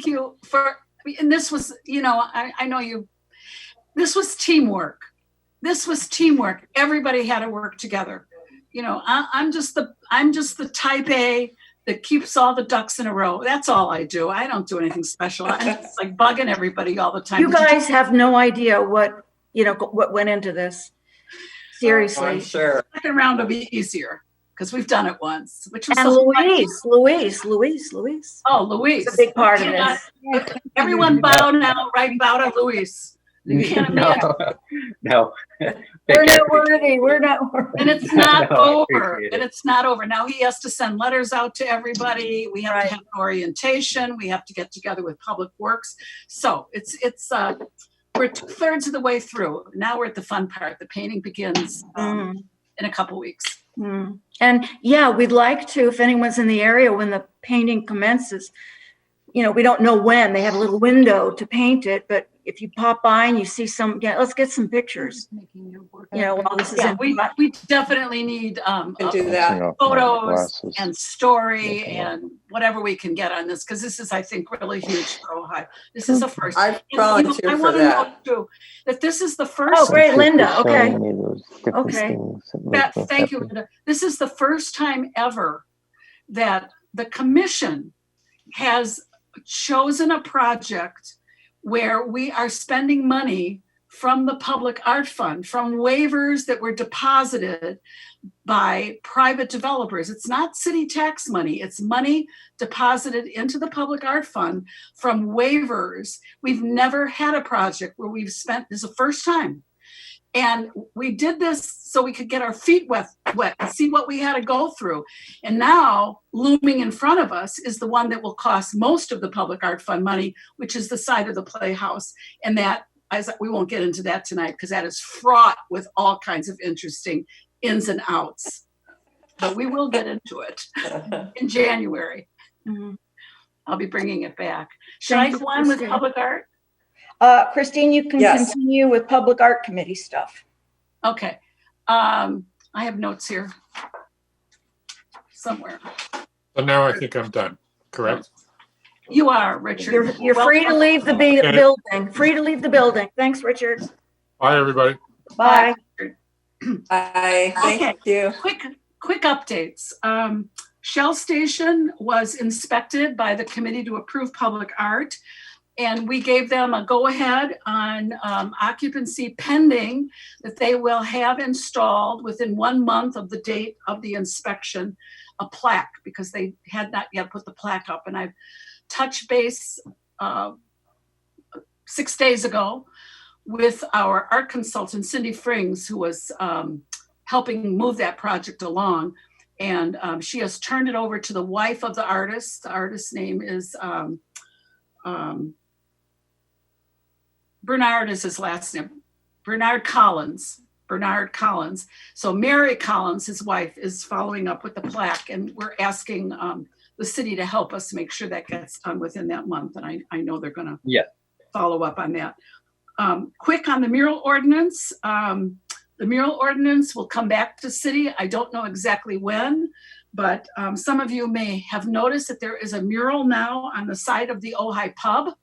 you for. And this was, I know you. This was teamwork. Everybody had to work together. I'm just the type A that keeps all the ducks in a row. That's all I do. I don't do anything special. I'm just like bugging everybody all the time. You guys have no idea what went into this. Seriously. I'm sure. The second round will be easier because we've done it once, which was and Louise. Oh, Louise. It's a big part of this. Everyone bow now, right? Bow to Louise. You can't imagine. No. We're not worthy. And it's not over. Now he has to send letters out to everybody. We have to have an orientation. We have to get together with Public Works. So it's we're 2/3 of the way through. Now we're at the fun part. The painting begins in a couple weeks. And yeah, we'd like to, if anyone's in the area when the painting commences, we don't know when. They have a little window to paint it, but if you pop by and you see let's get some pictures. While this is we definitely need do that. Photos and story and whatever we can get on this, because this is, I think, really huge for Ohio. This is the first. I volunteer for that. Know, too, that this is the first. Oh, great, Linda. Okay. Okay. Thank you, Linda. This is the first time ever that the commission has chosen a project where we are spending money from the Public Art Fund, from waivers that were deposited by private developers. It's not city tax money. It's money deposited into the Public Art Fund from waivers. We've never had a project where we've spent, this is the first time, And we did this so we could get our feet wet and see what we had to go through. And now looming in front of us is the one that will cost most of the Public Art Fund money, which is the side of the Playhouse. And that, we won't get into that tonight because that is fraught with all kinds of interesting ins and outs. But we will get into it in January. Mm-hmm. I'll be bringing it back. Should I go on with Public Art? Christine, you can Yes. continue with Public Art Committee stuff. Okay. I have notes here somewhere. So now I think I'm done, correct? You are, Richard. You're free to leave the building. Free to leave the building. Thanks, Richard. Bye, everybody. Bye. Bye. Thank you. Quick updates. Shell Station was inspected by the Committee to Approve Public Art, and we gave them a go-ahead on occupancy pending that they will have installed within 1 month of the date of the inspection a plaque, because they had not yet put the plaque up. And I've touched base 6 days ago with our art consultant, Cindy Frings, who was helping move that project along. And she has turned it over to the wife of the artist. The artist's name is Bernard is his last name. Bernard Collins. So Mary Collins, his wife, is following up with the plaque, and we're asking the city to help us make sure that gets done within that month. And I know they're going to follow up on that. Quick on the mural ordinance. The mural ordinance will come back to city. I don't know exactly when, but some of you may have noticed that there is a mural now on the side of the Ojai pub.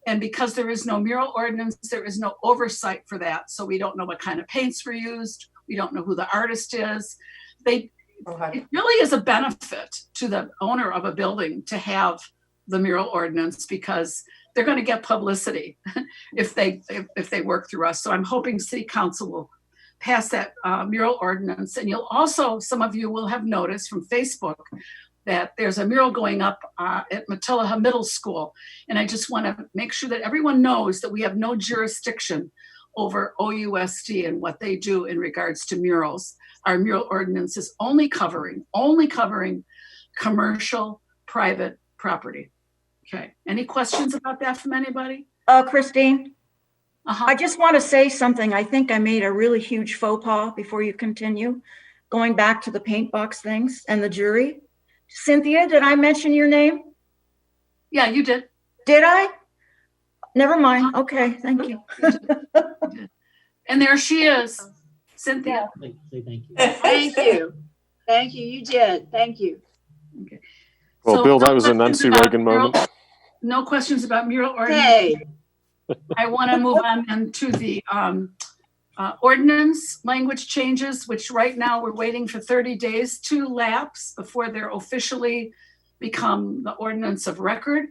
And because there is no mural ordinance, there is no oversight for that. So we don't know what kind of paints were used. We don't know who the artist is. It really is a benefit to the owner of a building to have the mural ordinance, because they're going to get publicity if they work through us. So I'm hoping City Council will pass that mural ordinance. And you'll also, some of you will have noticed from Facebook that there's a mural going up at Matilaha Middle School. And I just want to make sure that everyone knows that we have no jurisdiction over OUSD and what they do in regards to murals. Our mural ordinance is only covering commercial private property. Okay, any questions about that from anybody? Christine? I just want to say something. I think I made a really huge faux pas before you continue. Going back to the paint box things and the jury. Cynthia, did I mention your name? Yeah, you did. Did I? Never mind. Okay, thank you. And there she is, Cynthia. Say thank you. Thank you. Thank you. You did. Thank you. Okay. Well, So Bill, no that was a questions Nancy about Reagan mural- moment. No questions about mural ordinance. Hey. I want to move on then to the ordinance language changes, which right now we're waiting for 30 days to lapse before they're officially become the ordinance of record.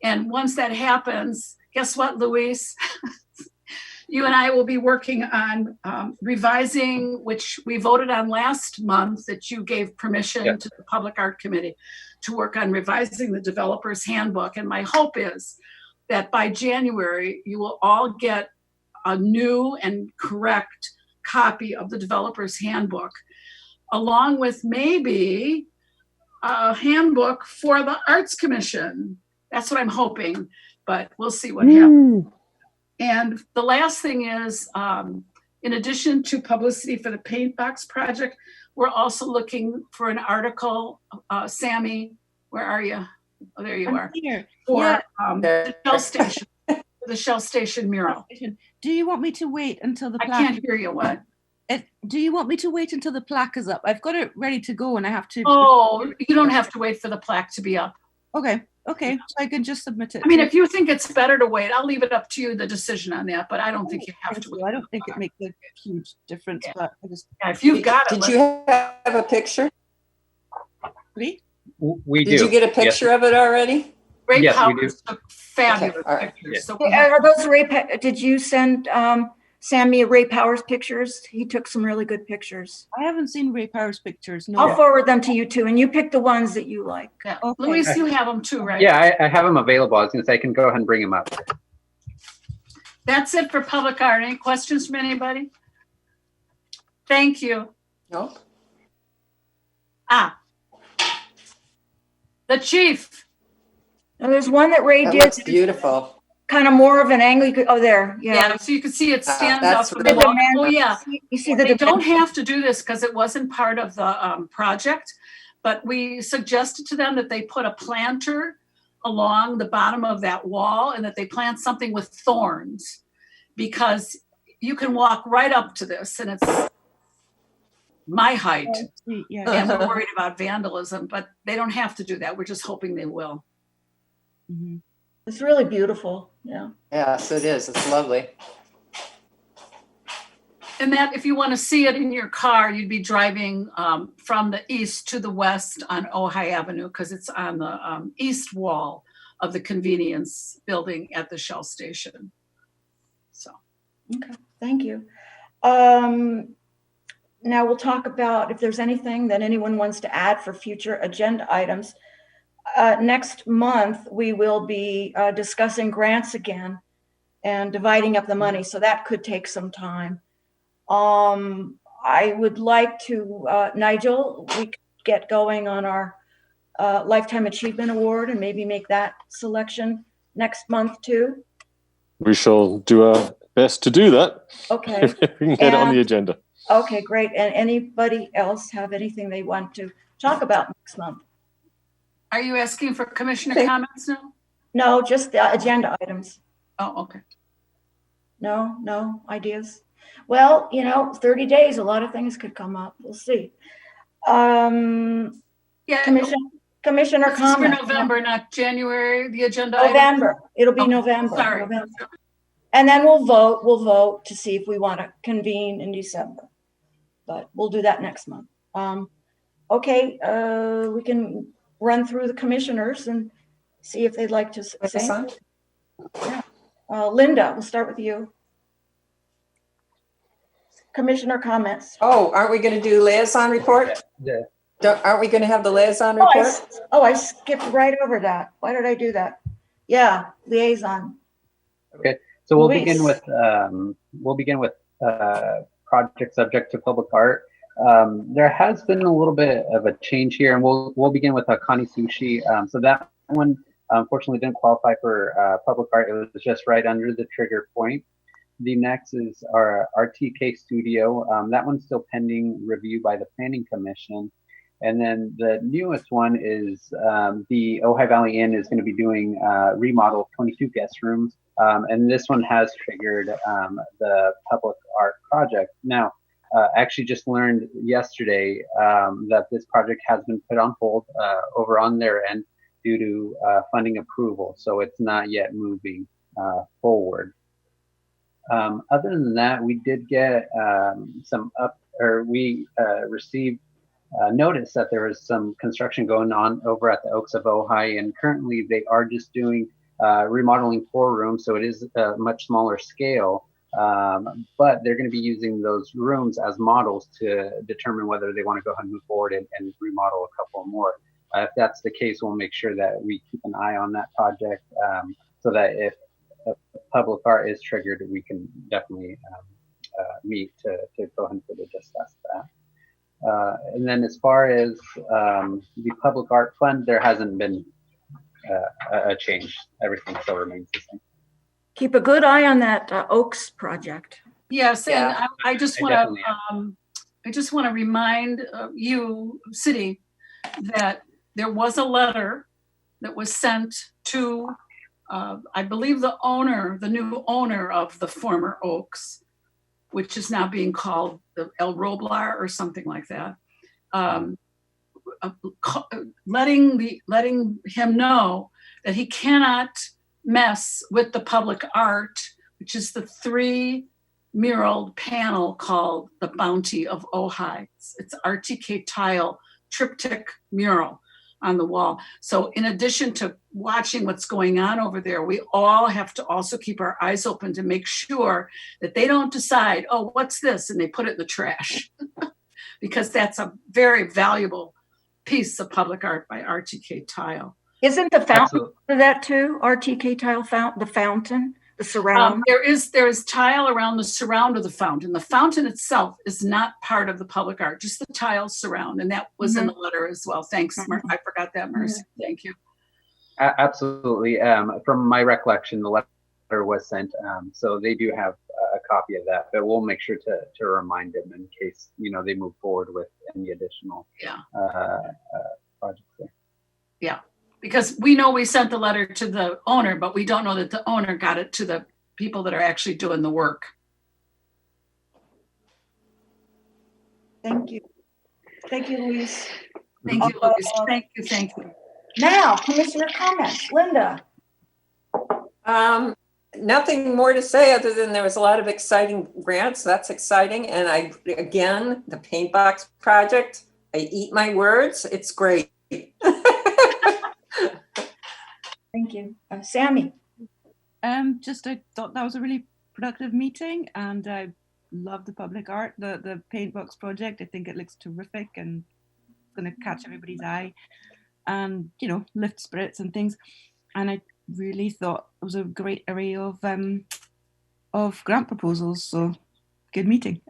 And once that happens, guess what, Luis? You and I will be working on revising, which we voted on last month, that you gave permission to the Public Art Committee to work on revising the developer's handbook. And my hope is that by January, you will all get a new and correct copy of the developer's handbook, along with maybe a handbook for the Arts Commission. That's what I'm hoping, but we'll see what happens. And the last thing is, in addition to publicity for the paint box project, we're also looking for an article. Sammy, where are you? Oh, there you are. Here. For the Shell Station, the Shell Station mural. Do you want me to wait until the I plaque? can't hear you. What? Do you want me to wait until the plaque is up? I've got it ready to go, and I have to. Oh, you don't have to wait for the plaque to be up. Okay. So I can just submit it. I mean, if you think it's better to wait, I'll leave it up to you, the decision on that, but I don't think you have to wait. I don't think it makes a huge difference, but I just. Yeah, if you've got it. Did you have a picture? Me? We do. Did you get a picture of it already? Ray Yes, we Powers do. took fabulous Okay, all right. pictures. So Are those did you send Sammy Ray Powers pictures? He took some really good pictures. I haven't seen Ray Powers pictures. No. I'll forward them to you too, and you pick the ones that you like. yeah. Okay. Luis, you have them too, right? Yeah, I have them available. I was going to say I can go ahead and bring them up. That's it for public art. Any questions from anybody? Thank you. No. The chief. Now, there's one that Ray That did. looks beautiful. Kind of more of an angle. You could, oh, there. Yeah, so you can see it stands that's up from the really wall. Oh, yeah. You see the They don't dimension. have to do this because it wasn't part of the project, but we suggested to them that they put a planter along the bottom of that wall and that they plant something with thorns, because you can walk right up to this and it's my height. Yeah. And we're worried about vandalism, but they don't have to do that. We're just hoping they will. Mm-hmm. It's really beautiful. Yeah. Yes, it is. It's lovely. And that, if you want to see it in your car, you'd be driving from the east to the west on Ojai Avenue, because it's on the east wall of the convenience building at the Shell station. So. Okay, thank you. Now we'll talk about if there's anything that anyone wants to add for future agenda items. Next month, we will be discussing grants again and dividing up the money. So that could take some time. I would like to, Nigel, we could get going on our Lifetime Achievement Award and maybe make that selection next month too. We shall do our best to do that. Okay. If we can get it on the agenda. Okay, great. And anybody else have anything they want to talk about next month? Are you asking for commissioner comments now? No, just the agenda items. Oh, okay. No ideas. Well, 30 days, a lot of things could come up. We'll see. Yeah. Commissioner comment. For November, not January, the agenda November. item? It'll be Okay, November. sorry. November. And then we'll vote to see if we want to convene in December. But we'll do that next month. Okay, we can run through the commissioners and see if they'd like to say something. Yeah. Linda, we'll start with you. Commissioner comments. Oh, aren't we going to do liaison report? Yeah. Aren't we going to have the liaison report? I skipped right over that. Why did I do that? Yeah, liaison. Okay, so we'll Luis. begin with project subject to public art. There has been a little bit of a change here, and we'll begin with Connie Sushi. So that one unfortunately didn't qualify for public art. It was just right under the trigger point. The next is our RTK Studio. That one's still pending review by the Planning Commission. And then the newest one is the Ojai Valley Inn is going to be doing remodel of 22 guest rooms. And this one has triggered the public art project. Now, actually just learned yesterday that this project has been put on hold over on their end due to funding approval. So it's not yet moving forward. Other than that, we did get we received notice that there was some construction going on over at the Oaks of Ojai, and currently they are just doing remodeling 4 rooms, so it is a much smaller scale, but they're going to be using those rooms as models to determine whether they want to go ahead and move forward and remodel a couple more. If that's the case, we'll make sure that we keep an eye on that project so that if public art is triggered, we can definitely meet to go ahead and further discuss that. And then as far as the public art fund, there hasn't been a change. Everything still remains the same. Keep a good eye on that Oaks project. Yes, Yeah. and I just want to remind you, City, that there was a letter that was sent to, I believe the new owner of the former Oaks, which is now being called the El Roblar or something like that, letting him know that he cannot mess with the public art, which is the 3 mural panel called The Bounty of Ojai. It's RTK tile triptych mural on the wall. So in addition to watching what's going on over there, we all have to also keep our eyes open to make sure that they don't decide, oh, what's this? And they put it in the trash. Because that's a very valuable piece of public art by RTK Tile. Isn't the fountain for that too? RTK Tile the fountain The surround? There is tile around the surround of the fountain. The fountain itself is not part of the public art, just the tile surround. And that was in the letter as well. Thanks, Mark. I forgot that, Mercy. Thank you. Absolutely. From my recollection, the letter was sent, so they do have a copy of that, but we'll make sure to remind them in case, they move forward with any additional projects there. Yeah, because we know we sent the letter to the owner, but we don't know that the owner got it to the people that are actually doing the work. Thank you. Thank you, Louise. Thank you, Louise. Thank you. Now, commissioner comments. Linda. Nothing more to say other than there was a lot of exciting grants. That's exciting. And again, the paint box project, I eat my words. It's great. Thank you. Sammy. I thought that was a really productive meeting, and I love the public art, the paint box project. I think it looks terrific and it's going to catch everybody's eye and, lift spirits and things. And I really thought it was a great array of grant proposals. So good meeting.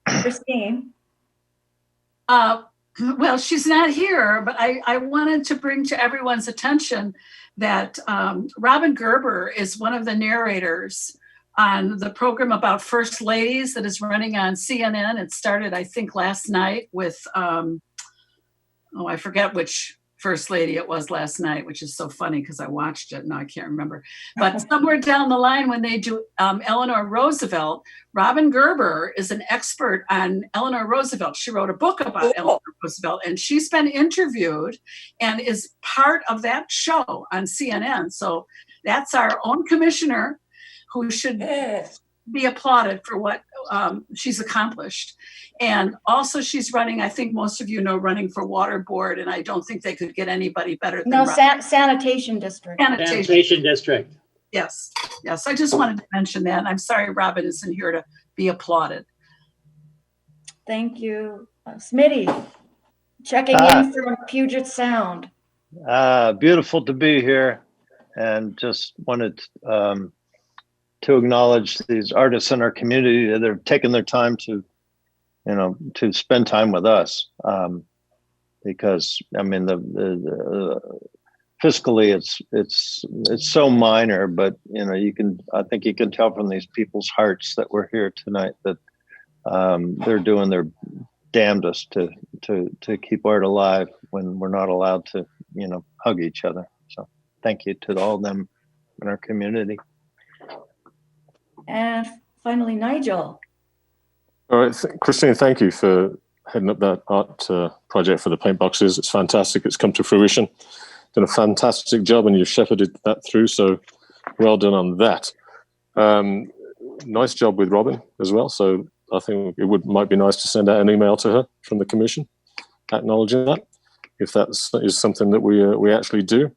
Christine. Well, she's not here, but I wanted to bring to everyone's attention that Robin Gerber is one of the narrators on the program about First Ladies that is running on CNN. It started, I think, last night with, I forget which First Lady it was last night, which is so funny because I watched it. Now I can't remember. But somewhere down the line when they do Eleanor Roosevelt, Robin Gerber is an expert on Eleanor Roosevelt. She wrote a book about Eleanor Roosevelt, and she's been interviewed and is part of that show on CNN. So that's our own commissioner who should be applauded for what she's accomplished. And also she's running, I think most of you know, running for water board, and I don't think they could get anybody better than Sanitation District. Sanitation District. Yes. I just wanted to mention that. I'm sorry Robin isn't here to be applauded. Thank you. Smitty, checking in from Puget Sound. Beautiful to be here, and just wanted to acknowledge these artists in our community that are taking their time to spend time with us, because I mean the fiscally it's so minor, but I think you can tell from these people's hearts that we're here tonight that they're doing their damnedest to keep art alive when we're not allowed to hug each other. So thank you to all of them in our community. And finally, Nigel. All right, Christine, thank you for heading up that art project for the paint boxes. It's fantastic. It's come to fruition. Done a fantastic job, and you've shepherded that through. So well done on that. Nice job with Robin as well. So I think it might be nice to send out an email to her from the commission acknowledging that, if that is something that we actually do.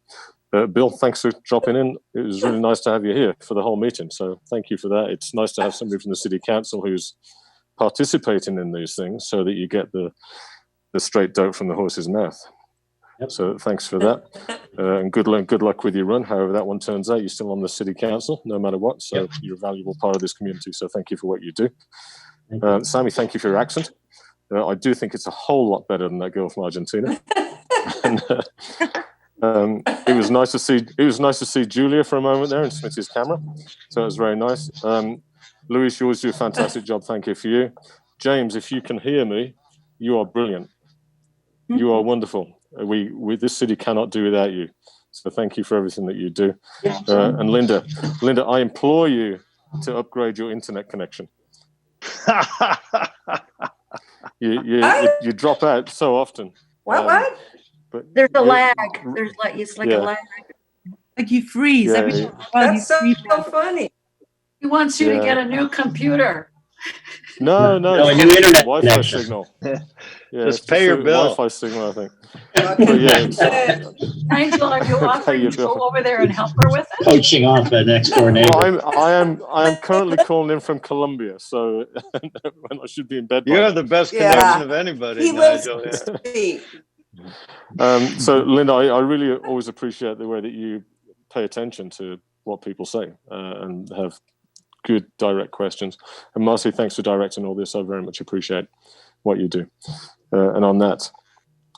Bill, thanks for dropping in. It was really nice to have you here for the whole meeting. So thank you for that. It's nice to have somebody from the city council who's participating in these things so that you get the straight dope from the horse's mouth. Yep. So thanks for that. And good luck with your run. However that one turns out, you're still on the city council, no matter what. So you're a valuable part of this community. So thank you for what you do. Sammy, thank you for your accent. I do think it's a whole lot better than that girl from Argentina. And, it was nice to see Julia for a moment there in Smithy's camera. So it was very nice. Louise, you always do a fantastic job. Thank you for you. James, if you can hear me, you are brilliant. You are wonderful. This city cannot do without you. So thank you for everything that you do. And Linda, I implore you to upgrade your internet connection. You drop out so often. What? But there's a lag. It's like a lag. Like you freeze. That's so funny. He wants you to get a new computer. No, a new internet Wi-Fi connection. Signal. Just pay your bill. Wi-Fi signal, I think. Nigel, are you offering to go over there and help her with it? Poaching off a next door neighbor. Well, I am currently calling in from Colombia, so I should be in bed. You have the best connection of anybody. He lives So, Linda, I really always appreciate the way that you pay attention to what people say and have good direct questions. And Marcy, thanks for directing all this. I very much appreciate what you do. And on that,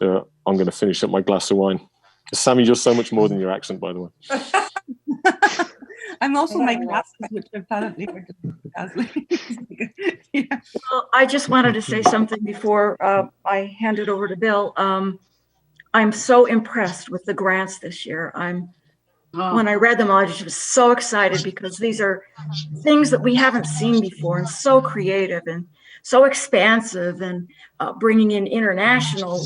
I'm going to finish up my glass of wine. Sammy, you're so much more than your accent, by the way. I'm also my glasses, which apparently are dazzling. Yeah. Well, I just wanted to say something before I hand it over to Bill. I'm so impressed with the grants this year. When I read them, I just was so excited because these are things that we haven't seen before and so creative and so expansive, and bringing in international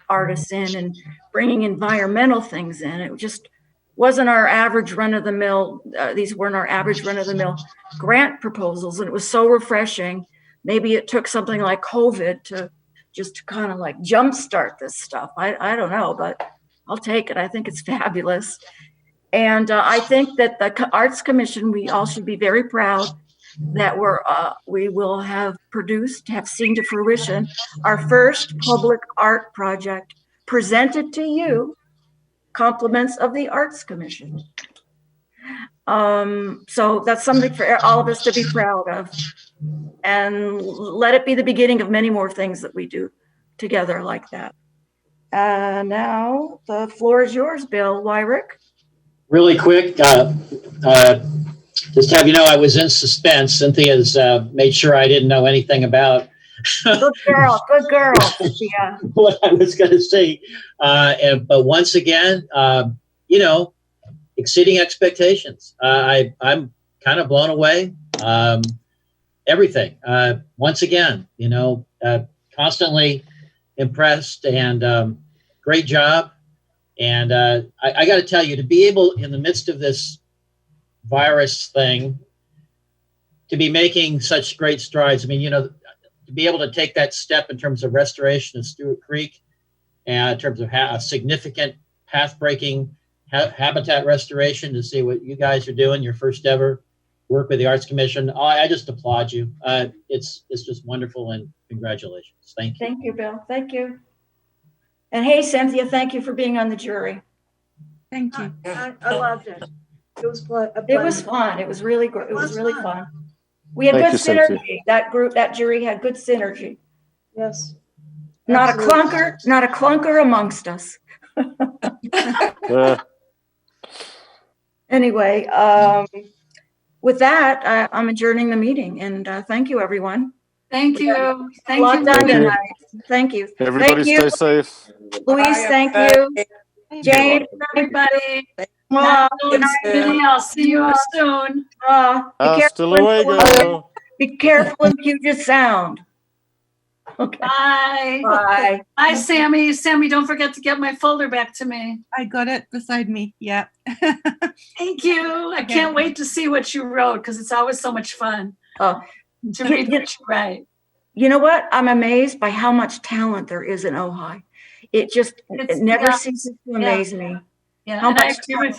artists in and bringing environmental things in. It just wasn't our average run-of-the-mill. These weren't our average run-of-the-mill grant proposals, and it was so refreshing. Maybe it took something like COVID to just kind of like jumpstart this stuff. I don't know, but I'll take it. I think it's fabulous. And I think that the Arts Commission, we all should be very proud that we will have seen to fruition our first public art project presented to you, compliments of the Arts Commission. So that's something for all of us to be proud of, and let it be the beginning of many more things that we do together like that. Now the floor is yours, Bill Wyrick. Really quick, just have you know, I was in suspense. Cynthia's made sure I didn't know anything about Good girl, yeah. what I was going to say. But once again, exceeding expectations. I'm kind of blown away. Everything. Once again, constantly impressed, and great job. And I got to tell you, to be able, in the midst of this virus thing, to be making such great strides. I mean, to be able to take that step in terms of restoration of Stewart Creek, and in terms of a significant path-breaking habitat restoration, to see what you guys are doing, your first ever work with the Arts Commission. I just applaud you. It's just wonderful, and congratulations. Thank you. Thank you, Bill. Thank you. And hey, Cynthia, thank you for being on the jury. Thank you. I loved it. It was fun. It was fun. It was really good. It was really fun. We had Thank good you, synergy. Cynthia. That jury had good synergy. Yes. Not Absolutely. not a clunker amongst us. Anyway, with that, I'm adjourning the meeting, and thank you, everyone. Thank you. Thank Lot you. done Thank you. tonight. Thank you. Everybody Thank you. stay safe. Louise, thank you. Jane, Everybody. Mwah. Good night. I'll see you soon. Hasta luego. Be careful in Puget Sound. Okay. Bye. Bye. Bye, Sammy. Sammy, don't forget to get my folder back to me. I got it beside me. Yeah. Thank you. I can't wait to see what you wrote, because it's always so much fun to read what you write. You know what? I'm amazed by how much talent there is in Ojai. It never ceases to amaze me. Yeah, How and I much agree with